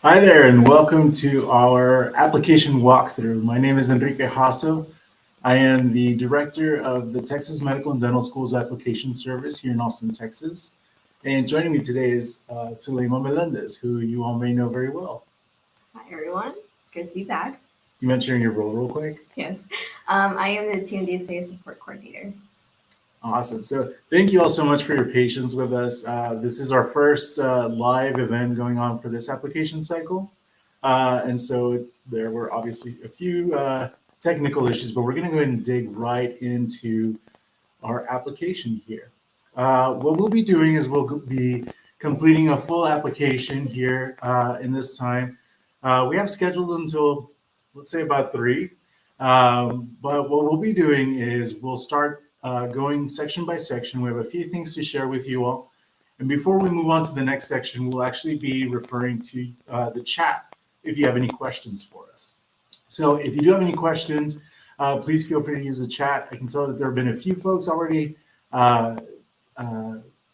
Hi there, and welcome to our application walkthrough. My name is Enrique Hasso. I am the director of the Texas Medical and Dental Schools Application Service here in Austin, Texas. And joining me today is Sulema Melendez, who you all may know very well. Hi, everyone. It's good to be back. Do you mention your role real quick? Yes. I am the TMDSAS support coordinator. Awesome. So thank you all so much for your patience with us. This is our first live event going on for this application cycle. And so there were obviously a few technical issues, but we're going to go ahead and dig right into our application here. What we'll be doing is we'll be completing a full application here in this time. We have scheduled until, let's say, about 3. But what we'll be doing is we'll start going section by section. We have a few things to share with you all. And before we move on to the next section, we'll actually be referring to the chat if you have any questions for us. So if you do have any questions, please feel free to use the chat. I can tell that there have been a few folks already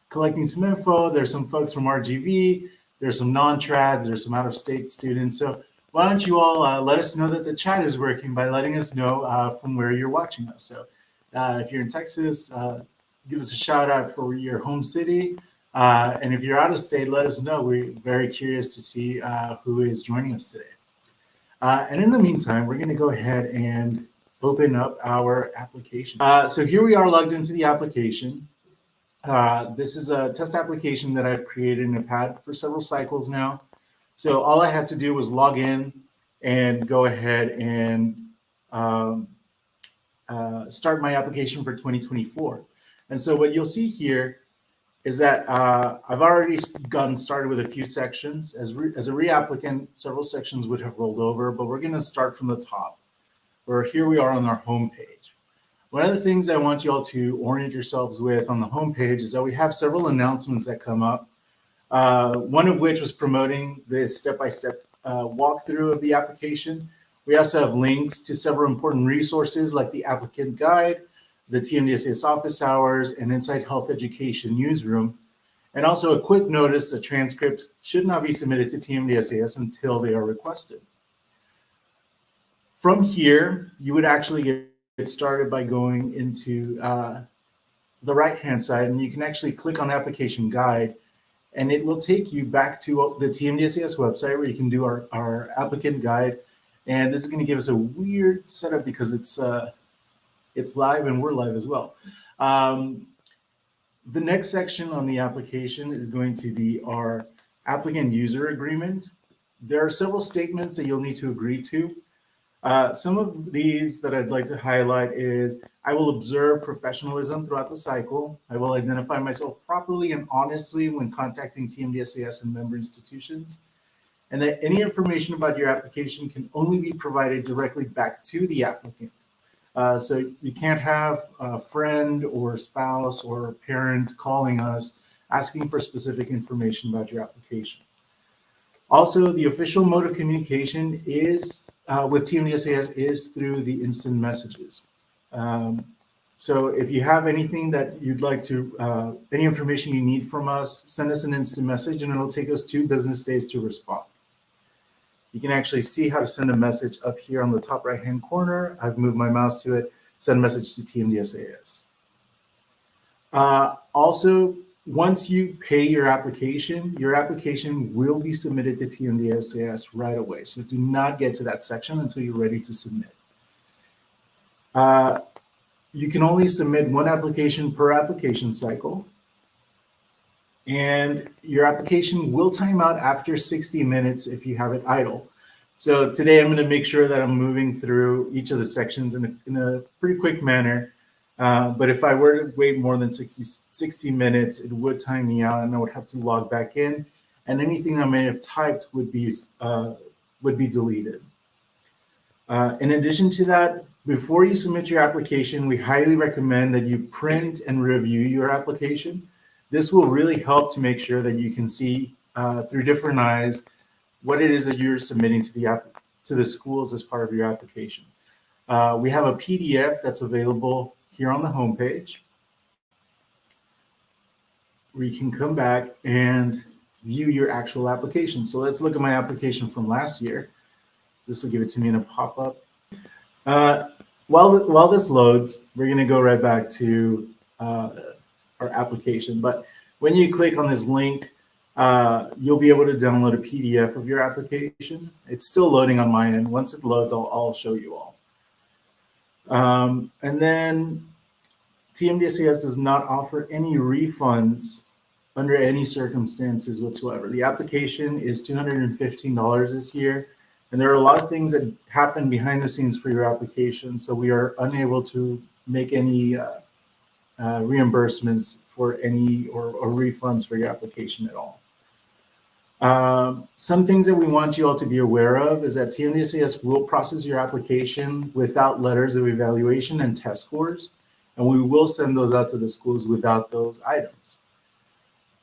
collecting some info. There's some folks from RGV. There's some non-trads. There's some out-of-state students. So why don't you all let us know that the chat is working by letting us know from where you're watching us. So if you're in Texas, give us a shout out for your home city. And if you're out of state, let us know. We're very curious to see who is joining us today. And in the meantime, we're going to go ahead and open up our application. So here we are logged into the application. This is a test application that I've created and have had for several cycles now. So all I had to do was log in and go ahead and start my application for 2024. And so what you'll see here is that I've already gotten started with a few sections. As a re-applicant, several sections would have rolled over, but we're going to start from the top, where here we are on our home page. One of the things I want you all to orient yourselves with on the home page is that we have several announcements that come up, one of which was promoting this step-by-step walkthrough of the application. We also have links to several important resources like the applicant guide, the TMDSAS office hours, and Inside Health Education newsroom. And also a quick notice that transcripts should not be submitted to TMDSAS until they are requested. From here, you would actually get started by going into the right-hand side, and you can actually click on Application Guide, and it will take you back to the TMDSAS website where you can do our applicant guide. And this is going to give us a weird setup because it's live and we're live as well. The next section on the application is going to be our applicant user agreement. There are several statements that you'll need to agree to. Some of these that I'd like to highlight is I will observe professionalism throughout the cycle. I will identify myself properly and honestly when contacting TMDSAS and member institutions, and that any information about your application can only be provided directly back to the applicant. So you can't have a friend or spouse or parent calling us asking for specific information about your application. Also, the official mode of communication is with TMDSAS is through the instant messages. So if you have anything that you'd like to, any information you need from us, send us an instant message and it'll take us 2 business days to respond. You can actually see how to send a message up here on the top right-hand corner. I've moved my mouse to it. Send message to TMDSAS. Also, once you pay your application will be submitted to TMDSAS right away. So do not get to that section until you're ready to submit. You can only submit 1 application per application cycle. And your application will time out after 60 minutes if you have it idle. So today I'm going to make sure that I'm moving through each of the sections in a pretty quick manner. But if I were to wait more than 60 minutes, it would time me out and I would have to log back in. And anything I may have typed would be deleted. In addition to that, before you submit your application, we highly recommend that you print and review your application. This will really help to make sure that you can see through different eyes what it is that you're submitting to the schools as part of your application. We have a PDF that's available here on the homepage where you can come back and view your actual application. So let's look at my application from last year. This will give it to me in a pop-up. While this loads, we're going to go right back to our application. But when you click on this link, you'll be able to download a PDF of your application. It's still loading on my end. Once it loads, I'll show you all. And then TMDSAS does not offer any refunds under any circumstances whatsoever. The application is $215 this year, and there are a lot of things that happen behind the scenes for your application, so we are unable to make any reimbursements for any or refunds for your application at all. Some things that we want you all to be aware of is that TMDSAS will process your application without letters of evaluation and test scores, and we will send those out to the schools without those items.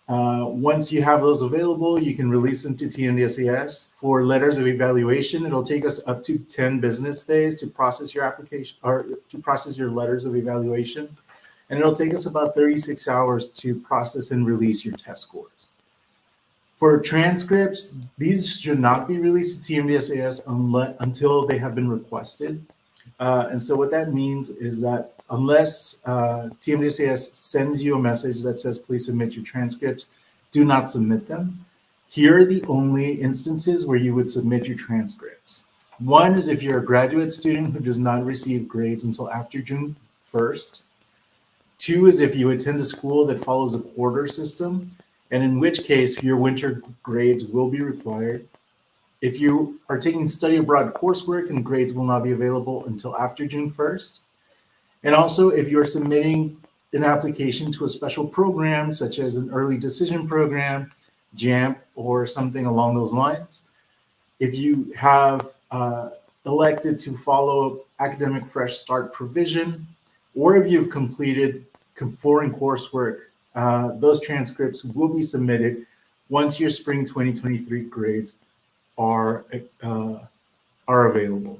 Once you have those available, you can release them to TMDSAS. For letters of evaluation, it'll take us up to 10 business days to process your application or to process your letters of evaluation. And it'll take us about 36 hours to process and release your test scores. For transcripts, these should not be released to TMDSAS until they have been requested. And so what that means is that unless TMDSAS sends you a message that says, please submit your transcripts, do not submit them. Here are the only instances where you would submit your transcripts. One is if you're a graduate student who does not receive grades until after June 1st. Two is if you attend a school that follows a quarter system, and in which case your winter grades will be required. If you are taking study abroad coursework, and grades will not be available until after June 1st. And also if you're submitting an application to a special program, such as an early decision program, JAMP, or something along those lines. If you have elected to follow academic fresh start provision, or if you've completed foreign coursework, those transcripts will be submitted once your spring 2023 grades are available.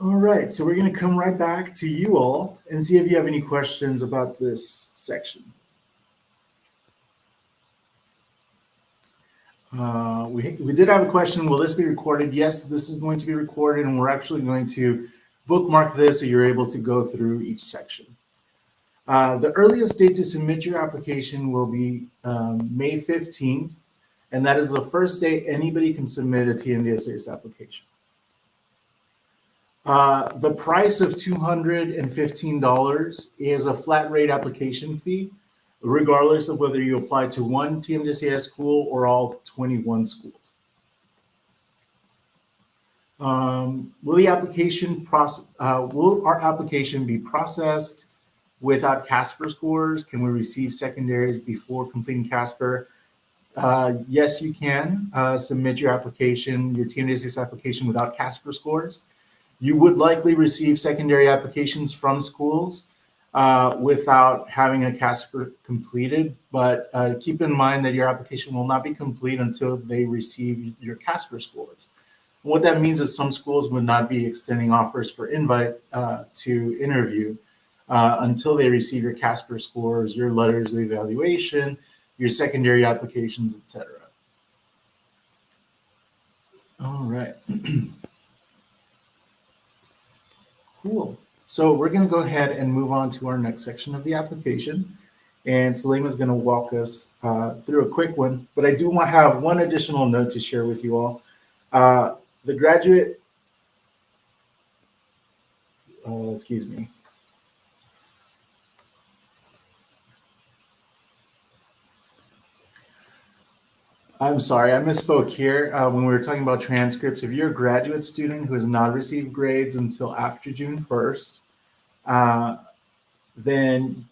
All right, so we're going to come right back to you all and see if you have any questions about this section. We did have a question, will this be recorded? Yes, this is going to be recorded, and we're actually going to bookmark this so you're able to go through each section. The earliest date to submit your application will be May 15th, and that is the first day anybody can submit a TMDSAS application. The price of $215 is a flat rate application fee, regardless of whether you apply to one TMDSAS school or all 21 schools. Will our application be processed without Casper scores? Can we receive secondaries before completing Casper? Yes, you can submit your application, your TMDSAS application without Casper scores. You would likely receive secondary applications from schools without having a Casper completed, but keep in mind that your application will not be complete until they receive your Casper scores. What that means is some schools would not be extending offers for invite to interview until they receive your Casper scores, your letters of evaluation, your secondary applications, etc. All right. Cool. So we're going to go ahead and move on to our next section of the application. And Salima is going to walk us through a quick one, but I do have one additional note to share with you all. The graduate, excuse me. I'm sorry, I misspoke here when we were talking about transcripts. If you're a graduate student who has not received grades until after June 1st, then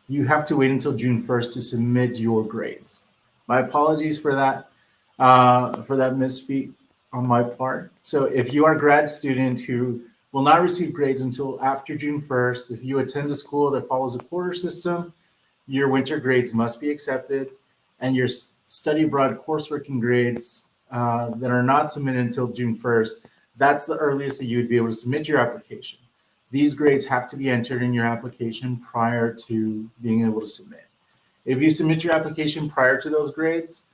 you have to wait until June 1st to submit your grades. My apologies for that misspeak on my part. So if you are a grad student who will not receive grades until after June 1st, if you attend a school that follows a quarter system, your winter grades must be accepted, and your study abroad coursework and grades that are not submitted until June 1st, that's the earliest that you would be able to submit your application. these grades have to be entered in your application prior to being able to submit. If you submit your application prior to those grades,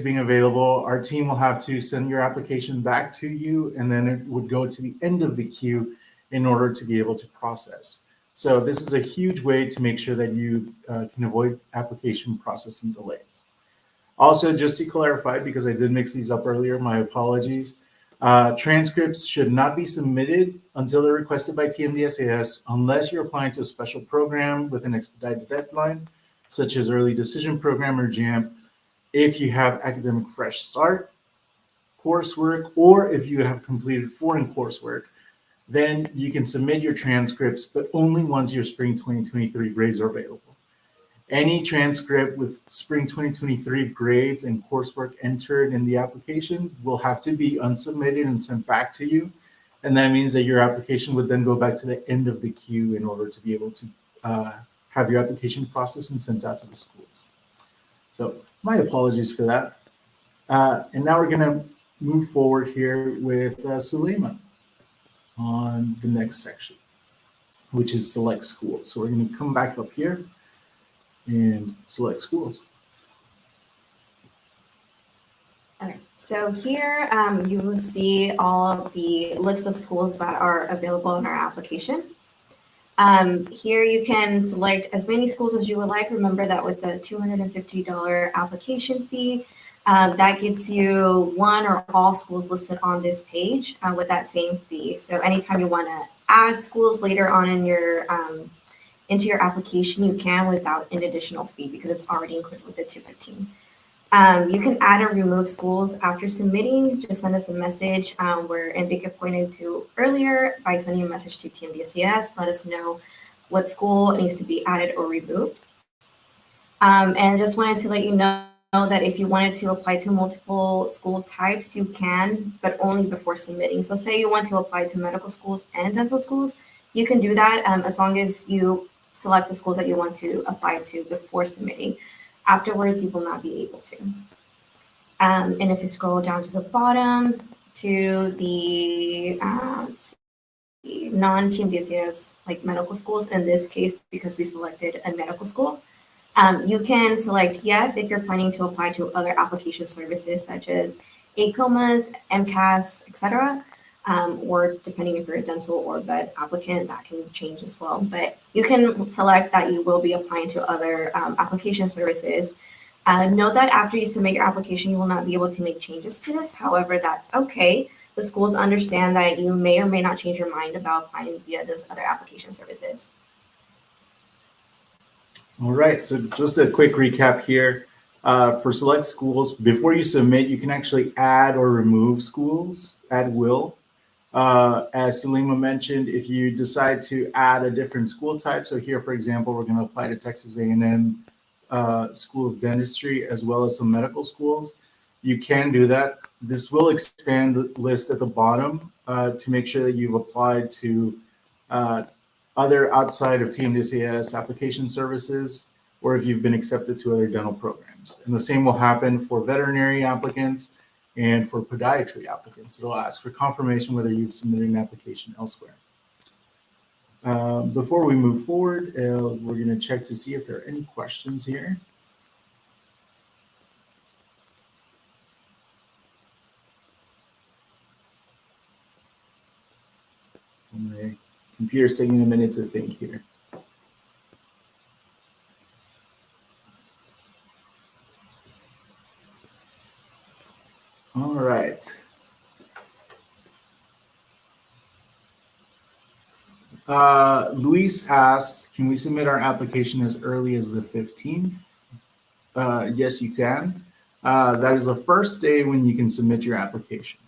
being available, our team will have to send your application back to you, and then it would go to the end of the queue in order to be able to process. So this is a huge way to make sure that you can avoid application processing delays. Also, just to clarify, because I did mix these up earlier, my apologies. Transcripts should not be submitted until they're requested by TMDSAS unless you're applying to a special program with an expedited deadline, such as Early Decision Program or JAMP, if you have academic fresh start, coursework, or if you have completed foreign coursework, then you can submit your transcripts, but only once your spring 2023 grades are available. Any transcript with spring 2023 grades and coursework entered in the application will have to be unsubmitted and sent back to you. And that means that your application would then go back to the end of the queue in order to be able to have your application processed and sent out to the schools. So my apologies for that. And now we're going to move forward here with Sulema on the next section, which is select schools. So we're going to come back up here and select schools. Okay, so here you will see all the list of schools that are available in our application. Here you can select as many schools as you would like. Remember that with the $250 application fee, that gets you one or all schools listed on this page with that same fee. So anytime you want to add schools later on in your into your application, you can without an additional fee because it's already included with the $215. You can add or remove schools after submitting. Just send us a message where Enrique pointed to earlier by sending a message to TMDSAS. Let us know what school needs to be added or removed. And I just wanted to let you know that if you wanted to apply to multiple school types, you can, but only before submitting. So say you want to apply to medical schools and dental schools, you can do that as long as you select the schools that you want to apply to before submitting. Afterwards, you will not be able to. And if you scroll down to the bottom to the non-TMDSAS like medical schools, in this case, because we selected a medical school, you can select yes if you're planning to apply to other application services such as ACOMAS, MCAS, etc. Or depending if you're a dental or vet applicant, that can change as well. But you can select that you will be applying to other application services. Note that after you submit your application, you will not be able to make changes to this. However, that's okay. The schools understand that you may or may not change your mind about applying via those other application services. All right, so just a quick recap here. For select schools, before you submit, you can actually add or remove schools at will. As Sulema mentioned, if you decide to add a different school type, so here, for example, we're going to apply to Texas A&M School of Dentistry as well as some medical schools, you can do that. This will expand the list at the bottom to make sure that you've applied to other outside of TMDSAS application services, or if you've been accepted to other dental programs. And the same will happen for veterinary applicants and for podiatry applicants. It'll ask for confirmation whether you've submitted an application elsewhere. Before we move forward, we're going to check to see if there are any questions here. My computer's taking a minute to think here. All right. Luis asked, can we submit our application as early as the 15th? Yes, you can. That is the first day when you can submit your application.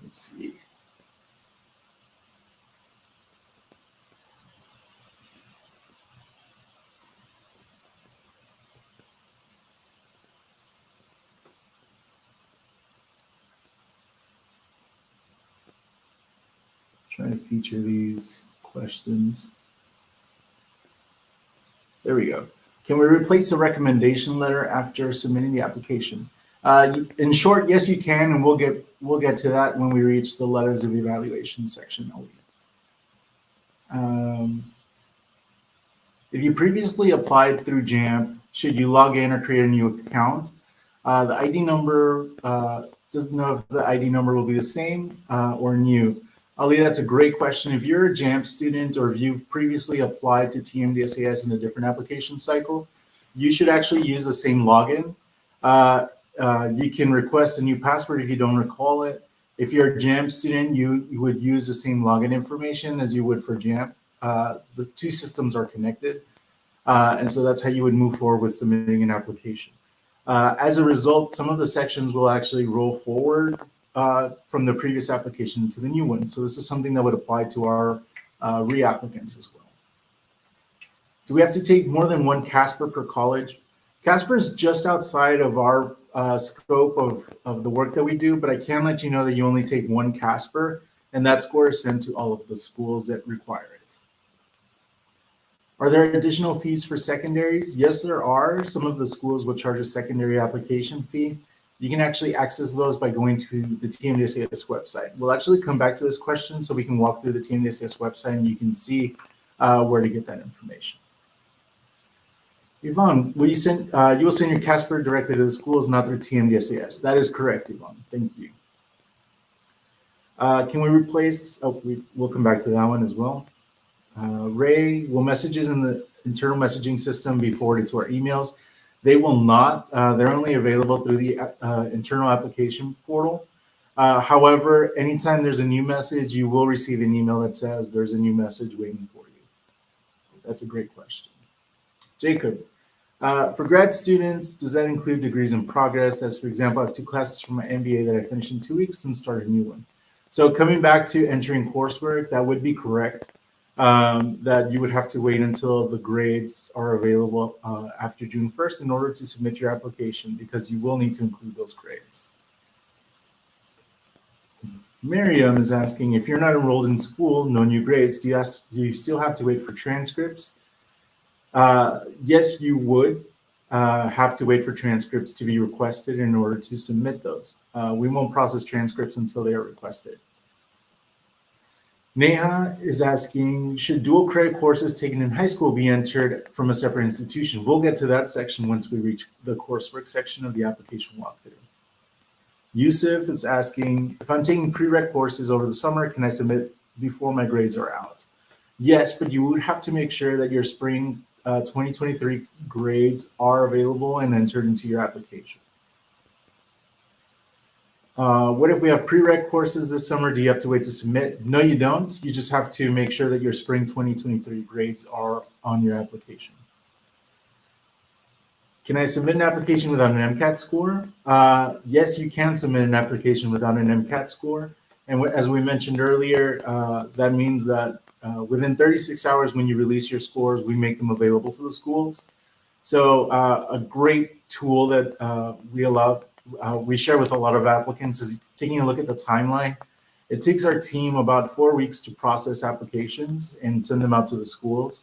Let's see. Trying to feature these questions. There we go. Can we replace the recommendation letter after submitting the application? In short, yes, you can, and we'll get to that when we reach the letters of evaluation section. If you previously applied through JAMP, should you log in or create a new account? The ID number doesn't know if the ID number will be the same or new. Ali, that's a great question. If you're a JAMP student or if you've previously applied to TMDSAS in a different application cycle, you should actually use the same login. You can request a new password if you don't recall it. If you're a JAMP student, you would use the same login information as you would for JAMP. The two systems are connected. And so that's how you would move forward with submitting an application. As a result, some of the sections will actually roll forward from the previous application to the new one. So this is something that would apply to our re-applicants as well. Do we have to take more than one Casper per college? Casper is just outside of our scope of the work that we do, but I can let you know that you only take one Casper, and that score is sent to all of the schools that require it. Are there additional fees for secondaries? Yes, there are. Some of the schools will charge a secondary application fee. You can actually access those by going to the TMDSAS website. We'll actually come back to this question so we can walk through the TMDSAS website and you can see where to get that information. Yvonne, will you will send your Casper directly to the schools, not through TMDSAS? That is correct, Yvonne. Thank you. Can we replace? Oh, we'll come back to that one as well. Ray, will messages in the internal messaging system be forwarded to our emails? They will not. They're only available through the internal application portal. However, anytime there's a new message, you will receive an email that says there's a new message waiting for you. That's a great question. Jacob, for grad students, does that include degrees in progress? As for example, I have 2 classes from my MBA that I finished in 2 weeks and started a new one. So coming back to entering coursework, that would be correct. That you would have to wait until the grades are available after June 1st in order to submit your application, because you will need to include those grades. Miriam is asking, if you're not enrolled in school, no new grades, do you still have to wait for transcripts? Yes, you would have to wait for transcripts to be requested in order to submit those. We won't process transcripts until they are requested. Neha is asking, should dual credit courses taken in high school be entered from a separate institution? We'll get to that section once we reach the coursework section of the application walkthrough. Yusuf is asking, if I'm taking prereq courses over the summer, can I submit before my grades are out? Yes, but you would have to make sure that your spring 2023 grades are available and entered into your application. What if we have prereq courses this summer? Do you have to wait to submit? No, you don't. You just have to make sure that your spring 2023 grades are on your application. Can I submit an application without an MCAT score? Yes, you can submit an application without an MCAT score. And as we mentioned earlier, that means that within 36 hours when you release your scores, we make them available to the schools. So a great tool that we share with a lot of applicants is taking a look at the timeline. It takes our team about 4 weeks to process applications and send them out to the schools.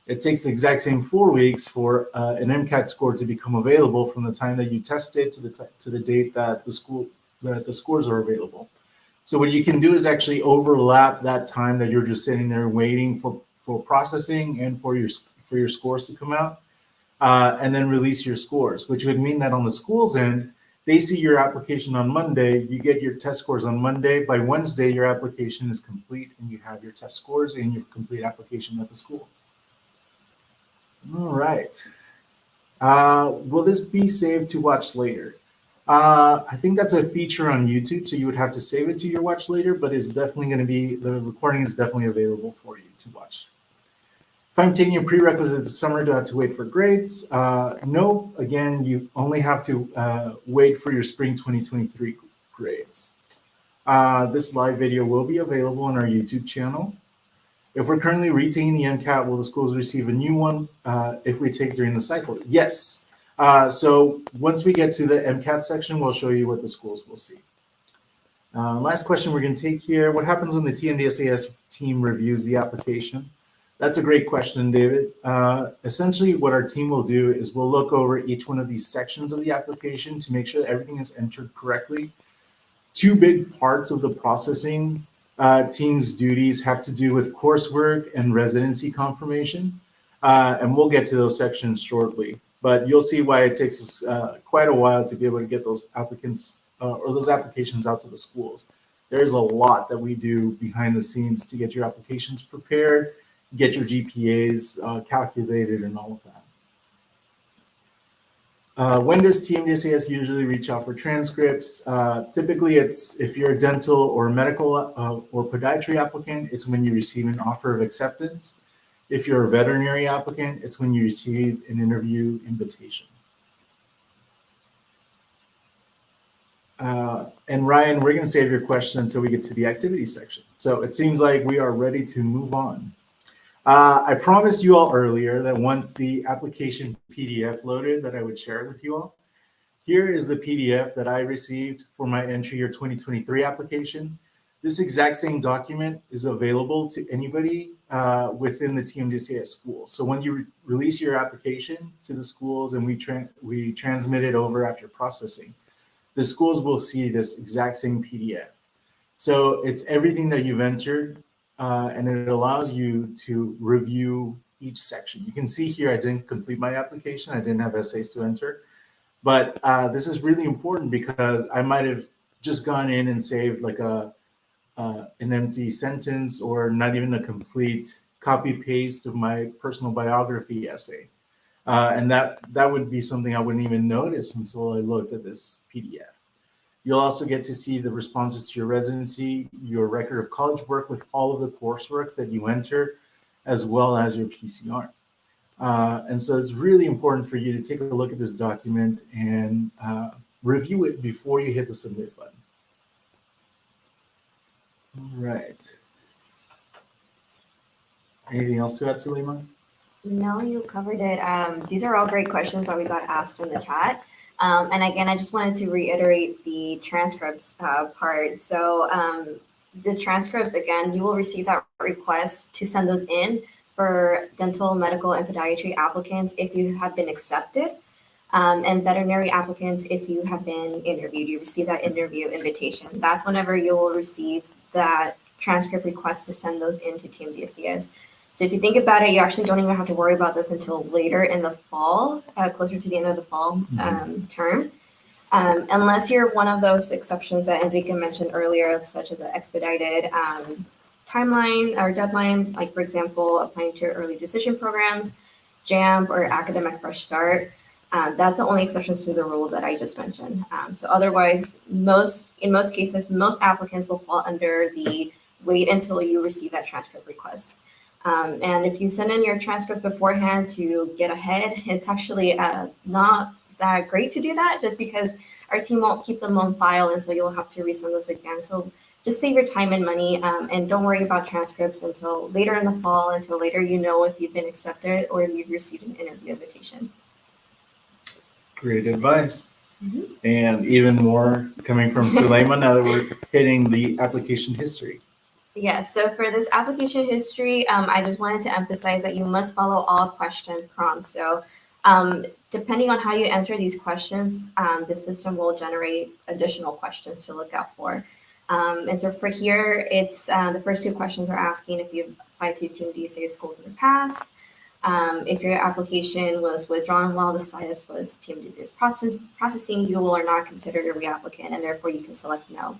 It takes the exact same 4 weeks for an MCAT score to become available from the time that you test it to the date that the scores are available. So what you can do is actually overlap that time that you're just sitting there waiting for processing and for your scores to come out, and then release your scores, which would mean that on the school's end, they see your application on Monday, you get your test scores on Monday. By Wednesday, your application is complete and you have your test scores and your complete application at the school. All right. Will this be saved to watch later? I think that's a feature on YouTube, so you would have to save it to your watch later, but it's definitely going to be, the recording is definitely available for you to watch. If I'm taking a prerequisite this summer, do I have to wait for grades? No, again, you only have to wait for your spring 2023 grades. This live video will be available on our YouTube channel. If we're currently retaking the MCAT, will the schools receive a new one if we take during the cycle? Yes. So once we get to the MCAT section, we'll show you what the schools will see. Last question we're going to take here. What happens when the TMDSAS team reviews the application? That's a great question, David. Essentially, what our team will do is we'll look over each one of these sections of the application to make sure that everything is entered correctly. Two big parts of the processing team's duties have to do with coursework and residency confirmation. And we'll get to those sections shortly. But you'll see why it takes us quite a while to be able to get those applicants or those applications out to the schools. There's a lot that we do behind the scenes to get your applications prepared, get your GPAs calculated, and all of that. When does TMDSAS usually reach out for transcripts? Typically, it's if you're a dental or medical or podiatry applicant, it's when you receive an offer of acceptance. If you're a veterinary applicant, it's when you receive an interview invitation. And Ryan, we're going to save your question until we get to the activity section. So it seems like we are ready to move on. I promised you all earlier that once the application PDF loaded that I would share it with you all. Here is the PDF that I received for my entry year 2023 application. This exact same document is available to anybody within the TMDSAS school. So when you release your application to the schools and we transmit it over after processing, the schools will see this exact same PDF. So it's everything that you've entered, and it allows you to review each section. You can see here I didn't complete my application. I didn't have essays to enter. But this is really important because I might have just gone in and saved like an empty sentence or not even a complete copy paste of my personal biography essay. And that would be something I wouldn't even notice until I looked at this PDF. You'll also get to see the responses to your residency, your record of college work with all of the coursework that you enter, as well as your PCR. And so it's really important for you to take a look at this document and review it before you hit the submit button. All right. Anything else to add, Suleyman? No, you covered it. These are all great questions that we got asked in the chat. And again, I just wanted to reiterate the transcripts part. So the transcripts, again, you will receive that request to send those in for dental, medical, and podiatry applicants if you have been accepted, and veterinary applicants if you have been interviewed. You receive that interview invitation. That's whenever you will receive that transcript request to send those into TMDSAS. So if you think about it, you actually don't even have to worry about this until later in the fall, closer to the end of the fall term. Unless you're one of those exceptions that Enrique mentioned earlier, such as an expedited timeline or deadline, like for example, applying to early decision programs, JAMP, or academic fresh start. That's the only exceptions to the rule that I just mentioned. So otherwise, in most cases, most applicants will fall under the wait until you receive that transcript request. And if you send in your transcripts beforehand to get ahead, it's actually not that great to do that, just because our team won't keep them on file, and so you'll have to resend those again. So just save your time and money, and don't worry about transcripts until later in the fall, until later you know if you've been accepted or if you've received an interview invitation. Great advice. And even more coming from Suleyman now that we're hitting the application history. Yes, so for this application history, I just wanted to emphasize that you must follow all question prompts. So depending on how you answer these questions, the system will generate additional questions to look out for. And so for here, it's the first two questions are asking if you've applied to TMDSAS schools in the past, if your application was withdrawn while the status was TMDSAS processing, you will or not considered a reapplicant, and therefore you can select no.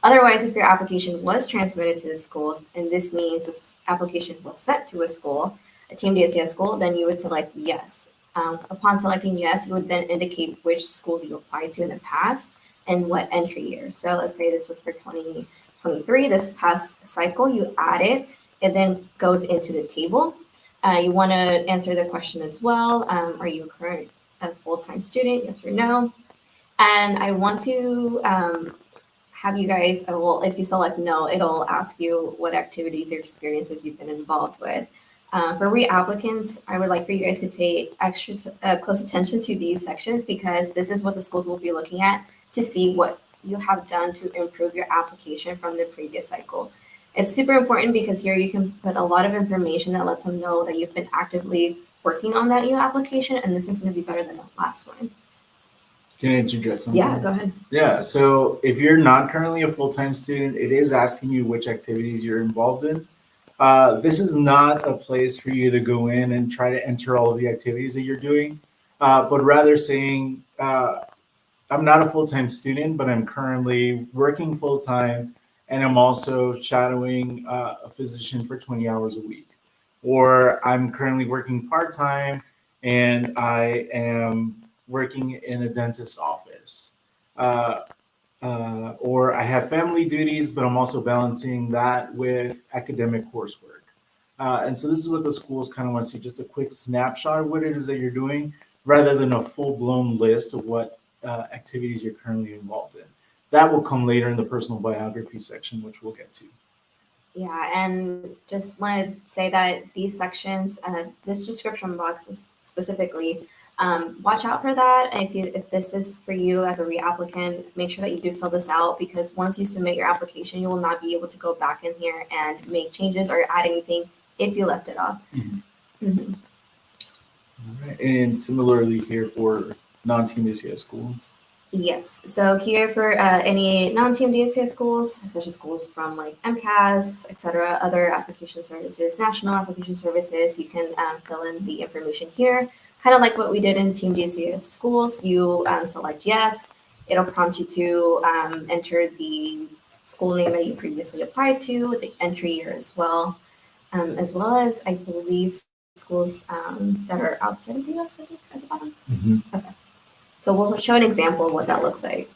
Otherwise, if your application was transmitted to the schools, and this means this application was sent to a school, a TMDSAS school, then you would select yes. Upon selecting yes, you would then indicate which schools you applied to in the past and what entry year. So let's say this was for 2023, this past cycle, you add it, it then goes into the table. You want to answer the question as well. Are you a current full-time student, yes or no? And I want to have you guys, well, if you select no, it'll ask you what activities or experiences you've been involved with. For reapplicants, I would like for you guys to pay extra close attention to these sections, because this is what the schools will be looking at to see what you have done to improve your application from the previous cycle. It's super important because here you can put a lot of information that lets them know that you've been actively working on that new application, and this is going to be better than the last one. Can I interject something? Yeah, go ahead. Yeah, so if you're not currently a full-time student, it is asking you which activities you're involved in. This is not a place for you to go in and try to enter all of the activities that you're doing, but rather saying, I'm not a full-time student, but I'm currently working full-time and I'm also shadowing a physician for 20 hours a week. Or I'm currently working part-time and I am working in a dentist's office. Uh, or I have family duties, but I'm also balancing that with academic coursework. And so this is what the schools kind of want to see, just a quick snapshot of what it is that you're doing, rather than a full-blown list of what activities you're currently involved in. That will come later in the personal biography section, which we'll get to. Yeah, and just want to say that these sections, this description box is specifically, watch out for that. If this is for you as a re-applicant, make sure that you do fill this out, because once you submit your application, you will not be able to go back in here and make changes or add anything if you left it off. All right. And similarly here for non-TMDSAS schools. Yes. So here for any non-TMDSAS schools, such as schools from like MCAS, etc., other application services, national application services, you can fill in the information here. Kind of like what we did in TMDSAS schools, you select yes. It'll prompt you to enter the school name that you previously applied to, the entry year as well as I believe schools that are outside of the US, I think, at the bottom. Okay. So we'll show an example of what that looks like.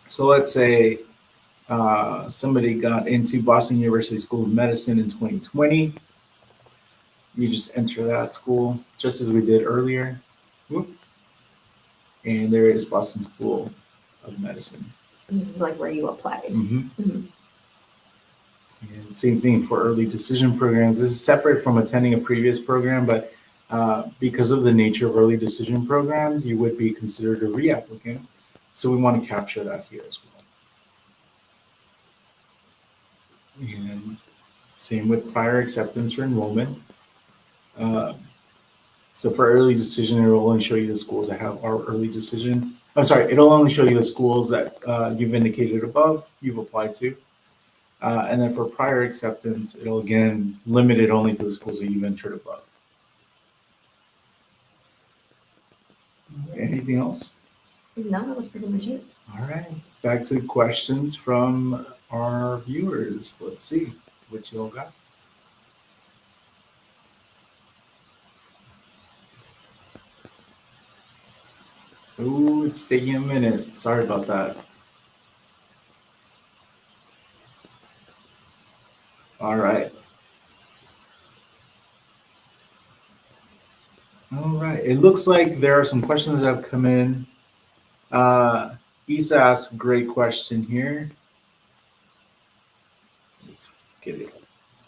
So let's say somebody got into Boston University School of Medicine in 2020. You just enter that school just as we did earlier. Whoop. And there is Boston School of Medicine. And this is like where you apply. And same thing for early decision programs. This is separate from attending a previous program, but because of the nature of early decision programs, you would be considered a re-applicant. So we want to capture that here as well. And same with prior acceptance or enrollment. So for early decision, it will only show you the schools that have our early decision. I'm sorry, it'll only show you the schools that you've indicated above, you've applied to. And then for prior acceptance, it'll again limit it only to the schools that you've entered above. Anything else? No, that was pretty much it. All right, back to questions from our viewers. Let's see what you all got. Oh, it's taking a minute. Sorry about that. All right. All right. It looks like there are some questions that have come in. Isa asked a great question here. Let's get it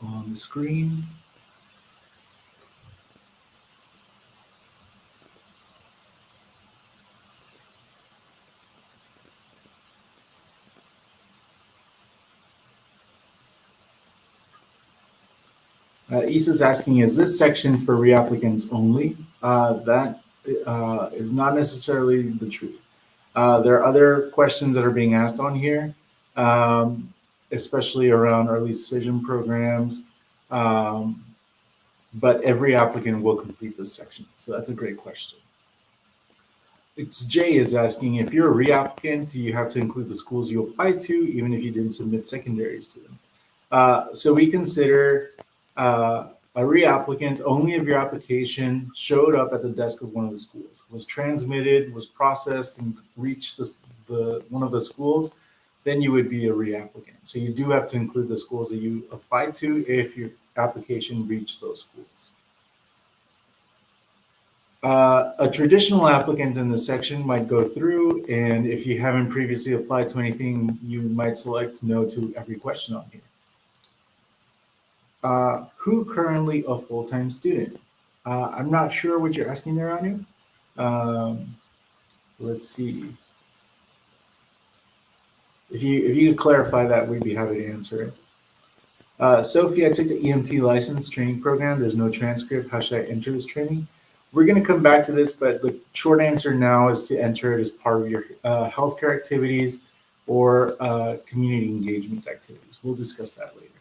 on the screen. Isa's asking, is this section for reapplicants only? That is not necessarily the truth. There are other questions that are being asked on here, especially around early decision programs, but every applicant will complete this section. So that's a great question. It's Jay is asking, if you're a reapplicant, do you have to include the schools you applied to, even if you didn't submit secondaries to them? So we consider a reapplicant only if your application showed up at the desk of one of the schools, was transmitted, was processed, and reached the one of the schools, then you would be a reapplicant. So you do have to include the schools that you applied to if your application reached those schools. A traditional applicant in the section might go through, and if you haven't previously applied to anything, you might select no to every question on here. Who currently a full-time student? I'm not sure what you're asking there, Anu. Let's see. If you could clarify that, we'd be happy to answer it. Sophie, I took the EMT license training program. There's no transcript. How should I enter this training? We're going to come back to this, but the short answer now is to enter it as part of your healthcare activities or community engagement activities. We'll discuss that later.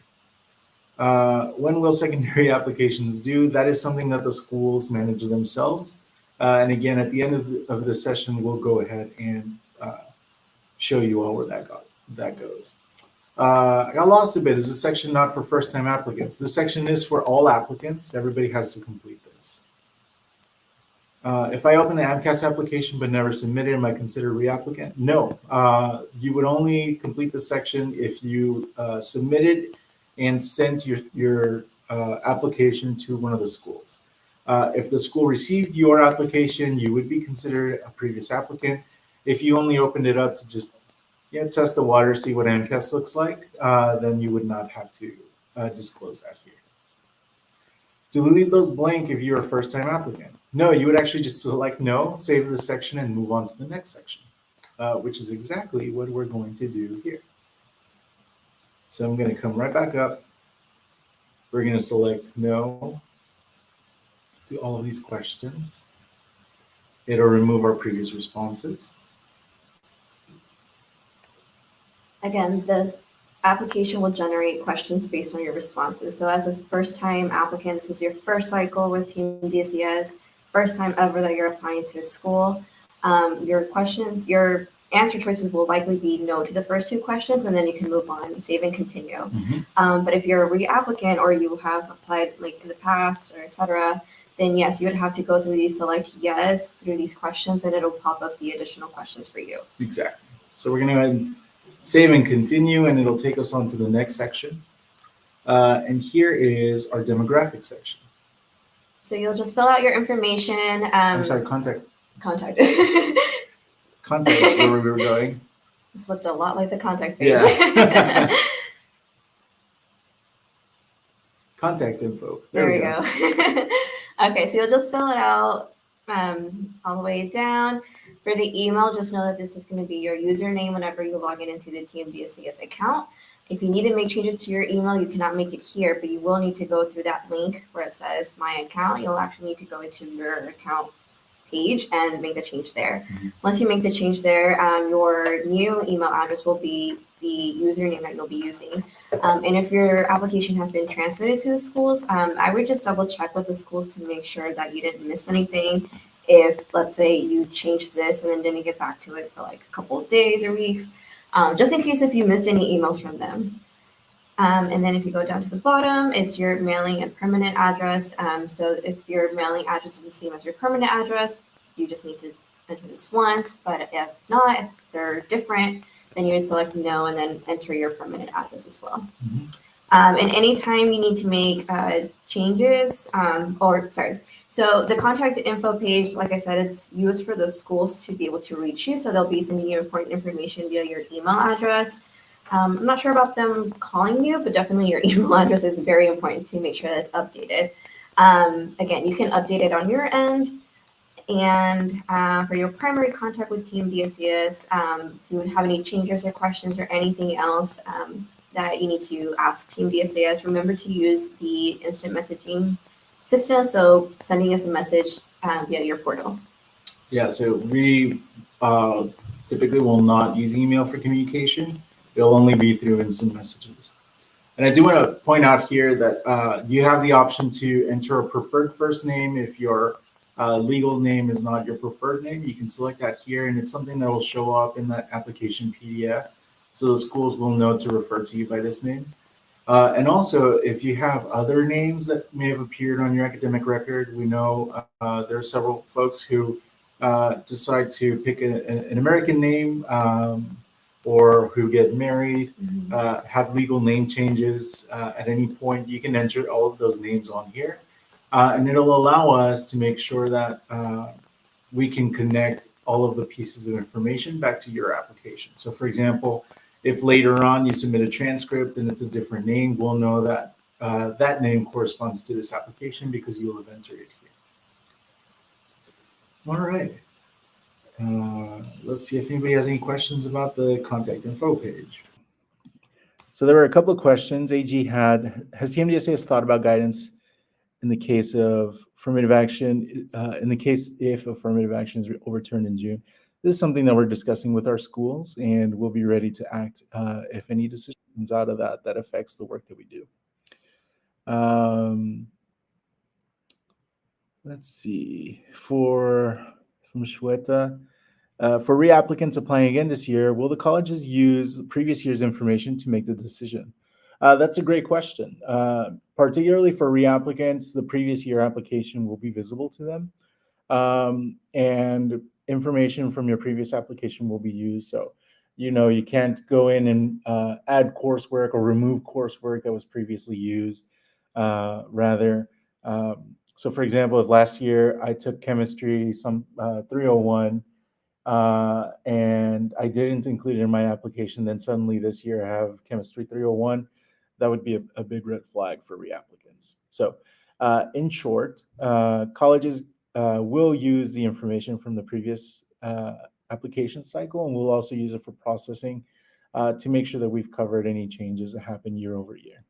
When will secondary applications due? That is something that the schools manage themselves. And again, at the end of the session, we'll go ahead and show you all where that goes. I got lost a bit. This is a section not for first-time applicants. This section is for all applicants. Everybody has to complete this. If I open the AMCAS application but never submitted, am I considered re-applicant? No. You would only complete the section if you submitted and sent your application to one of the schools. If the school received your application, you would be considered a previous applicant. If you only opened it up to just test the water, see what MCAS looks like, then you would not have to disclose that here. Do we leave those blank if you're a first-time applicant? No, you would actually just select no, save the section, and move on to the next section, which is exactly what we're going to do here. So I'm going to come right back up. We're going to select no to all of these questions. It'll remove our previous responses. Again, this application will generate questions based on your responses. So as a first-time applicant, this is your first cycle with TMDSAS, first time ever that you're applying to a school. Your answer choices will likely be no to the first two questions, and then you can move on, save and continue. Mm-hmm. But if you're a re-applicant or you have applied like in the past or etc., then yes, you would have to go through these, select yes through these questions, and it'll pop up the additional questions for you. Exactly. So we're going to go ahead and save and continue, and it'll take us on to the next section. And here is our demographic section. So you'll just fill out your information. I'm sorry, contact. Contact. Contact is where we were going. This looked a lot like the contact page. Yeah. Contact info. There we go. Okay, so you'll just fill it out all the way down. For the email, just know that this is going to be your username whenever you log into the TMDSAS account. If you need to make changes to your email, you cannot make it here, but you will need to go through that link where it says My Account. You'll actually need to go into your account page and make the change there. Mm-hmm. Once you make the change there, your new email address will be the username that you'll be using. And if your application has been transmitted to the schools, I would just double check with the schools to make sure that you didn't miss anything. If, let's say, you changed this and then didn't get back to it for like a couple of days or weeks, just in case if you missed any emails from them. And then if you go down to the bottom, it's your mailing and permanent address. So if your mailing address is the same as your permanent address, you just need to enter this once. But if not, if they're different, then you would select no and then enter your permanent address as well. Mm-hmm. And anytime you need to make changes, so the contact info page, like I said, it's used for the schools to be able to reach you. So they'll be sending you important information via your email address. I'm not sure about them calling you, but definitely your email address is very important to make sure that it's updated. Again, you can update it on your end. And for your primary contact with TMDSAS, if you would have any changes or questions or anything else that you need to ask TMDSAS, remember to use the instant messaging system. So sending us a message via your portal. Yeah, so we typically will not use email for communication. It'll only be through instant messages. And I do want to point out here that you have the option to enter a preferred first name. If your legal name is not your preferred name, you can select that here, and it's something that will show up in that application PDF. So the schools will know to refer to you by this name. And also, if you have other names that may have appeared on your academic record, we know there are several folks who decide to pick an American name or who get married, have legal name changes at any point. You can enter all of those names on here. And it'll allow us to make sure that we can connect all of the pieces of information back to your application. So for example, if later on you submit a transcript and it's a different name, we'll know that that name corresponds to this application because you'll have entered it here. All right. Let's see if anybody has any questions about the contact info page. So there were a couple of questions. AG has TMDSAS thought about guidance in the case of affirmative action, in the case if affirmative action is overturned in June? This is something that we're discussing with our schools, and we'll be ready to act if any decision comes out of that affects the work that we do. Let's see. From Shweta, for reapplicants applying again this year, will the colleges use previous year's information to make the decision? That's a great question. Particularly for reapplicants, the previous year application will be visible to them. And information from your previous application will be used. So, you can't go in and add coursework or remove coursework that was previously used. So for example, if last year I took chemistry, 301, and I didn't include it in my application, then suddenly this year I have chemistry 301, that would be a big red flag for reapplicants. So in short, colleges will use the information from the previous application cycle, and we'll also use it for processing to make sure that we've covered any changes that happen year over year.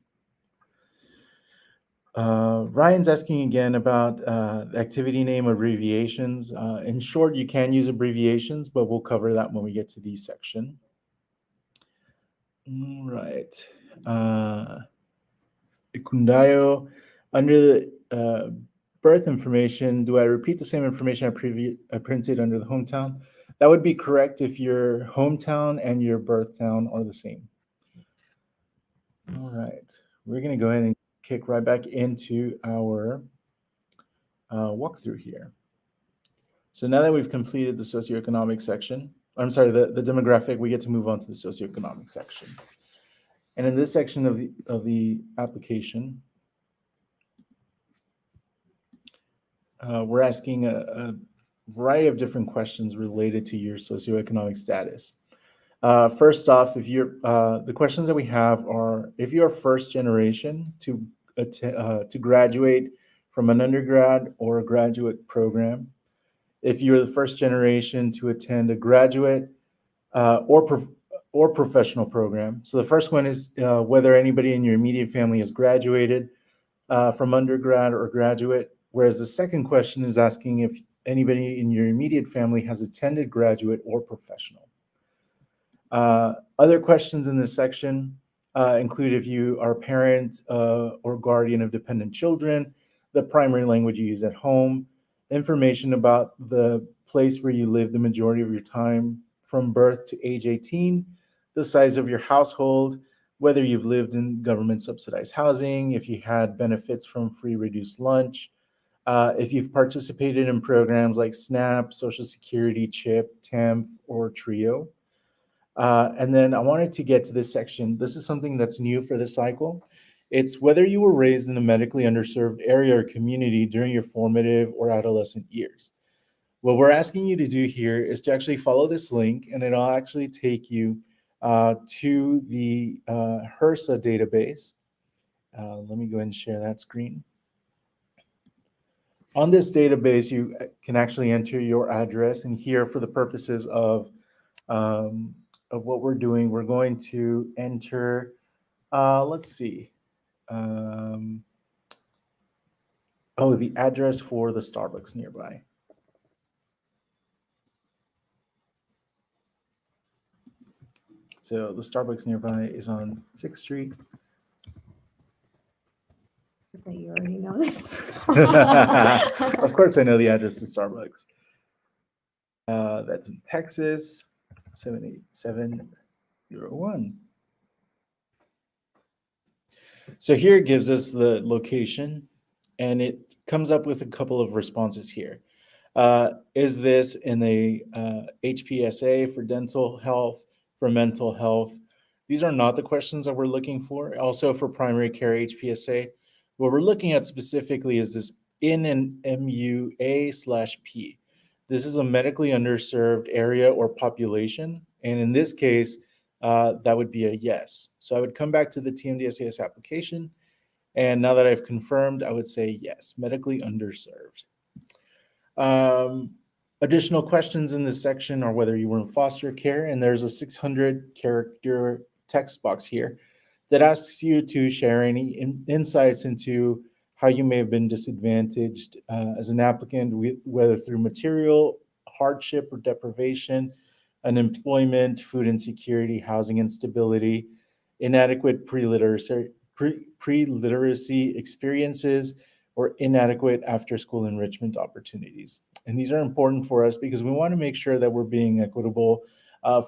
Ryan's asking again about activity name abbreviations. In short, you can use abbreviations, but we'll cover that when we get to this section. All right. Ikundayo, under the birth information, do I repeat the same information I printed under the hometown? That would be correct if your hometown and your birth town are the same. All right. We're going to go ahead and kick right back into our walkthrough here. So now that we've completed the socioeconomic section, I'm sorry, the demographic, we get to move on to the socioeconomic section. And in this section of the application, we're asking a variety of different questions related to your socioeconomic status. First off, the questions that we have are: if you're first generation to graduate from an undergrad or a graduate program, if you're the first generation to attend a graduate or professional program. So the first one is whether anybody in your immediate family has graduated from undergrad or graduate, whereas the second question is asking if anybody in your immediate family has attended graduate or professional. Other questions in this section include if you are a parent or guardian of dependent children, the primary language you use at home, information about the place where you live the majority of your time from birth to age 18, the size of your household, whether you've lived in government subsidized housing, if you had benefits from free reduced lunch, if you've participated in programs like SNAP, Social Security, CHIP, TAMF, or TRIO. And then I wanted to get to this section. This is something that's new for this cycle. It's whether you were raised in a medically underserved area or community during your formative or adolescent years. What we're asking you to do here is to actually follow this link, and it'll actually take you to the HRSA database. Let me go ahead and share that screen. On this database, you can actually enter your address, and here, for the purposes of what we're doing, we're going to enter, let's see. The address for the Starbucks nearby. So the Starbucks nearby is on 6th Street. I bet you already know this. Of course I know the address to Starbucks. That's in Texas, 78701. So here it gives us the location, and it comes up with a couple of responses here. Is this in a HPSA for dental health, for mental health? These are not the questions that we're looking for. Also for primary care HPSA, what we're looking at specifically is this in an MUA/P. This is a medically underserved area or population. And in this case, that would be a yes. So I would come back to the TMDSAS application. And now that I've confirmed, I would say yes, medically underserved. Additional questions in this section are whether you were in foster care, and there's a 600-character text box here that asks you to share any insights into how you may have been disadvantaged as an applicant, whether through material hardship or deprivation, unemployment, food insecurity, housing instability, inadequate pre-literacy experiences, or inadequate after-school enrichment opportunities. And these are important for us because we want to make sure that we're being equitable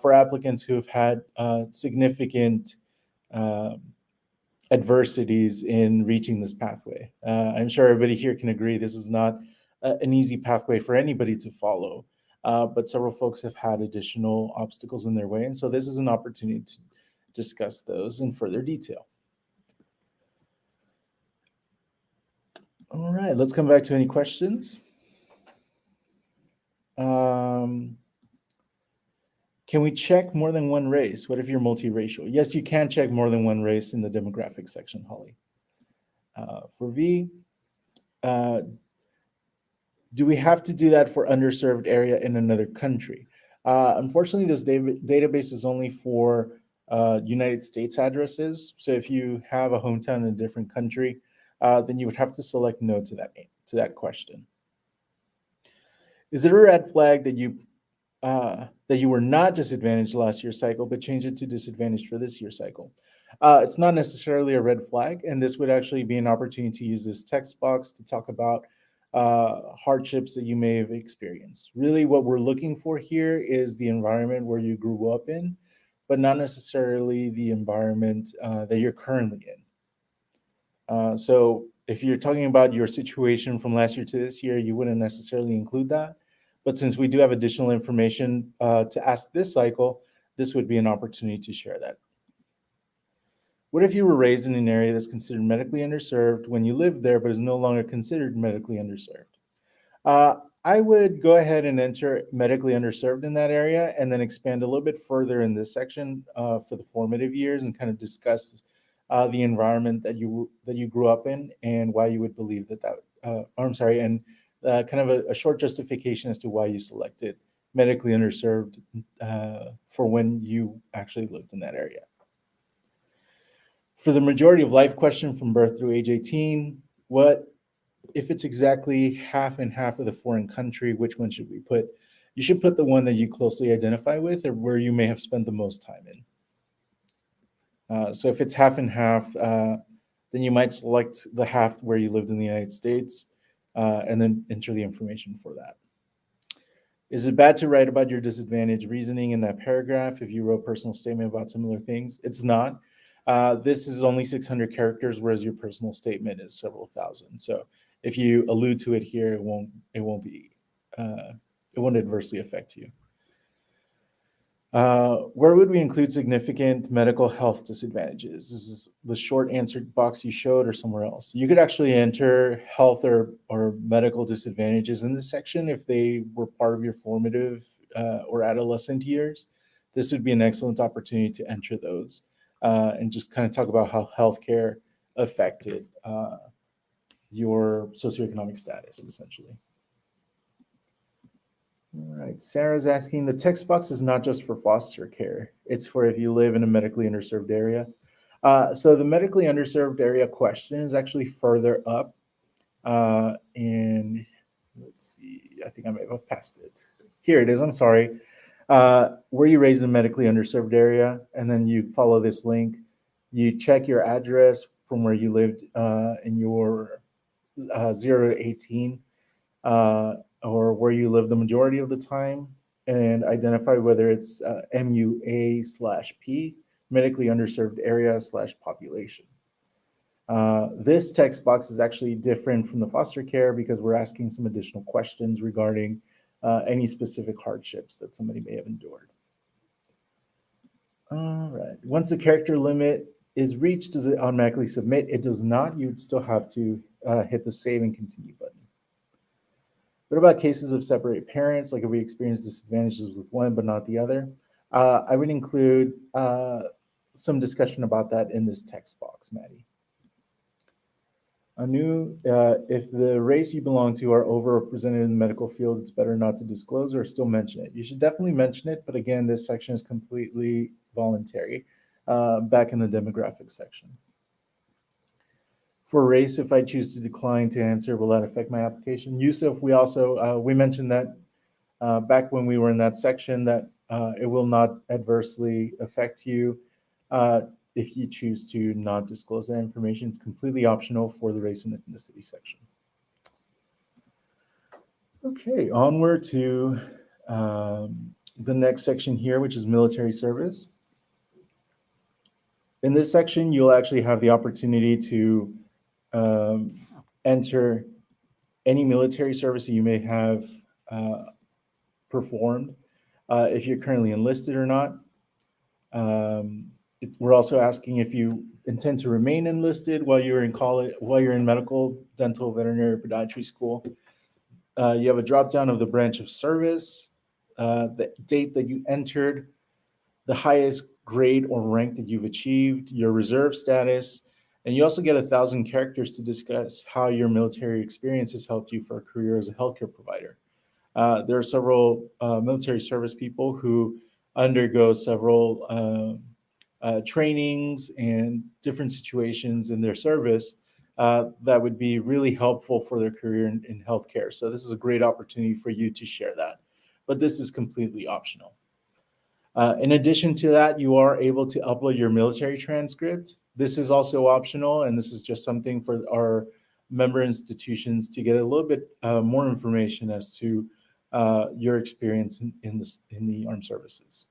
for applicants who have had significant adversities in reaching this pathway. I'm sure everybody here can agree this is not an easy pathway for anybody to follow, but several folks have had additional obstacles in their way. And so this is an opportunity to discuss those in further detail. All right, let's come back to any questions. Can we check more than one race? What if you're multiracial? Yes, you can check more than one race in the demographic section, Holly. For V, do we have to do that for underserved area in another country? Unfortunately, this database is only for United States addresses. So if you have a hometown in a different country, then you would have to select no to that question. Is it a red flag that you were not disadvantaged last year's cycle, but changed it to disadvantaged for this year's cycle? It's not necessarily a red flag, and this would actually be an opportunity to use this text box to talk about hardships that you may have experienced. Really, what we're looking for here is the environment where you grew up in, but not necessarily the environment that you're currently in. So if you're talking about your situation from last year to this year, you wouldn't necessarily include that. But since we do have additional information to ask this cycle, this would be an opportunity to share that. What if you were raised in an area that's considered medically underserved when you lived there, but is no longer considered medically underserved? I would go ahead and enter medically underserved in that area and then expand a little bit further in this section for the formative years and kind of discuss the environment that you grew up in and why you would believe that and kind of a short justification as to why you selected medically underserved for when you actually lived in that area. For the majority of life question from birth through age 18, what if it's exactly half and half of the foreign country, which one should we put? You should put the one that you closely identify with or where you may have spent the most time in. So if it's half and half, then you might select the half where you lived in the United States and then enter the information for that. Is it bad to write about your disadvantage reasoning in that paragraph if you wrote a personal statement about similar things? It's not. This is only 600 characters, whereas your personal statement is several thousand. So if you allude to it here, it won't adversely affect you. Where would we include significant medical health disadvantages? This is the short answer box you showed or somewhere else. You could actually enter health or medical disadvantages in this section if they were part of your formative or adolescent years. This would be an excellent opportunity to enter those and just kind of talk about how healthcare affected your socioeconomic status, essentially. All right, Sarah's asking, the text box is not just for foster care. It's for if you live in a medically underserved area. So the medically underserved area question is actually further up. And let's see, I think I may have passed it. Here it is, I'm sorry. Were you raised in a medically underserved area? And then you follow this link. You check your address from where you lived in your 0 to 18. Or where you live the majority of the time, and identify whether it's MUA/P, medically underserved area/population. This text box is actually different from the foster care because we're asking some additional questions regarding any specific hardships that somebody may have endured. All right, once the character limit is reached, does it automatically submit? It does not. You would still have to hit the save and continue button. What about cases of separated parents, like if we experience disadvantages with one but not the other? I would include some discussion about that in this text box, Maddie. Anu, if the race you belong to are overrepresented in the medical field, it's better not to disclose or still mention it. You should definitely mention it, but again, this section is completely voluntary. back in the demographics section. For race, if I choose to decline to answer, will that affect my application? Yusuf, we also, we mentioned that back when we were in that section that it will not adversely affect you if you choose to not disclose that information. It's completely optional for the race and ethnicity section. Okay, onward to the next section here, which is military service. In this section, you'll actually have the opportunity to enter any military service that you may have performed, if you're currently enlisted or not. We're also asking if you intend to remain enlisted while you're in college, while you're in medical, dental, veterinary, podiatry school. You have a drop down of the branch of service, the date that you entered, the highest grade or rank that you've achieved, your reserve status, and you also get 1,000 characters to discuss how your military experience has helped you for a career as a healthcare provider. There are several military service people who undergo several trainings and different situations in their service that would be really helpful for their career in healthcare. So this is a great opportunity for you to share that, but this is completely optional. In addition to that, you are able to upload your military transcript. This is also optional, and this is just something for our member institutions to get a little bit more information as to your experience in the armed services.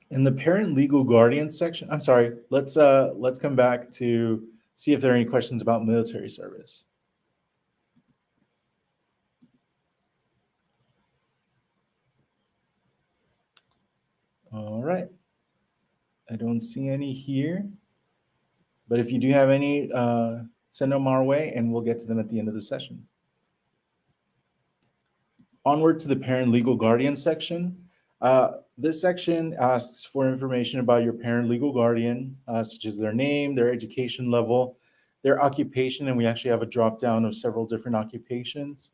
In the parent legal guardian section, I'm sorry, let's come back to see if there are any questions about military service. All right, I don't see any here, but if you do have any, send them our way and we'll get to them at the end of the session. Onward to the parent legal guardian section. This section asks for information about your parent legal guardian, such as their name, their education level, their occupation, and we actually have a drop down of several different occupations.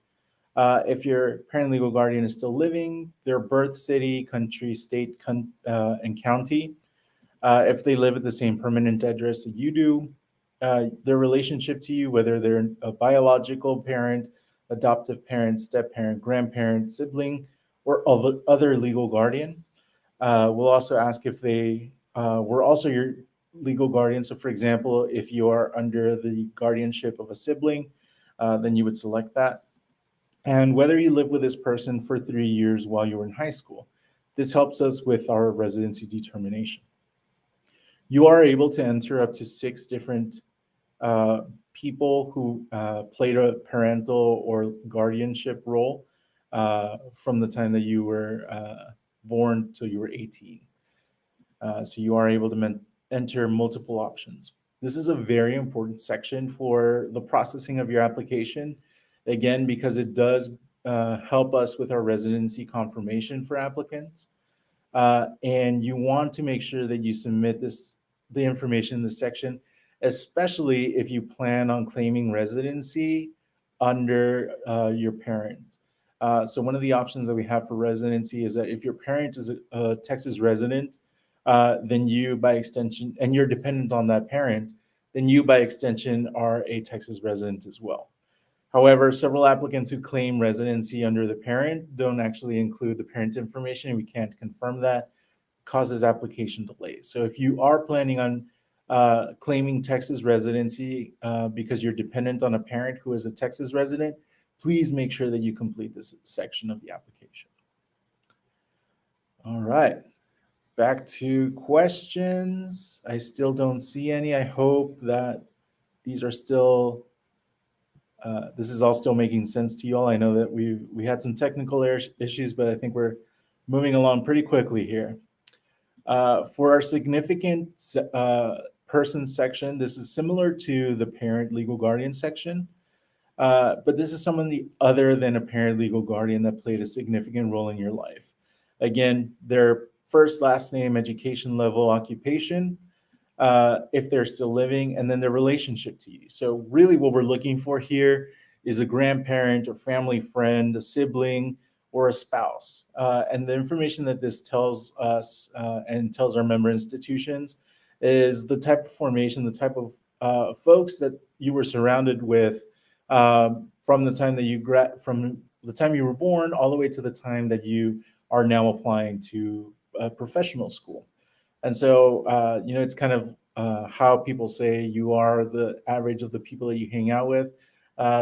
If your parent legal guardian is still living, their birth city, country, state, and county. If they live at the same permanent address that you do, their relationship to you, whether they're a biological parent, adoptive parent, step-parent, grandparent, sibling, or other legal guardian. We'll also ask if they were also your legal guardian. So for example, if you are under the guardianship of a sibling, then you would select that. And whether you live with this person for 3 years while you were in high school. This helps us with our residency determination. You are able to enter up to 6 different people who played a parental or guardianship role from the time that you were born till you were 18. So you are able to enter multiple options. This is a very important section for the processing of your application. Again, because it does help us with our residency confirmation for applicants. And you want to make sure that you submit the information in this section, especially if you plan on claiming residency under your parent. So one of the options that we have for residency is that if your parent is a Texas resident, then you by extension, and you're dependent on that parent, then you by extension are a Texas resident as well. However, several applicants who claim residency under the parent don't actually include the parent information, and we can't confirm that, causes application delays. So if you are planning on claiming Texas residency because you're dependent on a parent who is a Texas resident, please make sure that you complete this section of the application. All right, back to questions. I still don't see any. I hope that these are still, this is all still making sense to you all. I know that we had some technical issues, but I think we're moving along pretty quickly here. For our significant person section, this is similar to the parent legal guardian section, but this is someone other than a parent legal guardian that played a significant role in your life. Again, their first, last name, education level, occupation, if they're still living, and then their relationship to you. So really what we're looking for here is a grandparent or family friend, a sibling, or a spouse. And the information that this tells us and tells our member institutions is the type of formation, the type of folks that you were surrounded with from the time that from the time you were born all the way to the time that you are now applying to a professional school. And so, it's kind of how people say you are the average of the people that you hang out with.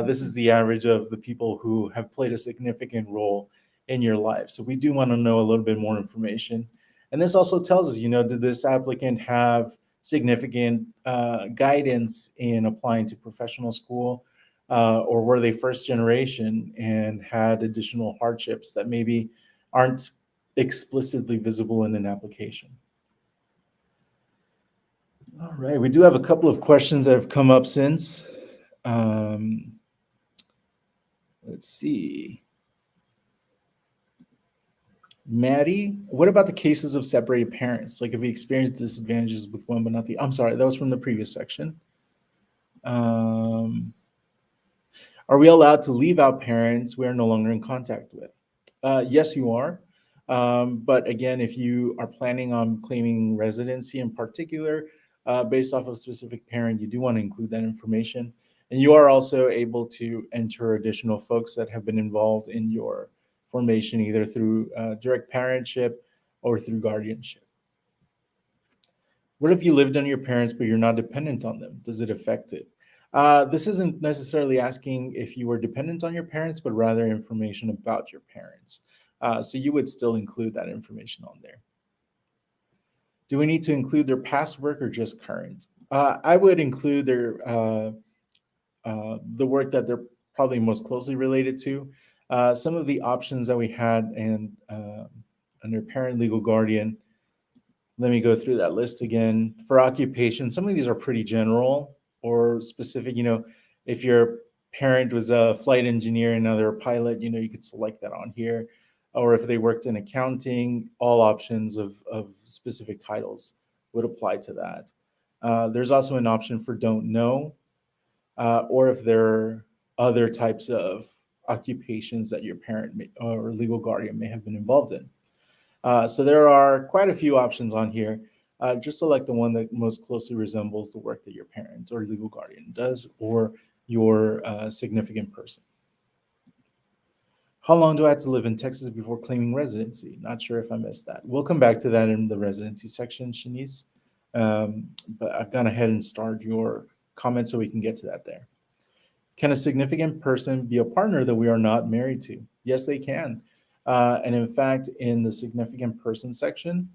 This is the average of the people who have played a significant role in your life. So we do want to know a little bit more information. And this also tells us, did this applicant have significant guidance in applying to professional school? Or were they first generation and had additional hardships that maybe aren't explicitly visible in an application? All right, we do have a couple of questions that have come up since. Let's see. Maddie, what about the cases of separated parents? Like if we experience disadvantages with one but not the, I'm sorry, that was from the previous section. Are we allowed to leave out parents we are no longer in contact with? Yes, you are. But again, if you are planning on claiming residency in particular, based off of a specific parent, you do want to include that information. And you are also able to enter additional folks that have been involved in your formation, either through direct parentship or through guardianship. What if you lived under your parents, but you're not dependent on them? Does it affect it? This isn't necessarily asking if you were dependent on your parents, but rather information about your parents. So you would still include that information on there. Do we need to include their past work or just current? I would include their the work that they're probably most closely related to. Some of the options that we had and under parent, legal guardian. Let me go through that list again. For occupation, some of these are pretty general or specific. If your parent was a flight engineer and now they're a pilot, you could select that on here. Or if they worked in accounting, all options of specific titles would apply to that. There's also an option for don't know, or if there are other types of occupations that your parent or legal guardian may have been involved in. So there are quite a few options on here. Just select the one that most closely resembles the work that your parent or legal guardian does or your significant person. How long do I have to live in Texas before claiming residency? Not sure if I missed that. We'll come back to that in the residency section, Shanice. But I've gone ahead and starred your comment so we can get to that there. Can a significant person be a partner that we are not married to? Yes, they can. And in fact, in the significant person section,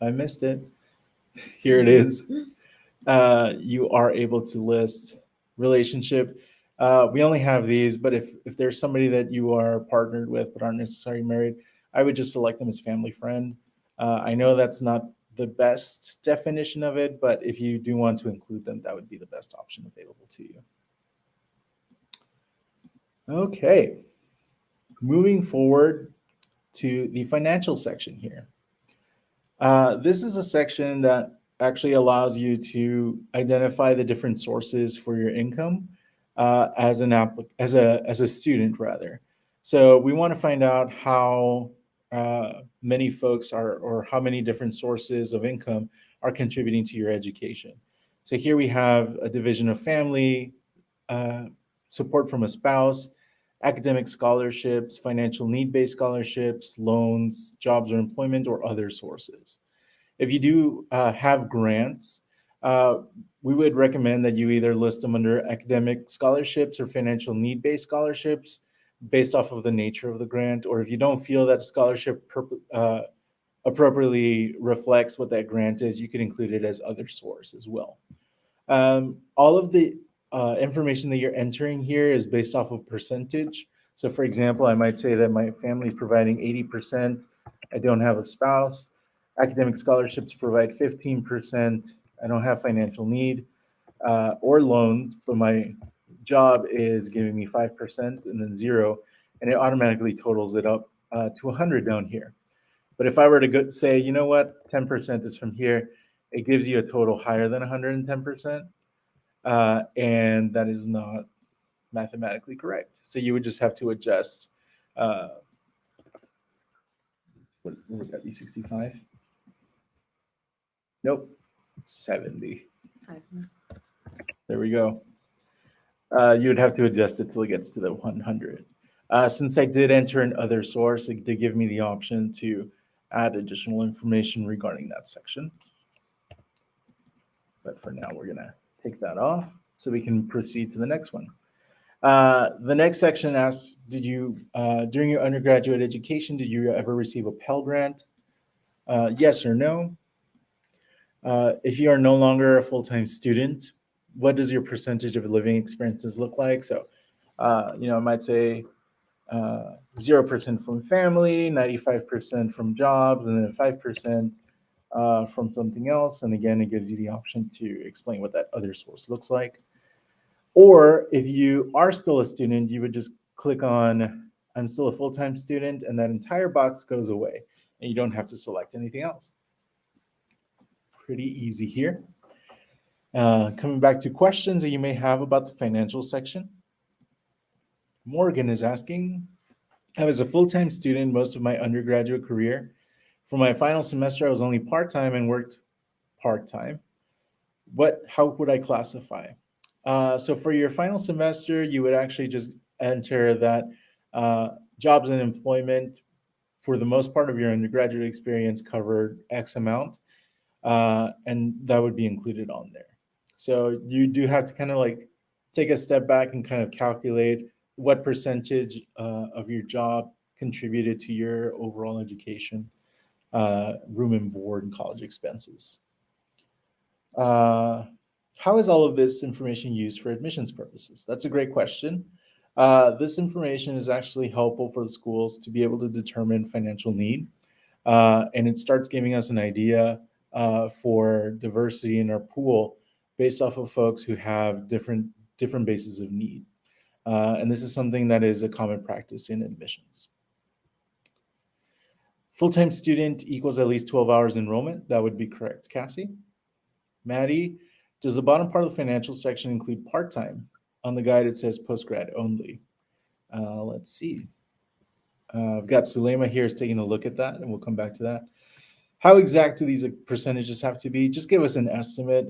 I missed it. Here it is. You are able to list relationship. We only have these, but if there's somebody that you are partnered with but aren't necessarily married, I would just select them as family friend. I know that's not the best definition of it, but if you do want to include them, that would be the best option available to you. Okay, moving forward to the financial section here. This is a section that actually allows you to identify the different sources for your income as a student rather. So we want to find out how many folks are, or how many different sources of income are contributing to your education. So here we have a division of family, support from a spouse, academic scholarships, financial need-based scholarships, loans, jobs or employment, or other sources. If you do have grants, we would recommend that you either list them under academic scholarships or financial need-based scholarships based off of the nature of the grant, or if you don't feel that scholarship appropriately reflects what that grant is, you could include it as other source as well. All of the information that you're entering here is based off of percentage. So for example, I might say that my family is providing 80%. I don't have a spouse. Academic scholarships provide 15%. I don't have financial need or loans, but my job is giving me 5% and then 0, and it automatically totals it up to 100 down here. But if I were to say, you know what, 10% is from here, it gives you a total higher than 110%. And that is not mathematically correct. So you would just have to adjust. What would that be? 65? Nope, 70. There we go. You would have to adjust it till it gets to the 100. Since I did enter an other source, it did give me the option to add additional information regarding that section. But for now, we're gonna take that off so we can proceed to the next one. The next section asks, did you, during your undergraduate education, did you ever receive a Pell Grant? Yes or no? If you are no longer a full-time student, what does your percentage of living expenses look like? So, I might say 0% from family, 95% from jobs, and then 5% from something else. And again, it gives you the option to explain what that other source looks like. Or if you are still a student, you would just click on I'm still a full-time student, and that entire box goes away, and you don't have to select anything else. Pretty easy here. Coming back to questions that you may have about the financial section. Morgan is asking, I was a full-time student most of my undergraduate career. For my final semester, I was only part-time and worked part-time. How would I classify? So for your final semester, you would actually just enter that jobs and employment for the most part of your undergraduate experience covered X amount, and that would be included on there. So you do have to kind of like take a step back and kind of calculate what percentage of your job contributed to your overall education, room and board, and college expenses. How is all of this information used for admissions purposes? That's a great question. This information is actually helpful for the schools to be able to determine financial need, and it starts giving us an idea for diversity in our pool based off of folks who have different bases of need. And this is something that is a common practice in admissions. Full-time student equals at least 12 hours enrollment. That would be correct, Cassie. Maddie, does the bottom part of the financial section include part-time? On the guide, it says post-grad only. Let's see. I've got Sulema here is taking a look at that, and we'll come back to that. How exact do these percentages have to be? Just give us an estimate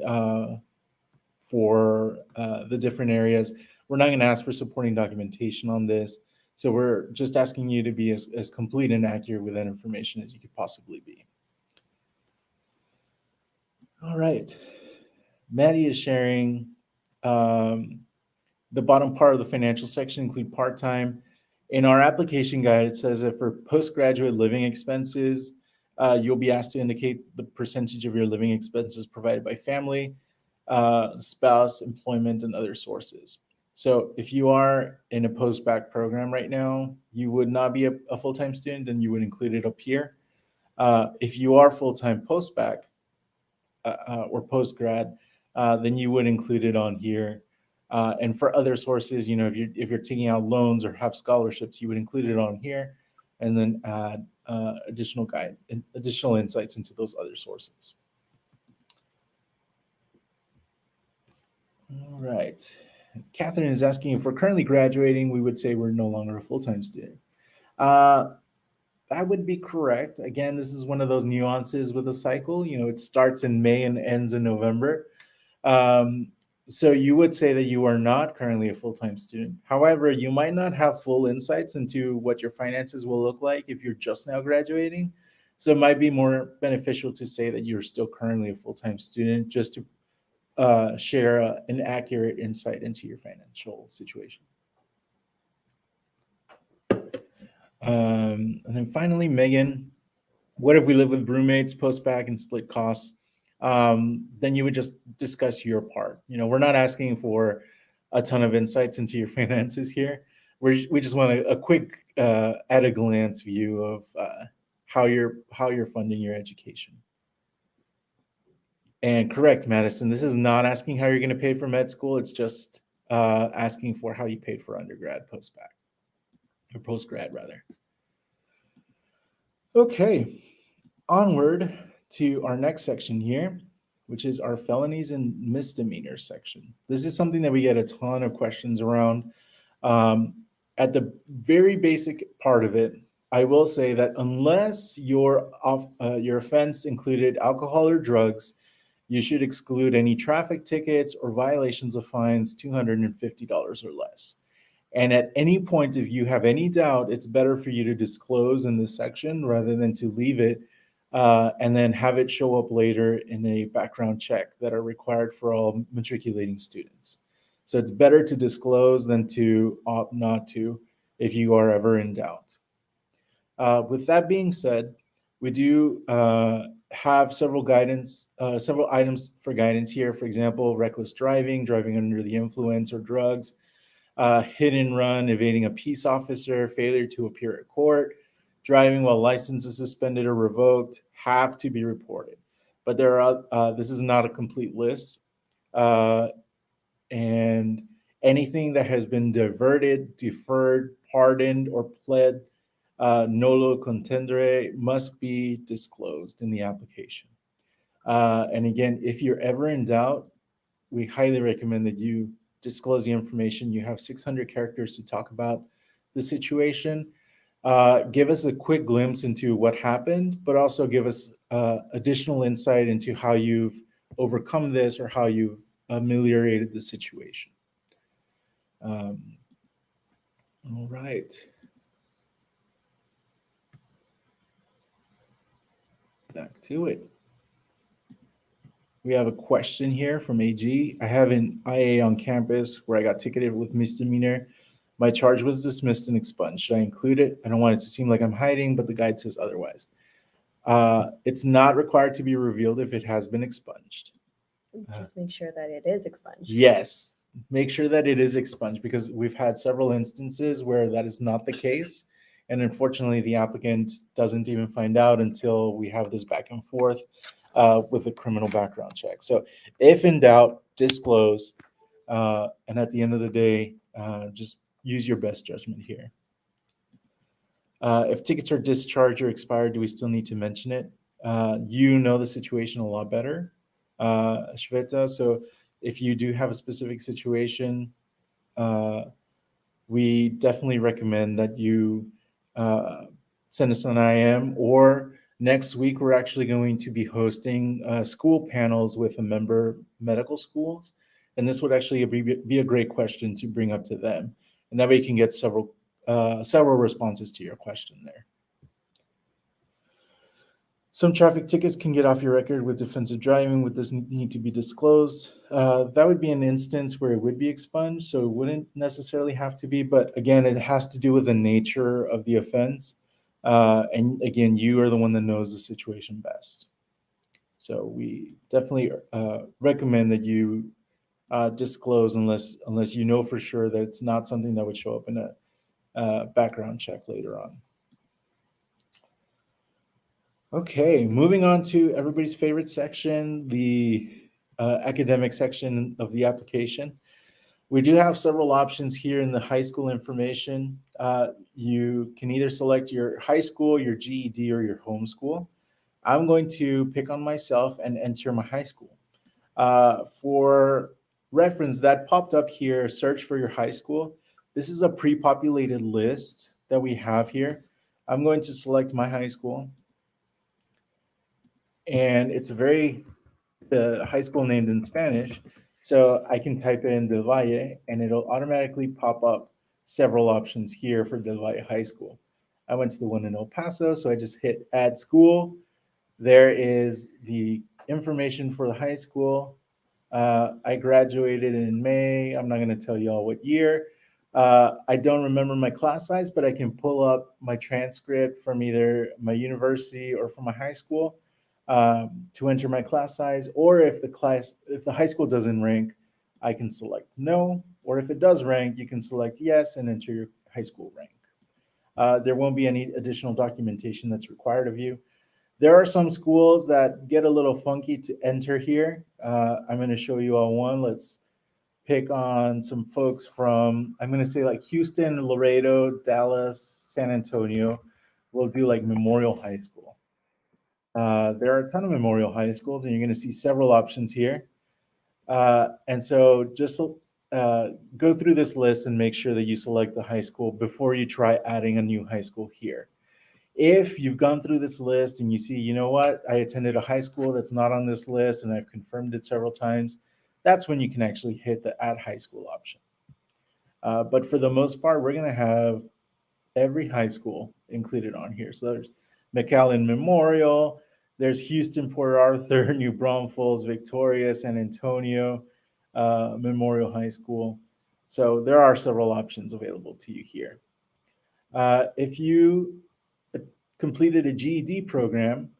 for the different areas. We're not going to ask for supporting documentation on this. So we're just asking you to be as complete and accurate with that information as you could possibly be. All right. Maddie is sharing the bottom part of the financial section include part-time. In our application guide, it says that for postgraduate living expenses, you'll be asked to indicate the percentage of your living expenses provided by family, spouse, employment, and other sources. So if you are in a post-bac program right now, you would not be a full-time student, and you would include it up here. If you are full-time post-bac or post-grad, then you would include it on here. And for other sources, if you're taking out loans or have scholarships, you would include it on here, and then add additional insights into those other sources. All right. Catherine is asking, if we're currently graduating, we would say we're no longer a full-time student. That would be correct. Again, this is one of those nuances with a cycle. It starts in May and ends in November. So you would say that you are not currently a full-time student. However, you might not have full insights into what your finances will look like if you're just now graduating. So it might be more beneficial to say that you're still currently a full-time student, just to share an accurate insight into your financial situation. And then finally, Megan, what if we live with roommates, post-bac, and split costs? Then you would just discuss your part. We're not asking for a ton of insights into your finances here. We just want a quick, at a glance view of how you're funding your education. And correct, Madison, this is not asking how you're going to pay for med school. It's just asking for how you paid for undergrad, post-bac, or post-grad rather. Okay, onward to our next section here, which is our felonies and misdemeanors section. This is something that we get a ton of questions around. At the very basic part of it, I will say that unless your offense included alcohol or drugs, you should exclude any traffic tickets or violations of fines $250 or less. And at any point, if you have any doubt, it's better for you to disclose in this section rather than to leave it and then have it show up later in a background check that are required for all matriculating students. So it's better to disclose than to opt not to if you are ever in doubt. With that being said, we do have several items for guidance here. For example, reckless driving, driving under the influence or drugs, hit and run, evading a peace officer, failure to appear at court, driving while license is suspended or revoked have to be reported. But there are this is not a complete list. And anything that has been diverted, deferred, pardoned, or pled nolo contendere must be disclosed in the application. And again, if you're ever in doubt, we highly recommend that you disclose the information. You have 600 characters to talk about the situation. Give us a quick glimpse into what happened, but also give us additional insight into how you've overcome this or how you've ameliorated the situation. All right. Back to it. We have a question here from AG. I have an IA on campus where I got ticketed with misdemeanor. My charge was dismissed and expunged. Should I include it? I don't want it to seem like I'm hiding, but the guide says otherwise. It's not required to be revealed if it has been expunged. Just make sure that it is expunged. Yes, make sure that it is expunged because we've had several instances where that is not the case. And unfortunately, the applicant doesn't even find out until we have this back and forth with a criminal background check. So if in doubt, disclose. And at the end of the day, just use your best judgment here. If tickets are discharged or expired, do we still need to mention it? You know the situation a lot better, Shveta. So if you do have a specific situation, we definitely recommend that you send us an IM, or next week we're actually going to be hosting school panels with a member medical schools. And this would actually be a great question to bring up to them. And that way you can get several responses to your question there. Some traffic tickets can get off your record with defensive driving. Would this need to be disclosed? That would be an instance where it would be expunged, so it wouldn't necessarily have to be. But again, it has to do with the nature of the offense. And again, you are the one that knows the situation best. So we definitely recommend that you disclose unless you know for sure that it's not something that would show up in a background check later on. Okay, moving on to everybody's favorite section, the academic section of the application. We do have several options here in the high school information. You can either select your high school, your GED, or your home school. I'm going to pick on myself and enter my high school. For reference, that popped up here, search for your high school. This is a pre-populated list that we have here. I'm going to select my high school. And it's a high school named in Spanish. So I can type in Del Valle and it'll automatically pop up several options here for Del Valle High School. I went to the one in El Paso, so I just hit add school. There is the information for the high school. I graduated in May. I'm not going to tell you all what year. I don't remember my class size, but I can pull up my transcript from either my university or from my high school to enter my class size. Or if the high school doesn't rank, I can select no. Or if it does rank, you can select yes and enter your high school rank. There won't be any additional documentation that's required of you. There are some schools that get a little funky to enter here. I'm going to show you all one. Let's pick on some folks from, I'm going to say like Houston, Laredo, Dallas, San Antonio. We'll do like Memorial High School. There are a ton of Memorial High Schools, and you're going to see several options here. And so just go through this list and make sure that you select the high school before you try adding a new high school here. If you've gone through this list and you see, you know what, I attended a high school that's not on this list and I've confirmed it several times, that's when you can actually hit the add high school option. But for the most part, we're going to have every high school included on here. So there's McAllen Memorial, there's Houston, Port Arthur, New Braunfels, Victoria, San Antonio Memorial High School. So there are several options available to you here. If you completed a GED program,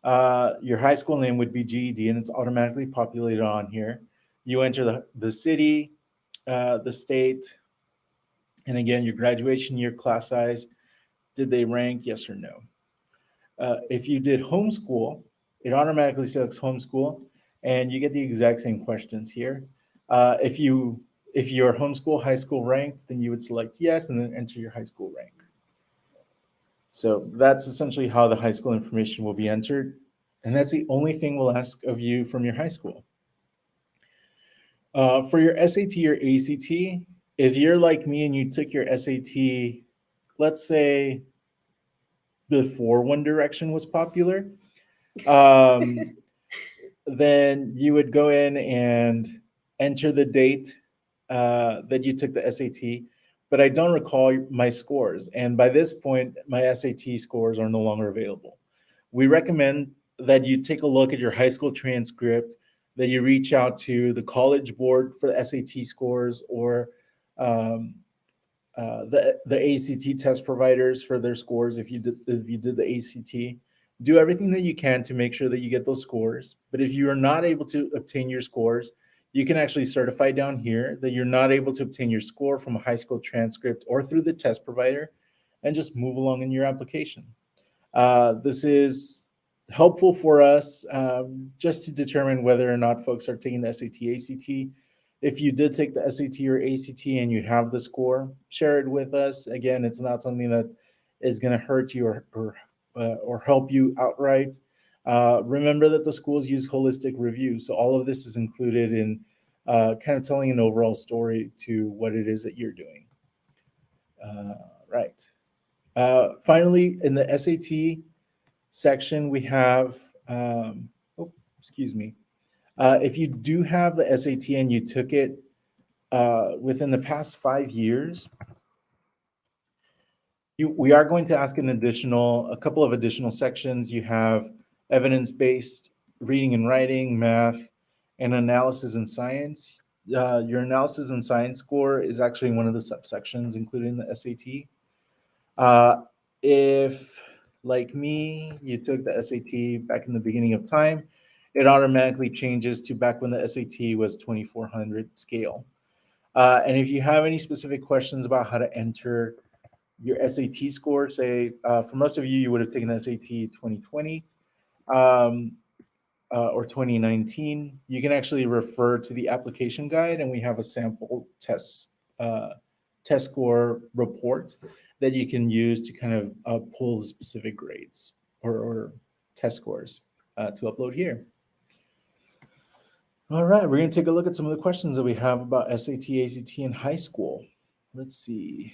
your high school name would be GED and it's automatically populated on here. You enter the city, the state, and again, your graduation year, class size. Did they rank? Yes or no? If you did homeschool, it automatically selects homeschool, and you get the exact same questions here. If your homeschool high school ranked, then you would select yes and then enter your high school rank. So that's essentially how the high school information will be entered, and that's the only thing we'll ask of you from your high school. For your SAT or ACT, if you're like me and you took your SAT, let's say before One Direction was popular, then you would go in and enter the date that you took the SAT. But I don't recall my scores. And by this point, my SAT scores are no longer available. We recommend that you take a look at your high school transcript, that you reach out to the college board for the SAT scores or the ACT test providers for their scores. If you did the ACT, do everything that you can to make sure that you get those scores. But if you are not able to obtain your scores, you can actually certify down here that you're not able to obtain your score from a high school transcript or through the test provider, and just move along in your application. This is helpful for us just to determine whether or not folks are taking the SAT, ACT. If you did take the SAT or ACT and you have the score, share it with us. Again, it's not something that is going to hurt you or help you outright. Remember that the schools use holistic review. So all of this is included in kind of telling an overall story to what it is that you're doing. Right. Finally, in the SAT section, we have, if you do have the SAT and you took it within the past 5 years, we are going to ask a couple of additional sections. You have evidence-based reading and writing, math, and analysis and science. Your analysis and science score is actually one of the subsections included in the SAT. If, like me, you took the SAT back in the beginning of time, it automatically changes to back when the SAT was 2400 scale. And if you have any specific questions about how to enter your SAT score, say, for most of you, you would have taken the SAT 2020 or 2019, you can actually refer to the application guide, and we have a sample test score report that you can use to kind of pull the specific grades or test scores to upload here. All right, we're going to take a look at some of the questions that we have about SAT, ACT in high school. Let's see.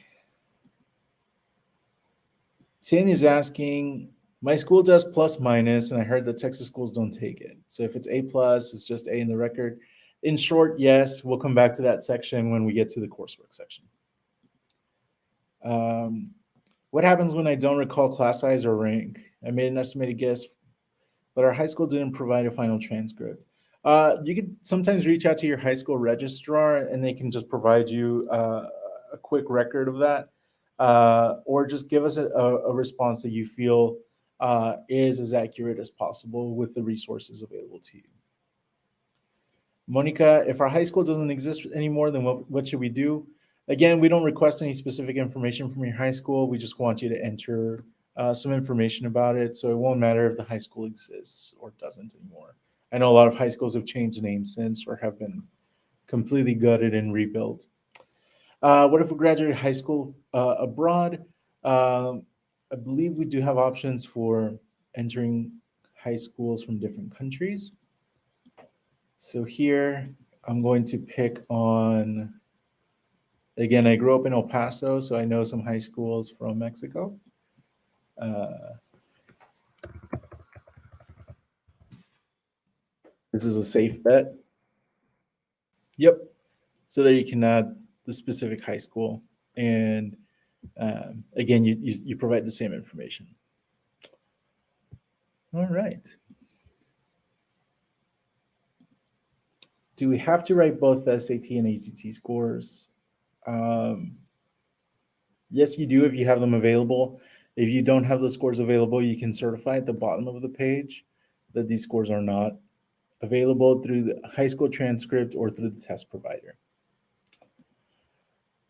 Tin is asking, my school does plus minus, and I heard that Texas schools don't take it. So if it's A plus, it's just A in the record. In short, yes, we'll come back to that section when we get to the coursework section. What happens when I don't recall class size or rank? I made an estimated guess, but our high school didn't provide a final transcript. You could sometimes reach out to your high school registrar and they can just provide you a quick record of that, or just give us a response that you feel is as accurate as possible with the resources available to you. Monica, if our high school doesn't exist anymore, then what should we do? Again, we don't request any specific information from your high school. We just want you to enter some information about it. So it won't matter if the high school exists or doesn't anymore. I know a lot of high schools have changed names since or have been completely gutted and rebuilt. What if we graduate high school abroad? I believe we do have options for entering high schools from different countries. So here I'm going to pick on Again, I grew up in El Paso, so I know some high schools from Mexico. This is a safe bet. Yep. So there you can add the specific high school, and again, you provide the same information. All right. Do we have to write both the SAT and ACT scores? Yes, you do if you have them available. If you don't have the scores available, you can certify at the bottom of the page that these scores are not available through the high school transcript or through the test provider.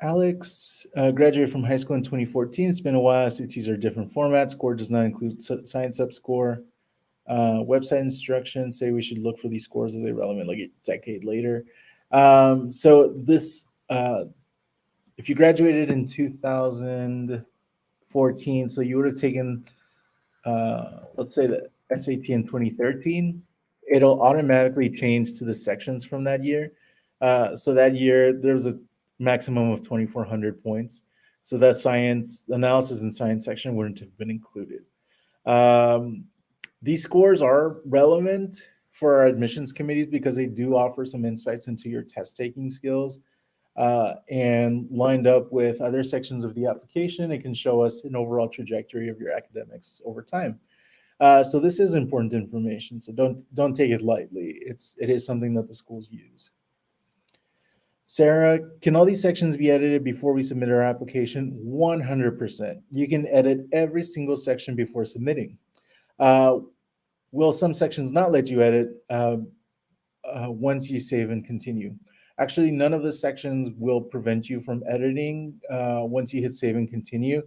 Alex graduated from high school in 2014. It's been a while. SATs are different formats. Score does not include science sub-score. Website instructions say we should look for these scores. Are they relevant like a decade later? So this, if you graduated in 2014, so you would have taken, let's say the SAT in 2013, it'll automatically change to the sections from that year. So that year there was a maximum of 2,400 points. So that science analysis and science section wouldn't have been included. These scores are relevant for our admissions committees because they do offer some insights into your test taking skills, and lined up with other sections of the application, it can show us an overall trajectory of your academics over time. So this is important information. So don't take it lightly. It is something that the schools use. Sarah, can all these sections be edited before we submit our application? 100%. You can edit every single section before submitting. Will some sections not let you edit once you save and continue? Actually, none of the sections will prevent you from editing once you hit save and continue.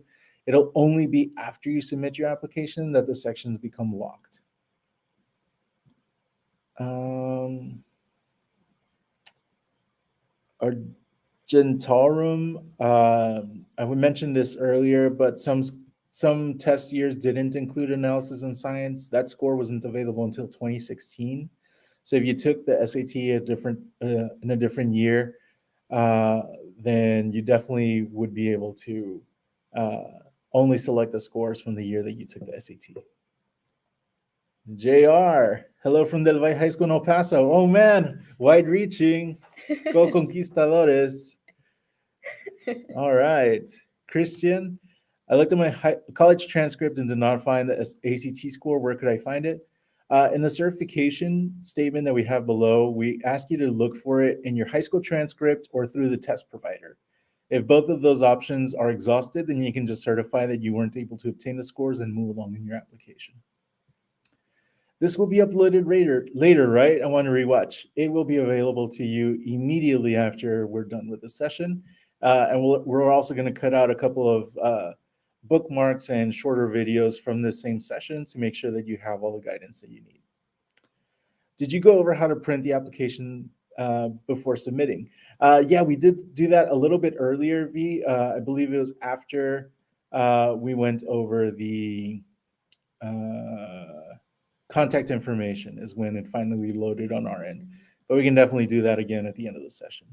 It'll only be after you submit your application that the sections become locked. Argentarum, I mentioned this earlier, but some test years didn't include analysis in science. That score wasn't available until 2016. So if you took the SAT in a different year, then you definitely would be able to only select the scores from the year that you took the SAT. JR, hello from Del Valle High School in El Paso. Oh man, wide reaching. Go Conquistadores. All right. Christian, I looked at my college transcript and did not find the ACT score. Where could I find it? In the certification statement that we have below, we ask you to look for it in your high school transcript or through the test provider. If both of those options are exhausted, then you can just certify that you weren't able to obtain the scores and move along in your application. This will be uploaded later, right? I want to rewatch. It will be available to you immediately after we're done with the session. And we're also going to cut out a couple of bookmarks and shorter videos from this same session to make sure that you have all the guidance that you need. Did you go over how to print the application before submitting? Yeah, we did do that a little bit earlier, V. I believe it was after we went over the contact information is when it finally loaded on our end. But we can definitely do that again at the end of the session.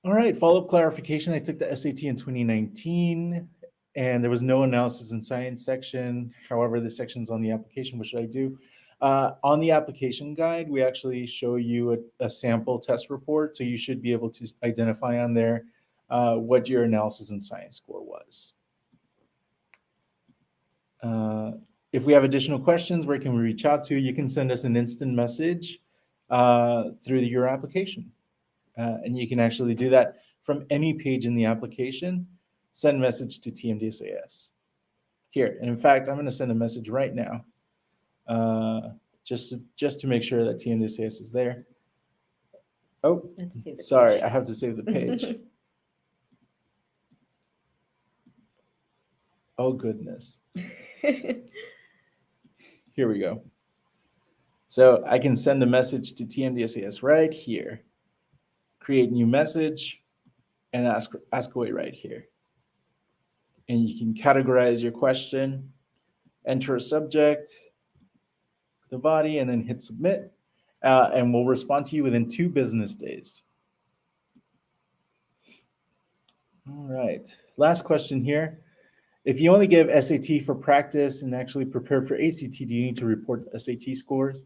All right, follow-up clarification. I took the SAT in 2019, and there was no analysis in science section. However, the section's on the application. What should I do? On the application guide, we actually show you a sample test report, so you should be able to identify on there what your analysis in science score was. If we have additional questions, where can we reach out to? You can send us an instant message through your application. And you can actually do that from any page in the application. Send message to TMDSAS. Here, and in fact, I'm going to send a message right now, just to make sure that TMDSAS is there. Oh, sorry, I have to save the page. Oh, goodness. Here we go. So I can send a message to TMDSAS right here. Create new message and ask away right here. And you can categorize your question, enter a subject, the body, and then hit submit. And we'll respond to you within 2 business days. All right. Last question here. If you only give SAT for practice and actually prepare for ACT, do you need to report SAT scores?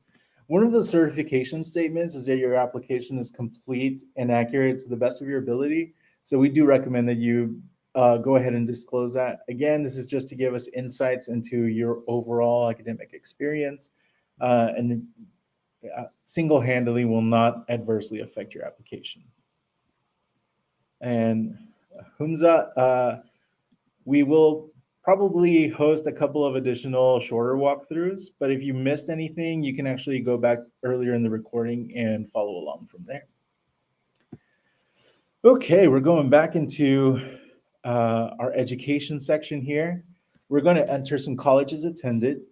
One of the certification statements is that your application is complete and accurate to the best of your ability. So we do recommend that you go ahead and disclose that. Again, this is just to give us insights into your overall academic experience, and single-handedly will not adversely affect your application. And Humza, we will probably host a couple of additional shorter walkthroughs, but if you missed anything, you can actually go back earlier in the recording and follow along from there. Okay, we're going back into our education section here. We're going to enter some colleges attended,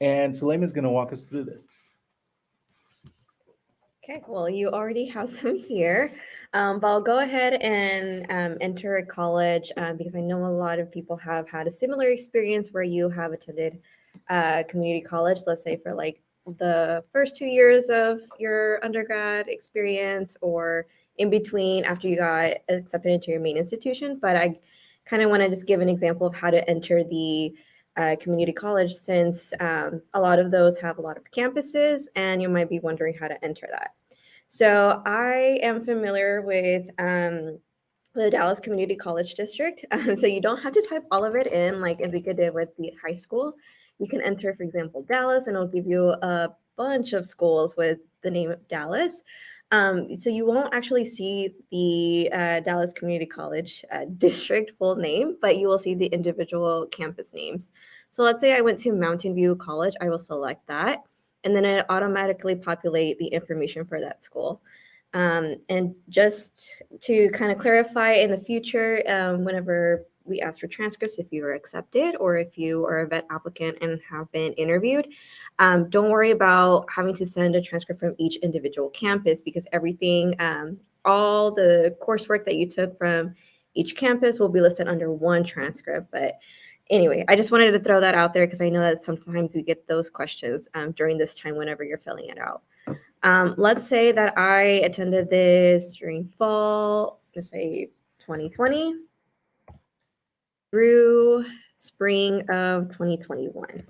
and Suleyman is going to walk us through this. Okay, well, you already have some here, but I'll go ahead and enter a college because I know a lot of people have had a similar experience where you have attended community college, let's say for like the first 2 years of your undergrad experience or in between after you got accepted into your main institution. But I kind of want to just give an example of how to enter the community college, since a lot of those have a lot of campuses and you might be wondering how to enter that. So I am familiar with the Dallas Community College District. So you don't have to type all of it in like Enrique did with the high school. You can enter, for example, Dallas, and it'll give you a bunch of schools with the name of Dallas. So you won't actually see the Dallas Community College district full name, but you will see the individual campus names. So let's say I went to Mountain View College, I will select that, and then it automatically populate the information for that school. And just to kind of clarify in the future, whenever we ask for transcripts, if you are accepted or if you are a vet applicant and have been interviewed, don't worry about having to send a transcript from each individual campus, because everything, all the coursework that you took from each campus will be listed under one transcript. But anyway, I just wanted to throw that out there because I know that sometimes we get those questions during this time whenever you're filling it out. Let's say that I attended this during fall, let's say 2020 through spring of 2021.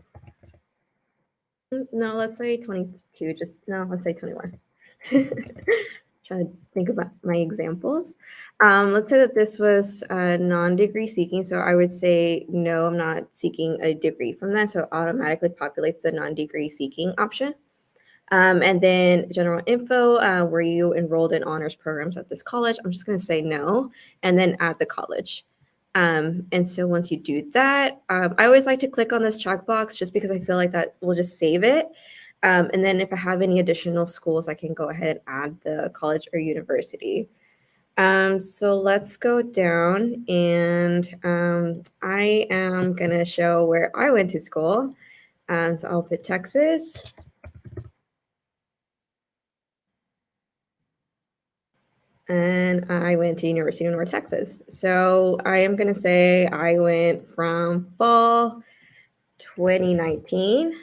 No, let's say 22, let's say 21. Trying to think about my examples. Let's say that this was non-degree seeking. So I would say, no, I'm not seeking a degree from that. So it automatically populates the non-degree seeking option. And then general info, were you enrolled in honors programs at this college? I'm just going to say no, and then at the college. And so once you do that, I always like to click on this checkbox just because I feel like that will just save it. And then if I have any additional schools, I can go ahead and add the college or university. So let's go down, and I am going to show where I went to school. So I'll put Texas. And I went to University of North Texas. So I am going to say I went from fall 2019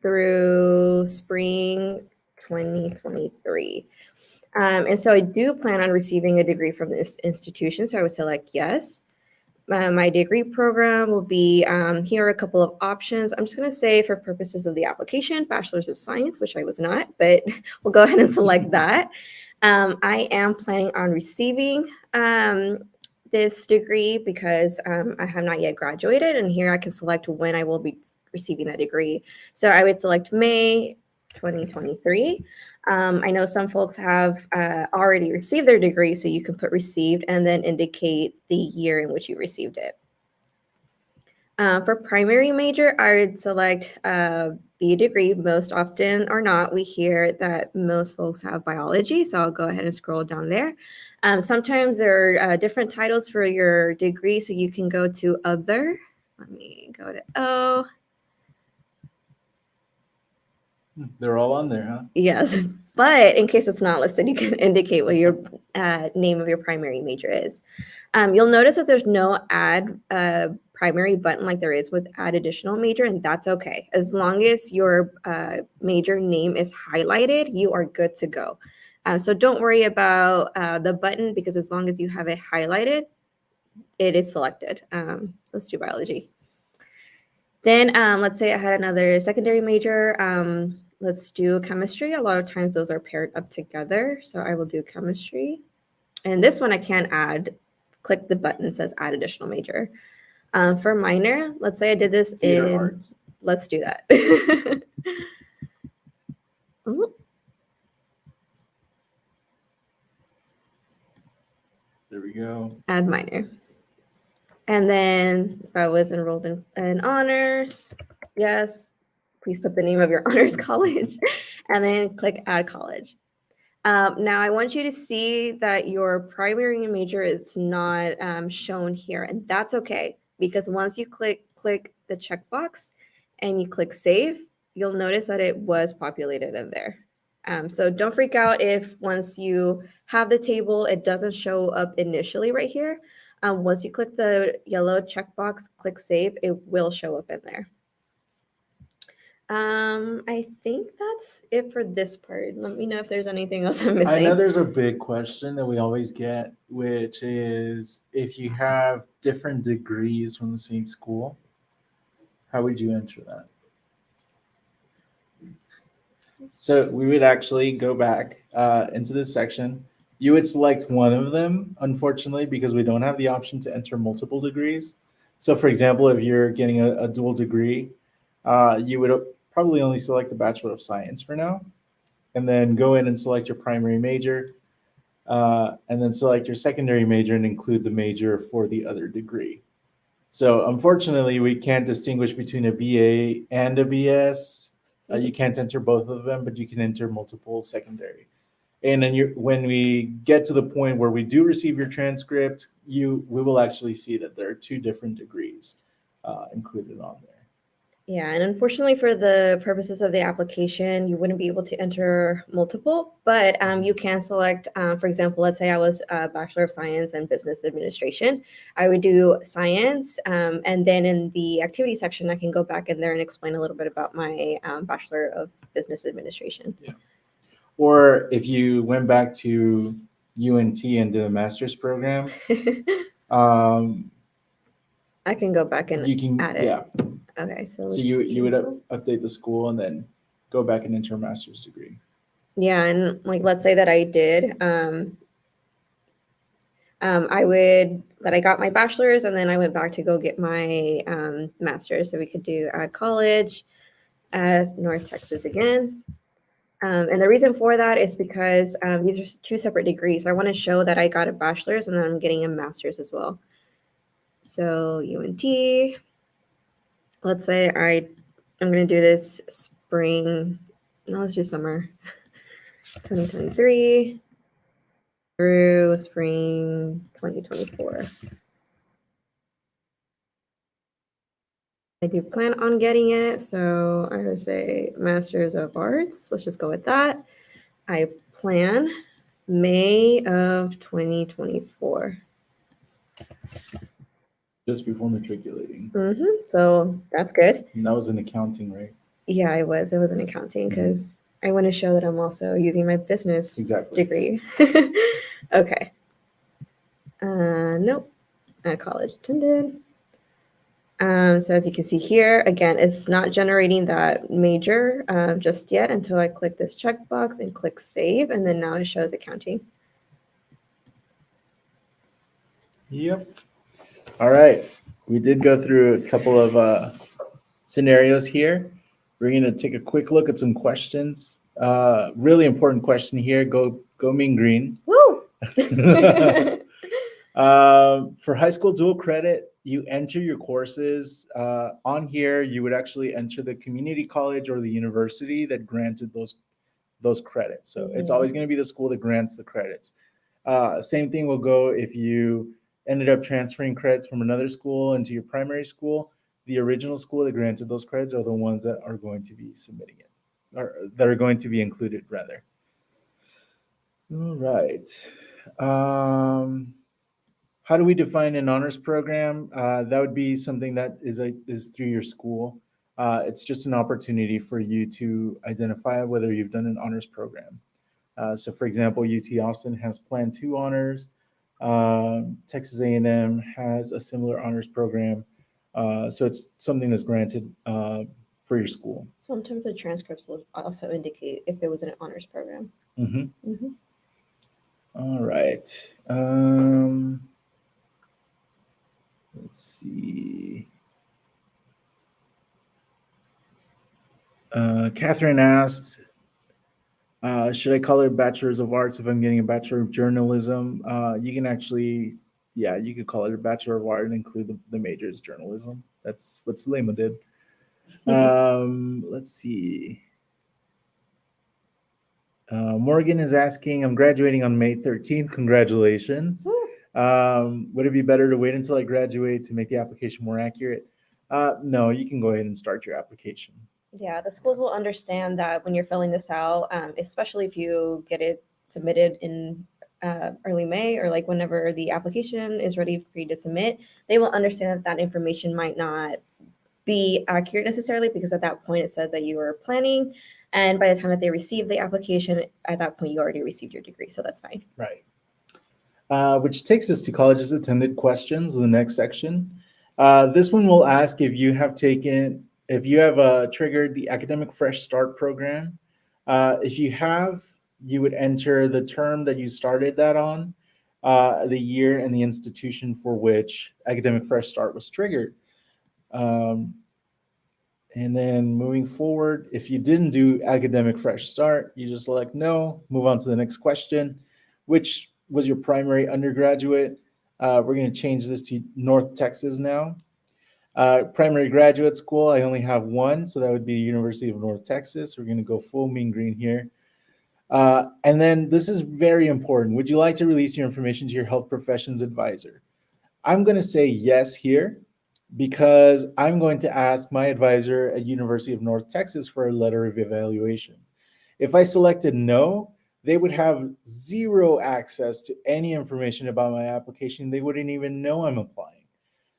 through spring 2023. And so I do plan on receiving a degree from this institution. So I would select yes. My degree program will be, here are a couple of options. I'm just going to say for purposes of the application, Bachelor's of Science, which I was not, but we'll go ahead and select that. I am planning on receiving this degree because I have not yet graduated, and here I can select when I will be receiving that degree. So I would select May 2023. I know some folks have already received their degree, so you can put received and then indicate the year in which you received it. For primary major, I would select B degree. Most often or not, we hear that most folks have biology, so I'll go ahead and scroll down there. Sometimes there are different titles for your degree, so you can go to other. Let me go to O. They're all on there, huh? Yes, but in case it's not listed, you can indicate what your name of your primary major is. You'll notice that there's no add primary button like there is with add additional major, and that's okay. As long as your major name is highlighted, you are good to go. So don't worry about the button, because as long as you have it highlighted, it is selected. Let's do biology. Then let's say I had another secondary major. Let's do chemistry. A lot of times those are paired up together. So I will do chemistry. And this one I can add, click the button that says add additional major. For minor, let's say I did this Theater in, arts. let's do that. Ooh, There we go. add minor. And then if I was enrolled in honors, yes, please put the name of your honors college, and then click add college. Now I want you to see that your primary major is not shown here, and that's okay, because once you click the checkbox and you click save, you'll notice that it was populated in there. So don't freak out if once you have the table, it doesn't show up initially right here. Once you click the yellow checkbox, click save, it will show up in there. I think that's it for this part. Let me know if there's anything else I'm missing. I know there's a big question that we always get, which is if you have different degrees from the same school, how would you enter that? So we would actually go back into this section. You would select one of them, unfortunately, because we don't have the option to enter multiple degrees. So for example, if you're getting a dual degree, you would probably only select the Bachelor of Science for now, and then go in and select your primary major, and then select your secondary major and include the major for the other degree. So unfortunately, we can't distinguish between a BA and a BS. You can't enter both of them, but you can enter multiple secondary. And then when we get to the point where we do receive your transcript, we will actually see that there are two different degrees included on there. Yeah, and unfortunately for the purposes of the application, you wouldn't be able to enter multiple, but you can select, for example, let's say I was a Bachelor of Science and Business Administration. I would do science, and then in the activity section, I can go back in there and explain a little bit about my Bachelor of Business Administration. Yeah. Or if you went back to UNT and did a master's program, I can go back and you can, add it. yeah. Okay, so So you would update the school and then go back and enter a master's degree. Yeah, and like let's say that I did, I got my bachelor's and then I went back to go get my master's. So we could do add college, add North Texas again. And the reason for that is because these are two separate degrees. So I want to show that I got a bachelor's and then I'm getting a master's as well. So UNT, let's say I'm going to do this spring, no, let's do summer, 2023 through spring 2024. I do plan on getting it, so I would say Masters of Arts. Let's just go with that. I plan May of 2024. Just before matriculating. So that's good. And that was in accounting, right? Yeah, it was. It was in accounting because I want to show that I'm also using my business degree. Okay. Nope. College attended. So as you can see here, again, it's not generating that major just yet until I click this checkbox and click save, and then now it shows accounting. Yep. All right. We did go through a couple of scenarios here. We're going to take a quick look at some questions. Really important question here. Go mean green. Woo! For high school dual credit, you enter your courses. On here, you would actually enter the community college or the university that granted those credits. So it's always going to be the school that grants the credits. Same thing will go if you ended up transferring credits from another school into your primary school. The original school that granted those credits are the ones that are going to be submitting it, or that are going to be included, rather. All right. How do we define an honors program? That would be something that is through your school. It's just an opportunity for you to identify whether you've done an honors program. So for example, UT Austin has Plan 2 honors. Texas A&M has a similar honors program. So it's something that's granted for your school. Sometimes the transcripts will also indicate if there was an honors program. All right. Let's see. Catherine asked, should I call it Bachelor's of Arts if I'm getting a Bachelor of Journalism? You can actually, yeah, you could call it a Bachelor of Art and include the major as journalism. That's what Sulema did. Let's see. Morgan is asking, I'm graduating on May 13th. Congratulations. Would it be better to wait until I graduate to make the application more accurate? No, you can go ahead and start your application. Yeah, the schools will understand that when you're filling this out, especially if you get it submitted in early May or like whenever the application is ready for you to submit, they will understand that that information might not be accurate necessarily because at that point it says that you were planning, and by the time that they receive the application, at that point you already received your degree, so that's fine. Right. Which takes us to colleges attended questions, the next section. This one will ask if you have triggered the Academic Fresh Start program. If you have, you would enter the term that you started that on, the year and the institution for which Academic Fresh Start was triggered. And then moving forward, if you didn't do Academic Fresh Start, you just select no, move on to the next question. Which was your primary undergraduate? We're going to change this to North Texas now. Primary graduate school, I only have one, so that would be University of North Texas. We're going to go full mean green here. And then this is very important. Would you like to release your information to your health professions advisor? I'm going to say yes here because I'm going to ask my advisor at University of North Texas for a letter of evaluation. If I selected no, they would have zero access to any information about my application. They wouldn't even know I'm applying.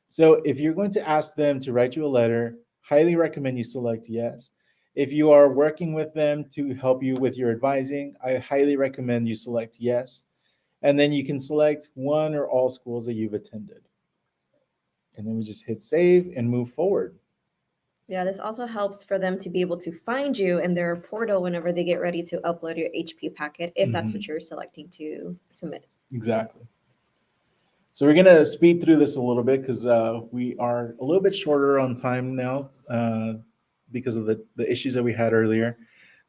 So if you're going to ask them to write you a letter, highly recommend you select yes. If you are working with them to help you with your advising, I highly recommend you select yes. And then you can select one or all schools that you've attended. And then we just hit save and move forward. Yeah, this also helps for them to be able to find you in their portal whenever they get ready to upload your HP packet, if that's what you're selecting to submit. Exactly. So we're going to speed through this a little bit because we are a little bit shorter on time now because of the issues that we had earlier.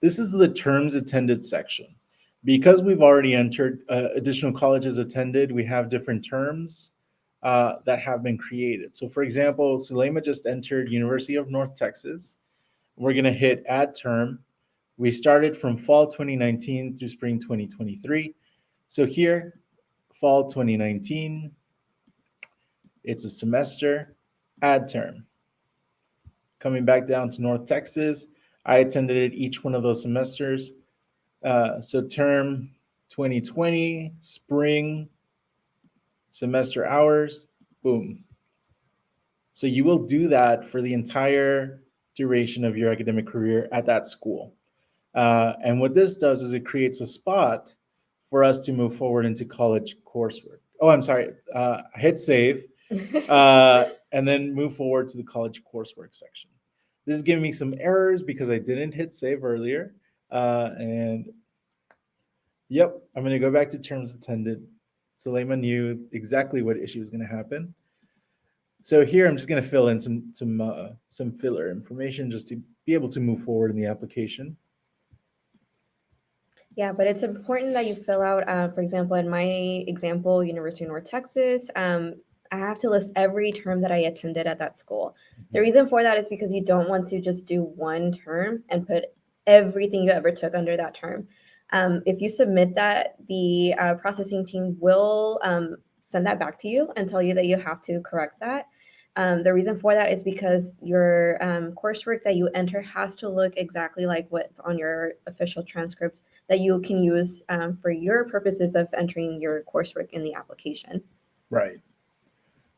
This is the terms attended section. Because we've already entered additional colleges attended, we have different terms that have been created. So for example, Sulema just entered University of North Texas. We're going to hit add term. We started from fall 2019 through spring 2023. So here, fall 2019, it's a semester, add term. Coming back down to North Texas, I attended each one of those semesters. So term 2020, spring, semester hours, boom. So you will do that for the entire duration of your academic career at that school. And what this does is it creates a spot for us to move forward into college coursework. Oh, I'm sorry. Hit save and then move forward to the college coursework section. This is giving me some errors because I didn't hit save earlier. And yep, I'm going to go back to terms attended. Sulema knew exactly what issue was going to happen. So here I'm just going to fill in some filler information just to be able to move forward in the application. Yeah, but it's important that you fill out, for example, in my example, University of North Texas, I have to list every term that I attended at that school. The reason for that is because you don't want to just do one term and put everything you ever took under that term. If you submit that, the processing team will send that back to you and tell you that you have to correct that. The reason for that is because your coursework that you enter has to look exactly like what's on your official transcript that you can use for your purposes of entering your coursework in the application. Right.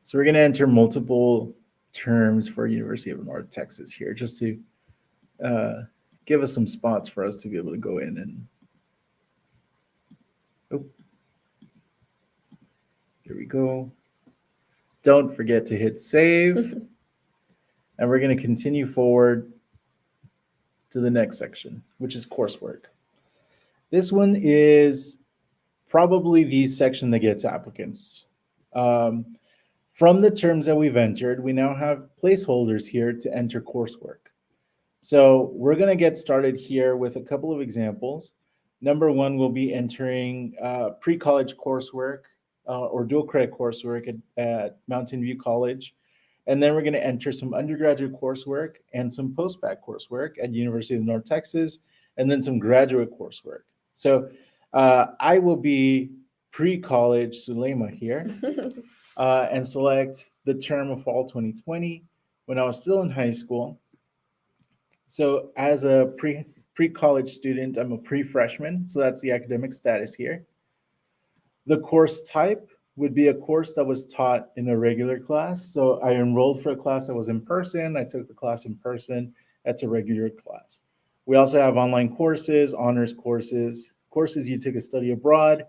So we're going to enter multiple terms for University of North Texas here just to give us some spots for us to be able to go in Here we go. Don't forget to hit save. And we're going to continue forward to the next section, which is coursework. This one is probably the section that gets applicants. From the terms that we've entered, we now have placeholders here to enter coursework. So we're going to get started here with a couple of examples. Number one, we'll be entering pre-college coursework or dual credit coursework at Mountain View College. And then we're going to enter some undergraduate coursework and some post-bac coursework at University of North Texas, and then some graduate coursework. So I will be pre-college Sulema here and select the term of fall 2020 when I was still in high school. So as a pre-college student, I'm a pre-freshman, so that's the academic status here. The course type would be a course that was taught in a regular class. So I enrolled for a class that was in person. I took the class in person. That's a regular class. We also have online courses, honors courses, courses you took a study abroad,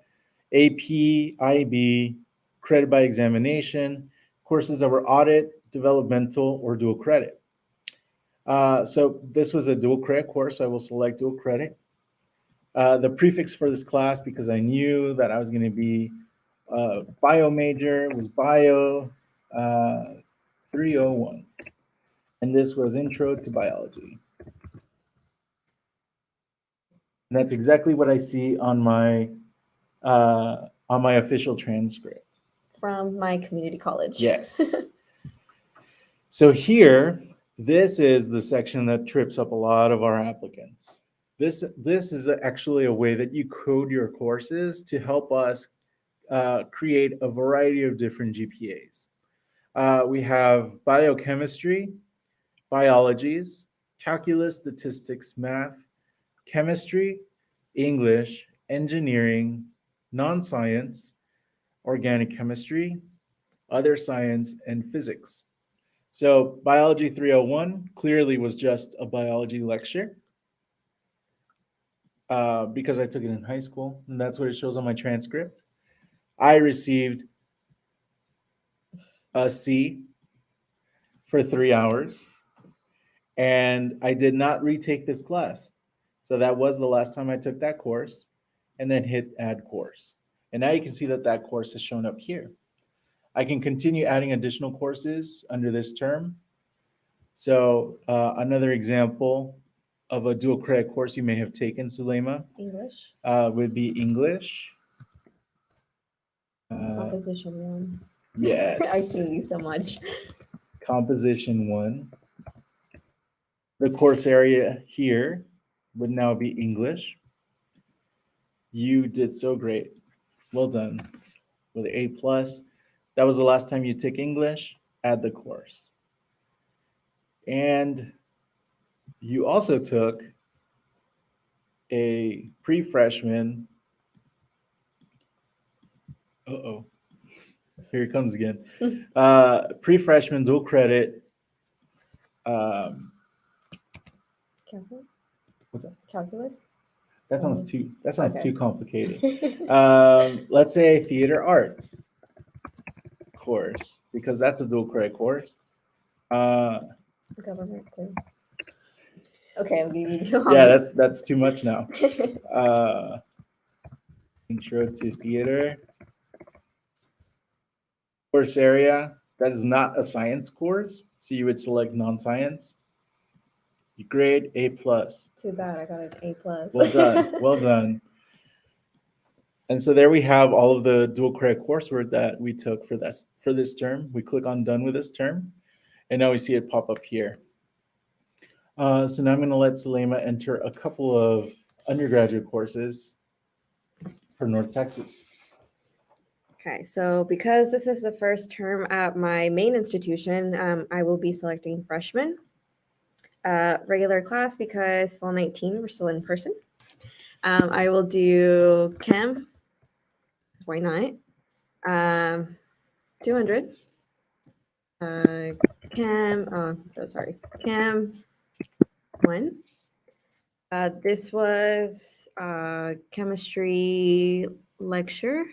AP, IB, credit by examination, courses that were audit, developmental, or dual credit. So this was a dual credit course. So I will select dual credit. The prefix for this class, because I knew that I was going to be bio major, was bio 301. And this was intro to biology. And that's exactly what I see on my official transcript. From my community college. Yes. So here, this is the section that trips up a lot of our applicants. This is actually a way that you code your courses to help us create a variety of different GPAs. We have biochemistry, biologies, calculus, statistics, math, chemistry, English, engineering, non-science, organic chemistry, other science, and physics. So biology 301 clearly was just a biology lecture because I took it in high school, and that's what it shows on my transcript. I received a C for 3 hours, and I did not retake this class. So that was the last time I took that course, and then hit add course. And now you can see that that course has shown up here. I can continue adding additional courses under this term. So another example of a dual credit course you may have taken, Sulema, English. would be English. Composition 1. Yes. I see you so much. Composition 1. The course area here would now be English. You did so great. Well done. With an A+. That was the last time you took English. Add the course. And you also took a pre-freshman. Uh-oh. Here it comes again. Pre-freshman dual credit. Calculus? What's that? Calculus? That sounds too Okay. too complicated. Let's say theater arts course, because that's a dual credit course. Government clue. Okay, I'll give you Yeah, that's too much now. Intro to theater. Course area, that is not a science course, so you would select non-science. You grade A+. Too bad I got an A+. Well done, well done. And so there we have all of the dual credit coursework that we took for this term. We click on done with this term, and now we see it pop up here. So now I'm going to let Sulema enter a couple of undergraduate courses for North Texas. Okay, so because this is the first term at my main institution, I will be selecting freshman. Regular class because fall 19, we're still in person. I will do chem. Why not? 200. Chem, Chem 1. This was chemistry lecture.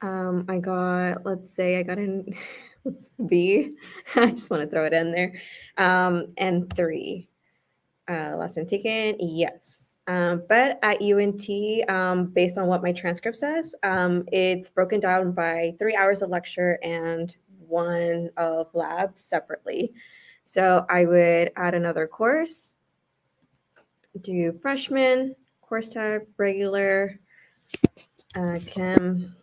I got, let's say I got an B. I just want to throw it in there. And 3. Lesson taken, yes. But at UNT, based on what my transcript says, it's broken down by 3 hours of lecture and 1 of lab separately. So I would add another course, do freshman, course type, regular, chem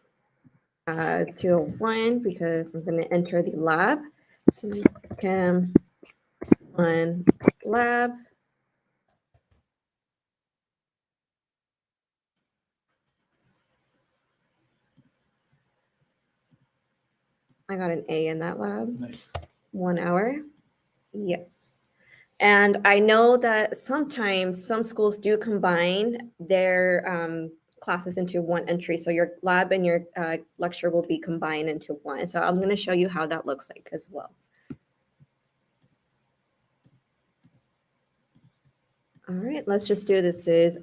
201, because I'm going to enter the lab. This is chem 1 lab. I got an A in that lab. Nice. 1 hour. Yes. And I know that sometimes some schools do combine their classes into one entry. So your lab and your lecture will be combined into one. So I'm going to show you how that looks like as well. All right, let's just do this is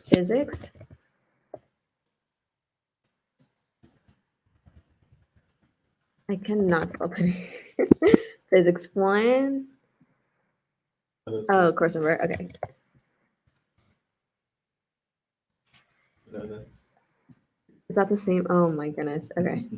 physics. I cannot spell today. Physics 1. Oh, Coursework. Okay. Is that the same? Oh my goodness. Okay.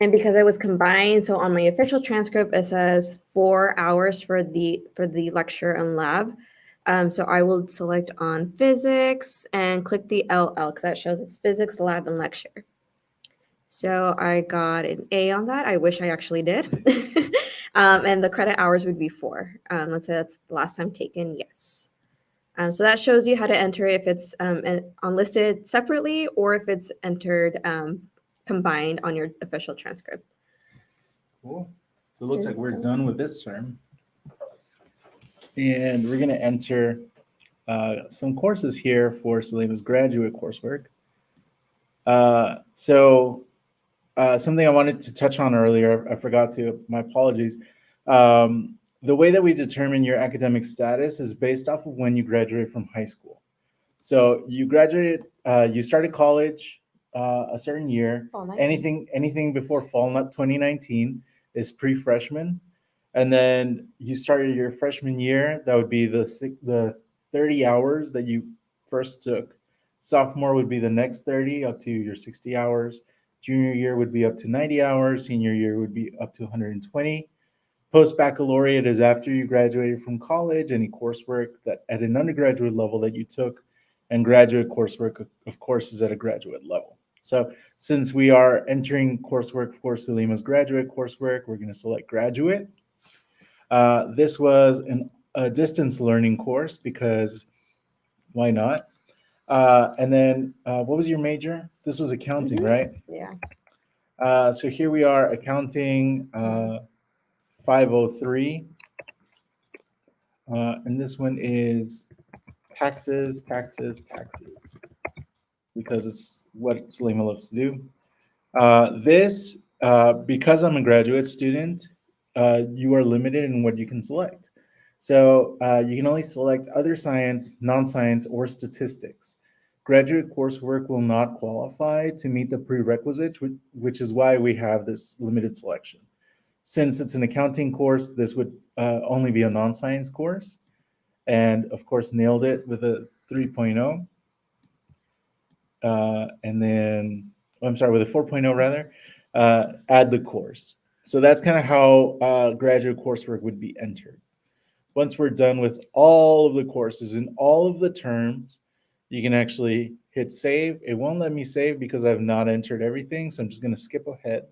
And because it was combined, so on my official transcript, it says 4 hours for the lecture and lab. So I will select on physics and click the LL because that shows it's physics, lab, and lecture. So I got an A on that. I wish I actually did. And the credit hours would be 4. Let's say that's the last time taken. Yes. So that shows you how to enter if it's unlisted separately or if it's entered combined on your official transcript. Cool. So it looks like we're done with this term. And we're going to enter some courses here for Saleema's graduate coursework. Something I wanted to touch on earlier, I forgot to, my apologies. The way that we determine your academic status is based off of when you graduate from high school. So you graduated, you started college a certain year. Anything before fall 2019 is pre-freshman. And then you started your freshman year, that would be the 30 hours that you first took. Sophomore would be the next 30 up to your 60 hours. Junior year would be up to 90 hours. Senior year would be up to 120. Post-baccalaureate is after you graduated from college, any coursework that at an undergraduate level that you took, and graduate coursework, of course, is at a graduate level. So since we are entering coursework for Saleema's graduate coursework, we're going to select graduate. This was a distance learning course because why not? And then what was your major? This was accounting, right? Yeah. So here we are, accounting 503. And this one is taxes, because it's what Saleema loves to do. Because I'm a graduate student, you are limited in what you can select. So you can only select other science, non-science, or statistics. Graduate coursework will not qualify to meet the prerequisites, which is why we have this limited selection. Since it's an accounting course, this would only be a non-science course. And of course, nailed it with a 3.0. And then, I'm sorry, with a 4.0 rather, add the course. So that's kind of how graduate coursework would be entered. Once we're done with all of the courses and all of the terms, you can actually hit save. It won't let me save because I've not entered everything, so I'm just going to skip ahead.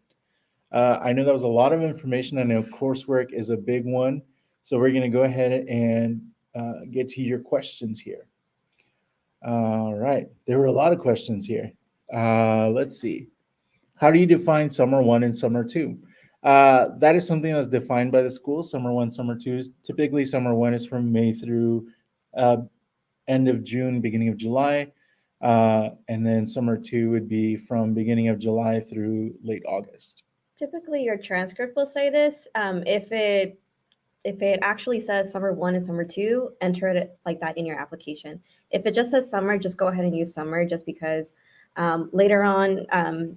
I know that was a lot of information. I know coursework is a big one, so we're going to go ahead and get to your questions here. All right, there were a lot of questions here. Let's see. How do you define summer 1 and summer 2? That is something that's defined by the school. Summer 1, summer 2. Typically, summer 1 is from May through end of June, beginning of July. And then summer 2 would be from beginning of July through late August. Typically, your transcript will say this. If it If it actually says summer 1 and summer 2, enter it like that in your application. If it just says summer, just go ahead and use summer, just because later on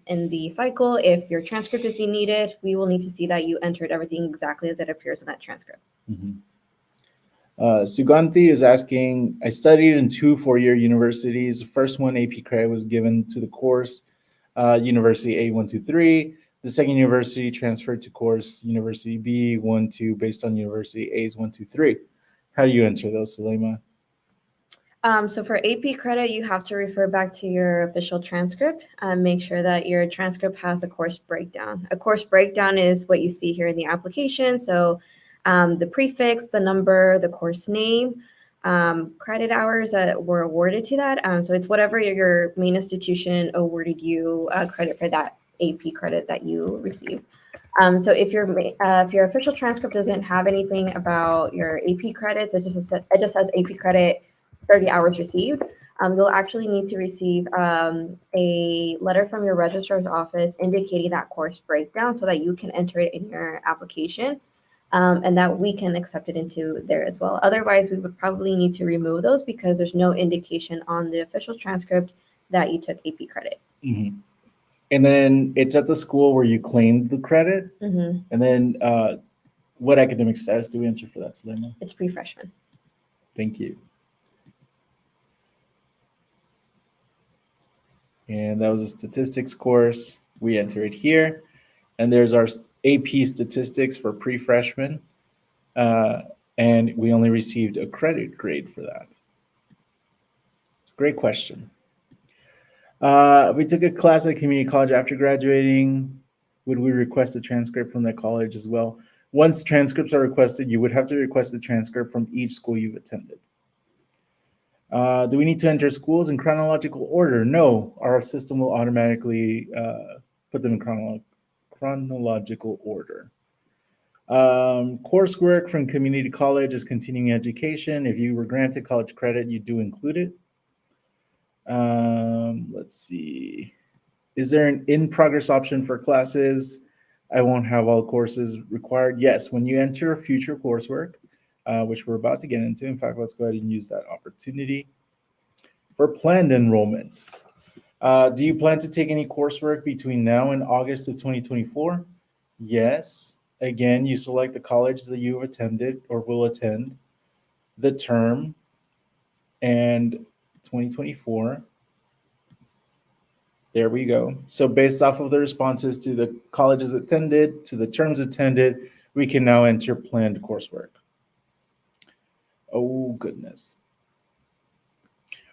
in the cycle, if your transcript is needed, we will need to see that you entered everything exactly as it appears in that transcript. Suganti is asking, I studied in 2 four-year universities. The first one, AP credit, was given to the course University A123. The second university transferred to course University B12 based on University A's 123. How do you enter those, Sulema? So for AP credit, you have to refer back to your official transcript. Make sure that your transcript has a course breakdown. A course breakdown is what you see here in the application. So the prefix, the number, the course name, credit hours that were awarded to that. So it's whatever your main institution awarded you credit for that AP credit that you received. So if your official transcript doesn't have anything about your AP credits, it just says AP credit 30 hours received, you'll actually need to receive a letter from your registrar's office indicating that course breakdown so that you can enter it in your application, and that we can accept it into there as well. Otherwise, we would probably need to remove those because there's no indication on the official transcript that you took AP credit. Mm-hmm. And then it's at the school where you claimed the credit. Mm-hmm. And then what academic status do we enter for that, Sulema? It's pre-freshman. Thank you. And that was a statistics course. We enter it here. And there's our AP statistics for pre-freshman. And we only received a credit grade for that. It's a great question. We took a class at community college after graduating. Would we request a transcript from that college as well? Once transcripts are requested, you would have to request a transcript from each school you've attended. Do we need to enter schools in chronological order? No, our system will automatically put them in chronological order. Coursework from community college is continuing education. If you were granted college credit, you do include it. Let's see. Is there an in-progress option for classes? I won't have all courses required. Yes, when you enter future coursework, which we're about to get into. In fact, let's go ahead and use that opportunity. For planned enrollment, do you plan to take any coursework between now and August of 2024? Yes. Again, you select the college that you have attended or will attend, the term, and 2024. There we go. So based off of the responses to the colleges attended, to the terms attended, we can now enter planned coursework. Oh, goodness.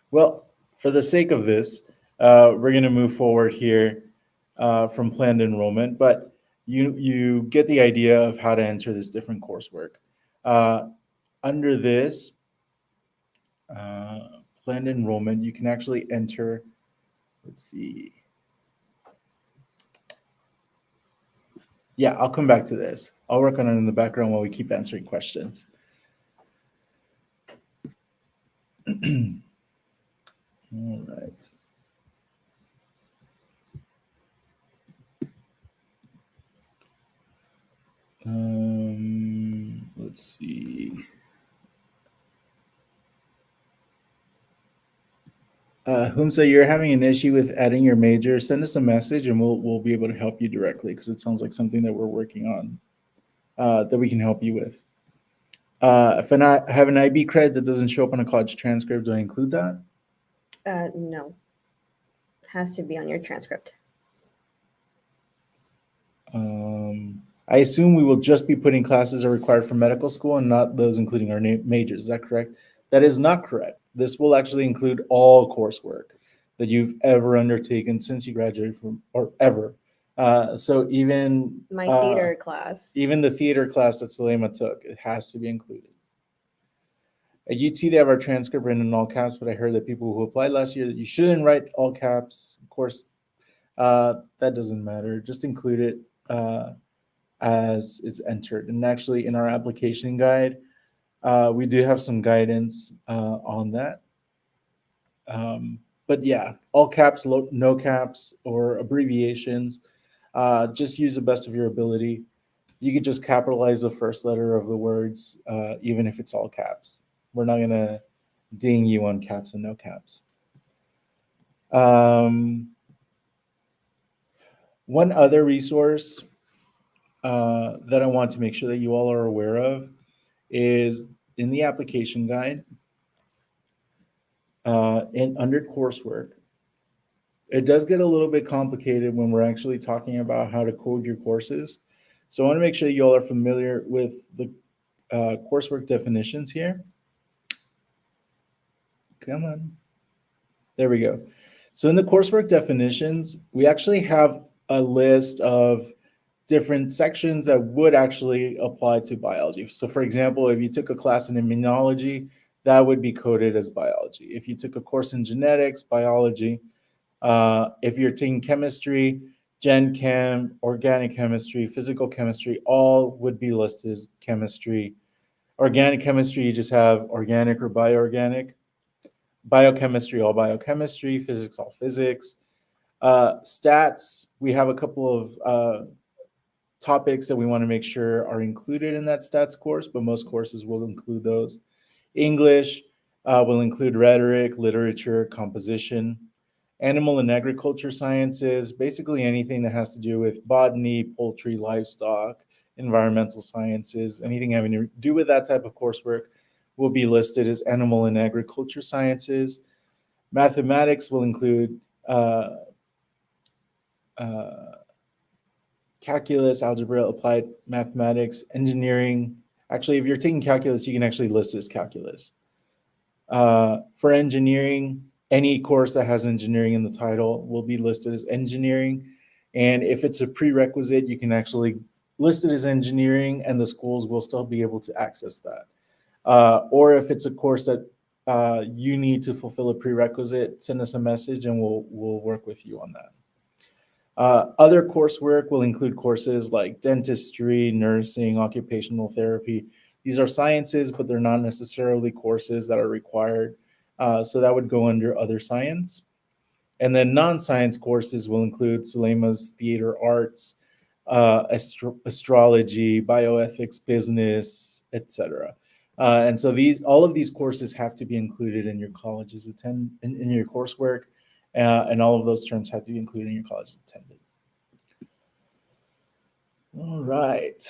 Well, for the sake of this, we're going to move forward here from planned enrollment, but you get the idea of how to enter this different coursework. Under this planned enrollment, you can actually enter, let's see. Yeah, I'll come back to this. I'll work on it in the background while we keep answering questions. All right. Let's see. Humsa, you're having an issue with adding your major. Send us a message and we'll be able to help you directly because it sounds like something that we're working on that we can help you with. If I have an IB credit that doesn't show up on a college transcript, do I include that? No. Has to be on your transcript. I assume we will just be putting classes that are required for medical school and not those including our majors. Is that correct? That is not correct. This will actually include all coursework that you've ever undertaken since you graduated from, or ever. So even My theater class. even the theater class that Sulema took, it has to be included. At UT, they have our transcript written in all caps, but I heard that people who applied last year that you shouldn't write all caps. Of course, that doesn't matter. Just include it as it's entered. And actually, in our application guide, we do have some guidance on that. But yeah, all caps, no caps, or abbreviations. Just use the best of your ability you could just capitalize the first letter of the words, even if it's all caps. We're not going to ding you on caps and no caps. One other resource that I want to make sure that you all are aware of is in the application guide and under coursework. It does get a little bit complicated when we're actually talking about how to code your courses. So I want to make sure you all are familiar with the coursework definitions here. Come on. There we go. So in the coursework definitions, we actually have a list of different sections that would actually apply to biology. So for example, if you took a class in immunology, that would be coded as biology. If you took a course in genetics, biology. If you're taking chemistry, gen chem, organic chemistry, physical chemistry, all would be listed as chemistry. Organic chemistry, you just have organic or bioorganic. Biochemistry, all biochemistry. Physics, all physics. Stats, we have a couple of topics that we want to make sure are included in that stats course, but most courses will include those. English will include rhetoric, literature, composition. Animal and agriculture sciences, basically anything that has to do with botany, poultry, livestock, environmental sciences, anything having to do with that type of coursework will be listed as animal and agriculture sciences. Mathematics will include calculus, algebra, applied mathematics, engineering. Actually, if you're taking calculus, you can actually list it as calculus. For engineering, any course that has engineering in the title will be listed as engineering. And if it's a prerequisite, you can actually list it as engineering and the schools will still be able to access that. Or if it's a course that you need to fulfill a prerequisite, send us a message and we'll work with you on that. Other coursework will include courses like dentistry, nursing, occupational therapy. These are sciences, but they're not necessarily courses that are required. So that would go under other science. And then non-science courses will include Sulema's theater arts, astrology, bioethics, business, etc. And so all of these courses have to be included in your college's in your coursework, and all of those terms have to be included in your college's attended. All right.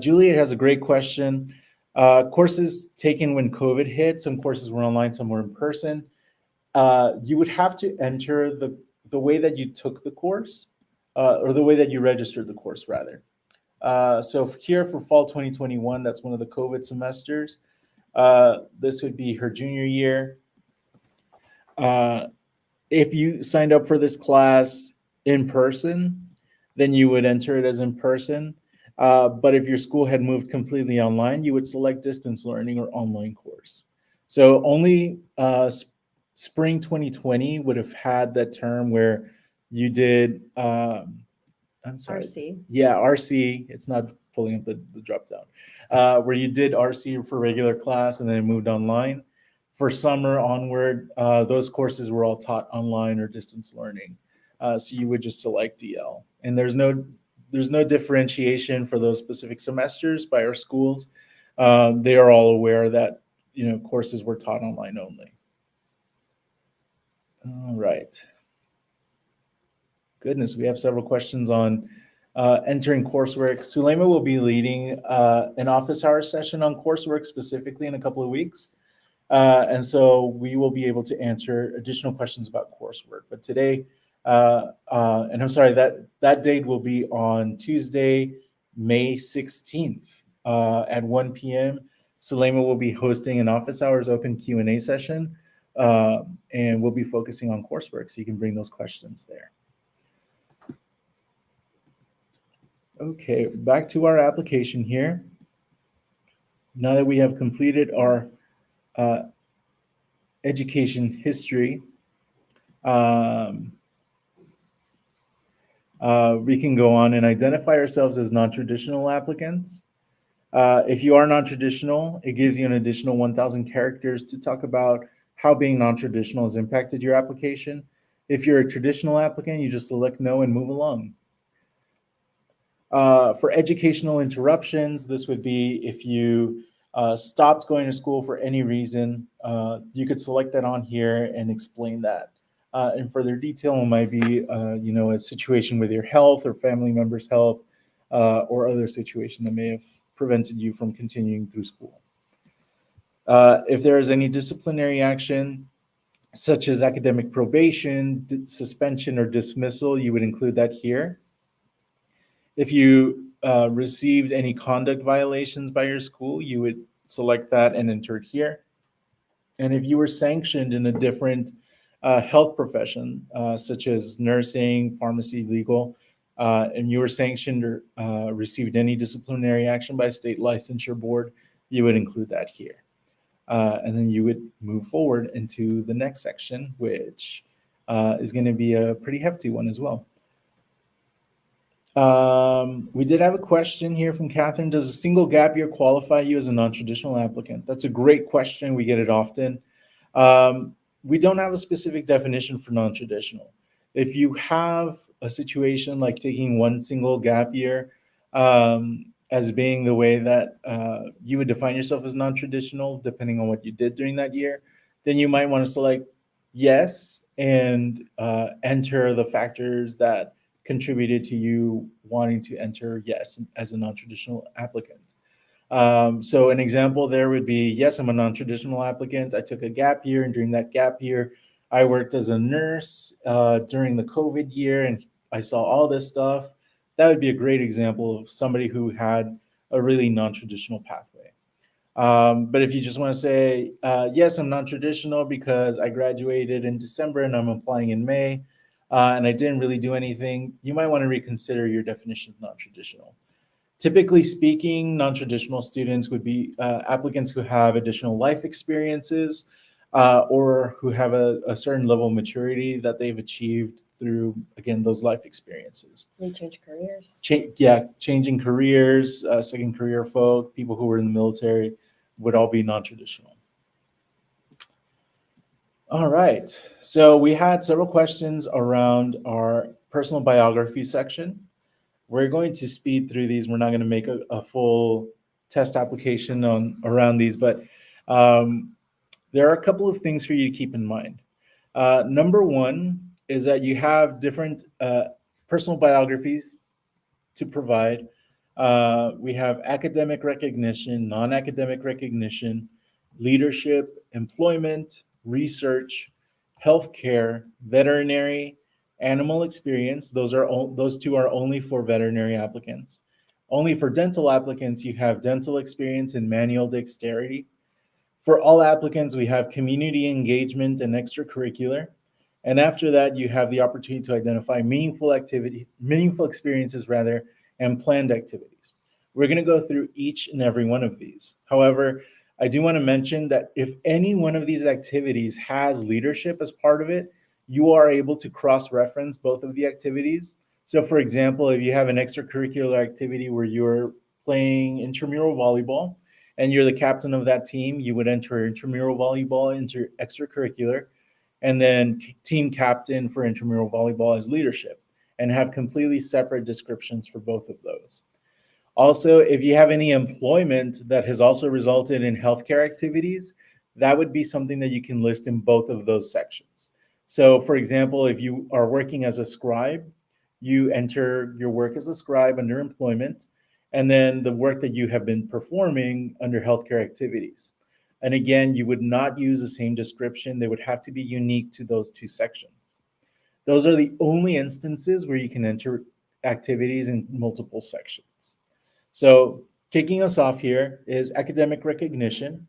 Juliet has a great question. Courses taken when COVID hit, some courses were online, some were in person. You would have to enter the way that you took the course, or the way that you registered the course, rather. So here for fall 2021, that's one of the COVID semesters. This would be her junior year. If you signed up for this class in person, then you would enter it as in person. But if your school had moved completely online, you would select distance learning or online course. So only spring 2020 would have had that term where you did, I'm sorry. RC. Yeah, RC. It's not pulling up the drop down. Where you did RC for regular class and then moved online. For summer onward, those courses were all taught online or distance learning. So you would just select DL. And there's no differentiation for those specific semesters by our schools. They are all aware that courses were taught online only. All right. Goodness, we have several questions on entering coursework. Sulema will be leading an office hour session on coursework specifically in a couple of weeks. And so we will be able to answer additional questions about coursework. But today, and I'm sorry, that date will be on Tuesday, May 16th at 1 p.m. Sulema will be hosting an office hours open Q&A session, and we'll be focusing on coursework, so you can bring those questions there. Okay, back to our application here. Now that we have completed our education history, we can go on and identify ourselves as non-traditional applicants. If you are non-traditional, it gives you an additional 1,000 characters to talk about how being non-traditional has impacted your application. If you're a traditional applicant, you just select no and move along. For educational interruptions, this would be if you stopped going to school for any reason, you could select that on here and explain that. In further detail, it might be, a situation with your health or family member's health, or other situation that may have prevented you from continuing through school. If there is any disciplinary action, such as academic probation, suspension, or dismissal, you would include that here. If you received any conduct violations by your school, you would select that and enter it here. And if you were sanctioned in a different health profession, such as nursing, pharmacy, legal, and you were sanctioned or received any disciplinary action by a state licensure board, you would include that here. And then you would move forward into the next section, which is going to be a pretty hefty one as well. We did have a question here from Catherine. Does a single gap year qualify you as a non-traditional applicant? That's a great question. We get it often. We don't have a specific definition for non-traditional. If you have a situation like taking one single gap year as being the way that you would define yourself as non-traditional, depending on what you did during that year, then you might want to select yes and enter the factors that contributed to you wanting to enter yes as a non-traditional applicant. So an example there would be, yes, I'm a non-traditional applicant. I took a gap year, and during that gap year, I worked as a nurse during the COVID year, and I saw all this stuff. That would be a great example of somebody who had a really non-traditional pathway. But if you just want to say, yes, I'm non-traditional because I graduated in December and I'm applying in May, and I didn't really do anything, you might want to reconsider your definition of non-traditional. Typically speaking, non-traditional students would be applicants who have additional life experiences or who have a certain level of maturity that they've achieved through, again, those life experiences. They change careers. Changing careers, second career folk, people who were in the military would all be non-traditional. All right, so we had several questions around our personal biography section. We're going to speed through these. We're not going to make a full test application around these, but there are a couple of things for you to keep in mind. Number one is that you have different personal biographies to provide. We have academic recognition, non-academic recognition, leadership, employment, research, healthcare, veterinary, animal experience. Those two are only for veterinary applicants. Only for dental applicants, you have dental experience and manual dexterity. For all applicants, we have community engagement and extracurricular. And after that, you have the opportunity to identify meaningful experiences and planned activities. We're going to go through each and every one of these. However, I do want to mention that if any one of these activities has leadership as part of it, you are able to cross-reference both of the activities. So for example, if you have an extracurricular activity where you're playing intramural volleyball and you're the captain of that team, you would enter intramural volleyball into extracurricular, and then team captain for intramural volleyball as leadership, and have completely separate descriptions for both of those. Also, if you have any employment that has also resulted in healthcare activities, that would be something that you can list in both of those sections. So for example, if you are working as a scribe, you enter your work as a scribe under employment, and then the work that you have been performing under healthcare activities. And again, you would not use the same description. They would have to be unique to those two sections. Those are the only instances where you can enter activities in multiple sections. So kicking us off here is academic recognition.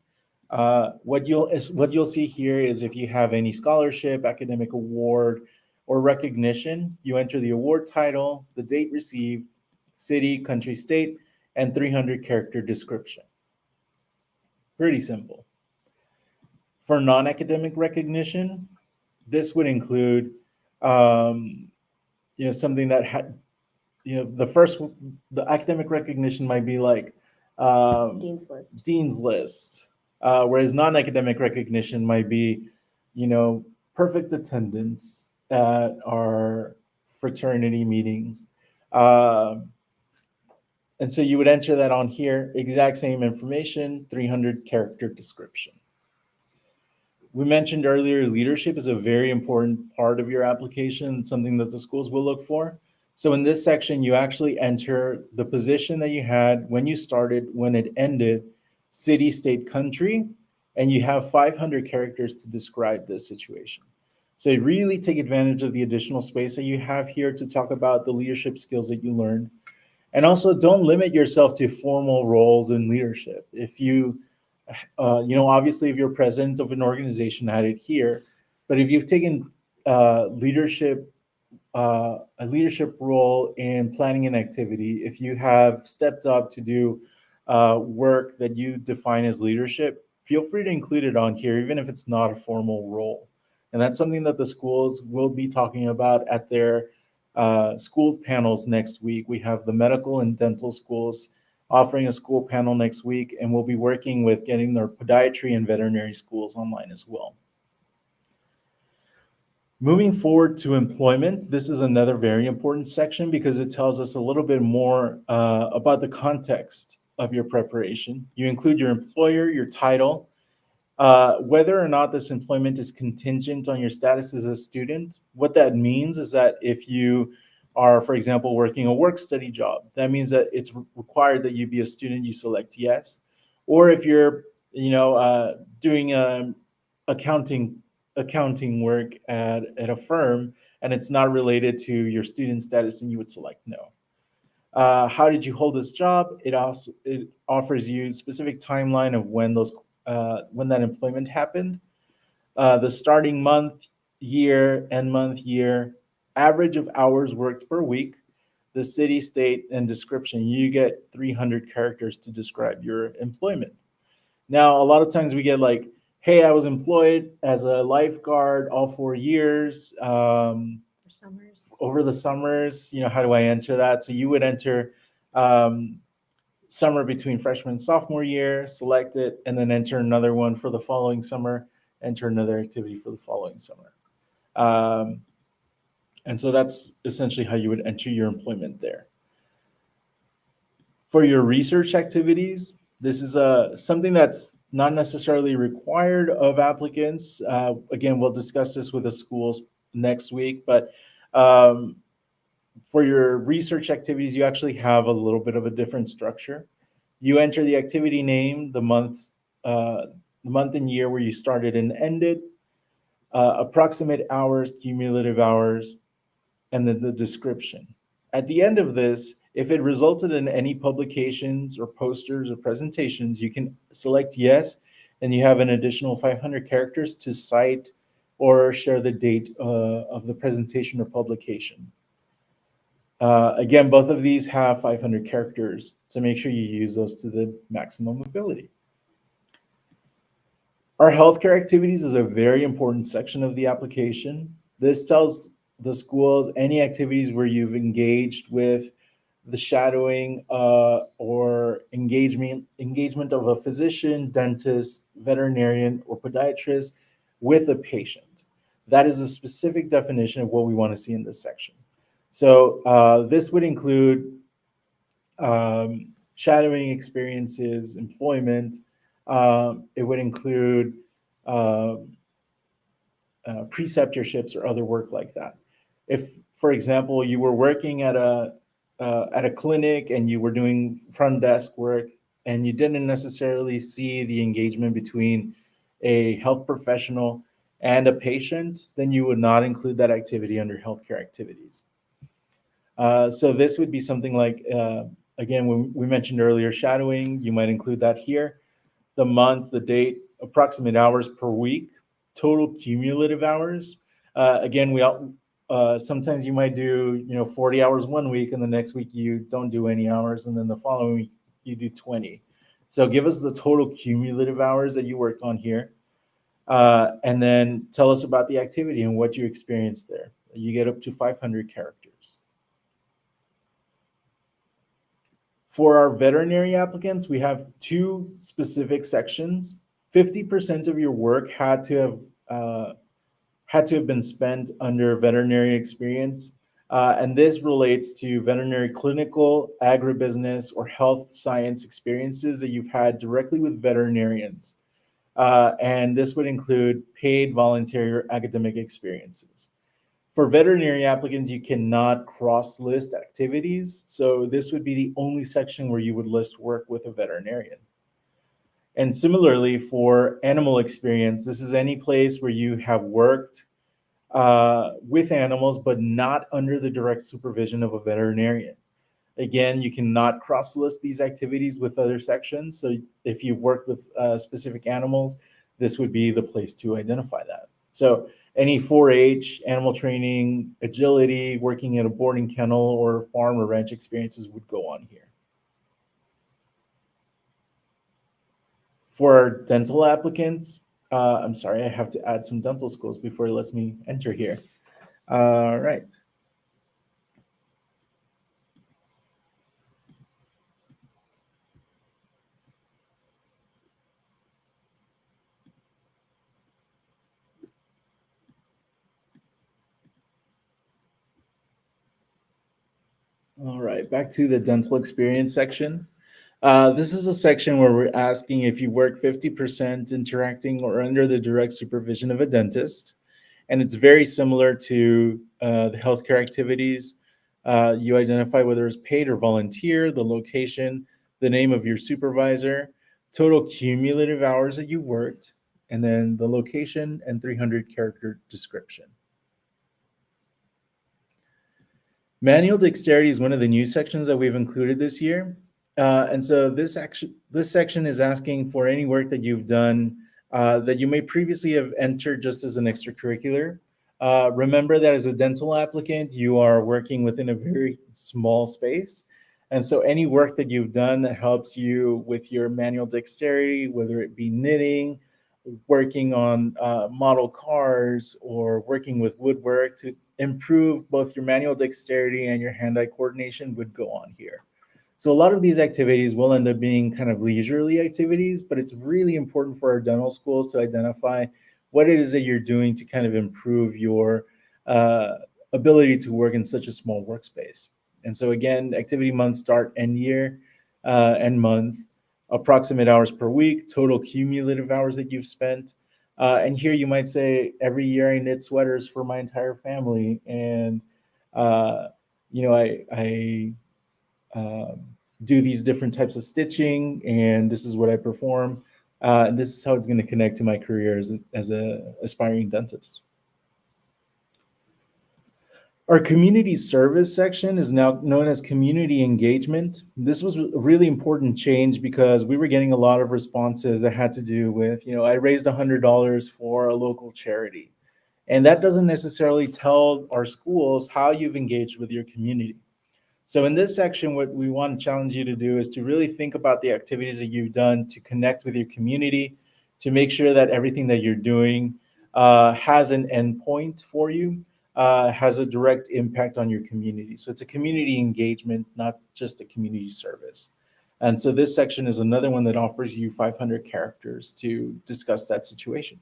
What you'll see here is if you have any scholarship, academic award, or recognition, you enter the award title, the date received, city, country, state, and 300-character description. Pretty simple. For non-academic recognition, this would include something that had, the academic recognition might be like Dean's List. Whereas non-academic recognition might be, perfect attendance at our fraternity meetings, And so you would enter that on here, exact same information, 300 character description. We mentioned earlier, leadership is a very important part of your application, something that the schools will look for. So in this section, you actually enter the position that you had when you started, when it ended, city, state, country, and you have 500 characters to describe this situation. So you really take advantage of the additional space that you have here to talk about the leadership skills that you learned. And also don't limit yourself to formal roles in leadership. If you, obviously if you're president of an organization, add it here. But if you've taken a leadership role in planning an activity, if you have stepped up to do work that you define as leadership, feel free to include it on here, even if it's not a formal role. And that's something that the schools will be talking about at their school panels next week. We have the medical and dental schools offering a school panel next week, and we'll be working with getting their podiatry and veterinary schools online as well. Moving forward to employment, this is another very important section because it tells us a little bit more about the context of your preparation. You include your employer, your title, whether or not this employment is contingent on your status as a student. What that means is that if you are, for example, working a work-study job, that means that it's required that you be a student, you select yes. Or if you're, doing accounting work at a firm and it's not related to your student status, and you would select no. How did you hold this job? It offers you specific timeline of when that employment happened, the starting month, year, end month, year, average of hours worked per week, the city, state, and description. You get 300 characters to describe your employment. Now, a lot of times we get like, hey, I was employed as a lifeguard all 4 years. For summers. Over the summers, how do I enter that? So you would enter summer between freshman and sophomore year, select it, and then enter another one for the following summer, enter another activity for the following summer. And so that's essentially how you would enter your employment there. For your research activities, this is something that's not necessarily required of applicants. Again, we'll discuss this with the schools next week, but for your research activities, you actually have a little bit of a different structure. You enter the activity name, the month and year where you started and ended, approximate hours, cumulative hours, and then the description. At the end of this, if it resulted in any publications or posters or presentations, you can select yes, and you have an additional 500 characters to cite or share the date of the presentation or publication. Again, both of these have 500 characters, so make sure you use those to the maximum ability. Our healthcare activities is a very important section of the application. This tells the schools any activities where you've engaged with the shadowing or engagement of a physician, dentist, veterinarian, or podiatrist with a patient. That is a specific definition of what we want to see in this section. So this would include shadowing experiences, employment. It would include preceptorships or other work like that. If, for example, you were working at a clinic and you were doing front desk work and you didn't necessarily see the engagement between a health professional and a patient, then you would not include that activity under healthcare activities. So this would be something like, again, when we mentioned earlier, shadowing, you might include that here. The month, the date, approximate hours per week, total cumulative hours. Again, sometimes you might do 40 hours one week, and the next week you don't do any hours, and then the following week you do 20. So give us the total cumulative hours that you worked on here, and then tell us about the activity and what you experienced there. You get up to 500 characters. For our veterinary applicants, we have two specific sections. 50% of your work had to have been spent under veterinary experience. And this relates to veterinary clinical, agribusiness, or health science experiences that you've had directly with veterinarians. And this would include paid, voluntary, or academic experiences. For veterinary applicants, you cannot cross-list activities. So this would be the only section where you would list work with a veterinarian. And similarly, for animal experience, this is any place where you have worked with animals, but not under the direct supervision of a veterinarian. Again, you cannot cross-list these activities with other sections. So if you've worked with specific animals, this would be the place to identify that. So any 4-H, animal training, agility, working at a boarding kennel, or farm or ranch experiences would go on here. For our dental applicants, I'm sorry, I have to add some dental schools before it lets me enter here. All right. All right, back to the dental experience section. This is a section where we're asking if you work 50% interacting or under the direct supervision of a dentist. And it's very similar to the healthcare activities. You identify whether it's paid or volunteer, the location, the name of your supervisor, total cumulative hours that you worked, and then the location and 300-character description. Manual dexterity is one of the new sections that we've included this year. And so this section is asking for any work that you've done that you may previously have entered just as an extracurricular. Remember that as a dental applicant, you are working within a very small space. And so any work that you've done that helps you with your manual dexterity, whether it be knitting, working on model cars, or working with woodwork to improve both your manual dexterity and your hand-eye coordination would go on here. So a lot of these activities will end up being kind of leisurely activities, but it's really important for our dental schools to identify what it is that you're doing to kind of improve your ability to work in such a small workspace. And so again, activity month start end year, end month, approximate hours per week, total cumulative hours that you've spent. And here you might say, every year I knit sweaters for my entire family. And, I do these different types of stitching, and this is what I perform. And this is how it's going to connect to my career as an aspiring dentist. Our community service section is now known as community engagement. This was a really important change because we were getting a lot of responses that had to do with, I raised $100 for a local charity. And that doesn't necessarily tell our schools how you've engaged with your community. So in this section, what we want to challenge you to do is to really think about the activities that you've done to connect with your community, to make sure that everything that you're doing has an endpoint for you, has a direct impact on your community. So it's a community engagement, not just a community service. And so this section is another one that offers you 500 characters to discuss that situation.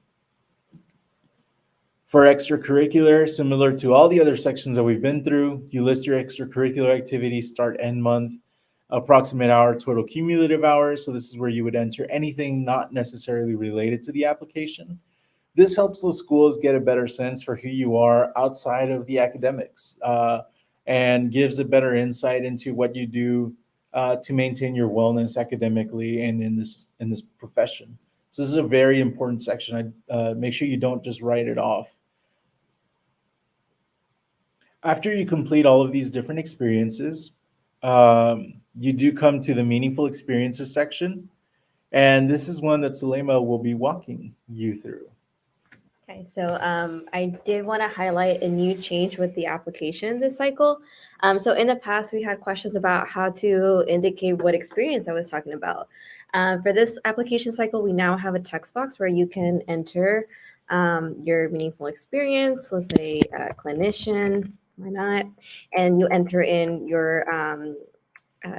For extracurricular, similar to all the other sections that we've been through, you list your extracurricular activities, start, end month, approximate hour, total cumulative hours. So this is where you would enter anything not necessarily related to the application. This helps the schools get a better sense for who you are outside of the academics and gives a better insight into what you do to maintain your wellness academically and in this profession. So this is a very important section. Make sure you don't just write it off. After you complete all of these different experiences, you do come to the meaningful experiences section. And this is one that Sulema will be walking you through. Okay, so I did want to highlight a new change with the application this cycle. So in the past, we had questions about how to indicate what experience I was talking about. For this application cycle, we now have a text box where you can enter your meaningful experience, let's say a clinician, why not? And you enter in your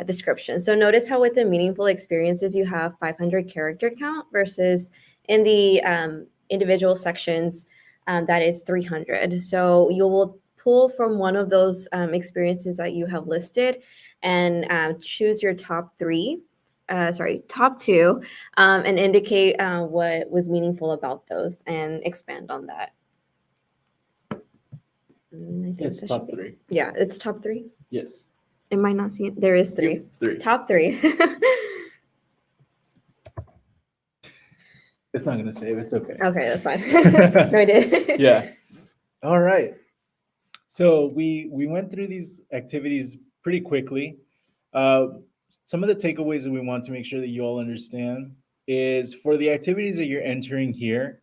description. So notice how with the meaningful experiences, you have 500 character count versus in the individual sections, that is 300. So you will pull from one of those experiences that you have listed and choose your top two, and indicate what was meaningful about those and expand on that. I think It's that top should be- three. Yeah, it's top three. Yes. It might not see it. There is three. Yep, three. Top three. It's not going to save. It's okay. Okay, that's fine. No, I did. Yeah. All right. So we went through these activities pretty quickly. Some of the takeaways that we want to make sure that you all understand is for the activities that you're entering here,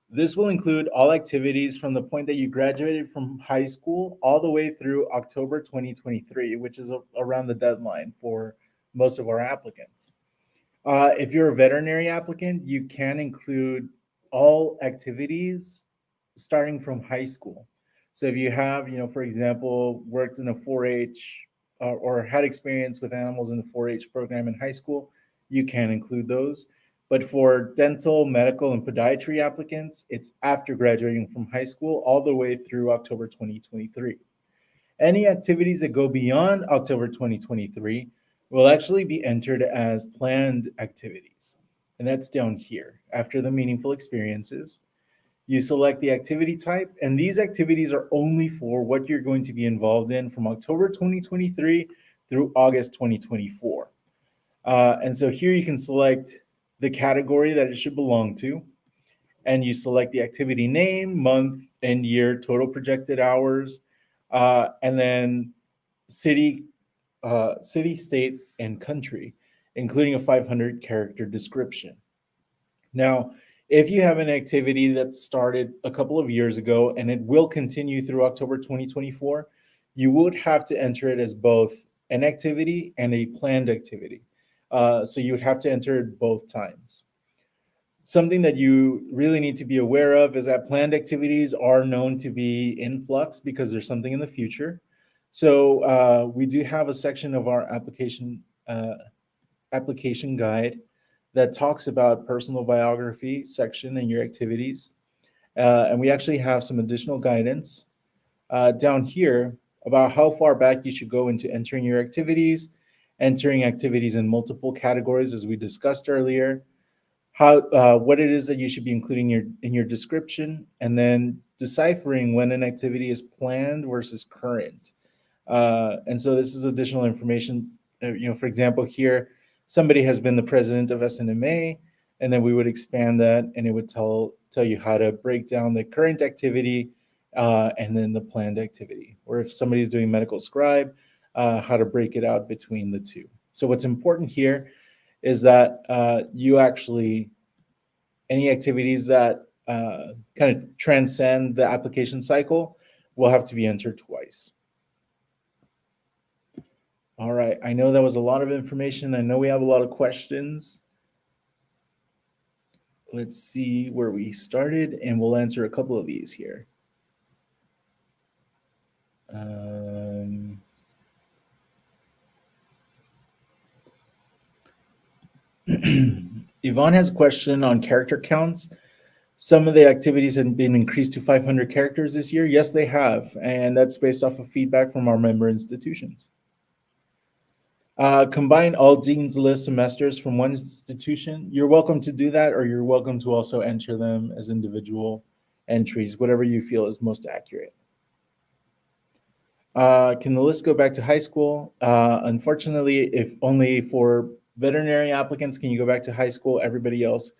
this will include all activities from the point that you graduated from high school all the way through October 2023, which is around the deadline for most of our applicants. If you're a veterinary applicant, you can include all activities starting from high school. So if you have, for example, worked in a 4-H or had experience with animals in the 4-H program in high school, you can include those. But for dental, medical, and podiatry applicants, it's after graduating from high school all the way through October 2023. Any activities that go beyond October 2023 will actually be entered as planned activities. And that's down here. After the meaningful experiences, you select the activity type, and these activities are only for what you're going to be involved in from October 2023 through August 2024. And so here you can select the category that it should belong to, and you select the activity name, month, and year, total projected hours, and then city, state, and country, including a 500-character description. Now, if you have an activity that started a couple of years ago and it will continue through October 2024, you would have to enter it as both an activity and a planned activity. So you would have to enter it both times. Something that you really need to be aware of is that planned activities are known to be in flux because there's something in the future. So we do have a section of our application guide that talks about personal biography section and your activities. And we actually have some additional guidance down here about how far back you should go into entering your activities, entering activities in multiple categories, as we discussed earlier, what it is that you should be including in your description, and then deciphering when an activity is planned versus current. And so this is additional information. For example, here, somebody has been the president of SNMA, and then we would expand that, and it would tell you how to break down the current activity and then the planned activity. Or if somebody's doing medical scribe, how to break it out between the two. So what's important here is that you actually, any activities that kind of transcend the application cycle will have to be entered twice. All right, I know that was a lot of information. I know we have a lot of questions. Let's see where we started, and we'll answer a couple of these here. Yvonne has a question on character counts. Some of the activities have been increased to 500 characters this year. Yes, they have, and that's based off of feedback from our member institutions. Combine all Dean's List semesters from one institution. You're welcome to do that, or you're welcome to also enter them as individual entries, whatever you feel is most accurate. Can the list go back to high school? Unfortunately, if only for veterinary applicants can you go back to high school. Everybody else,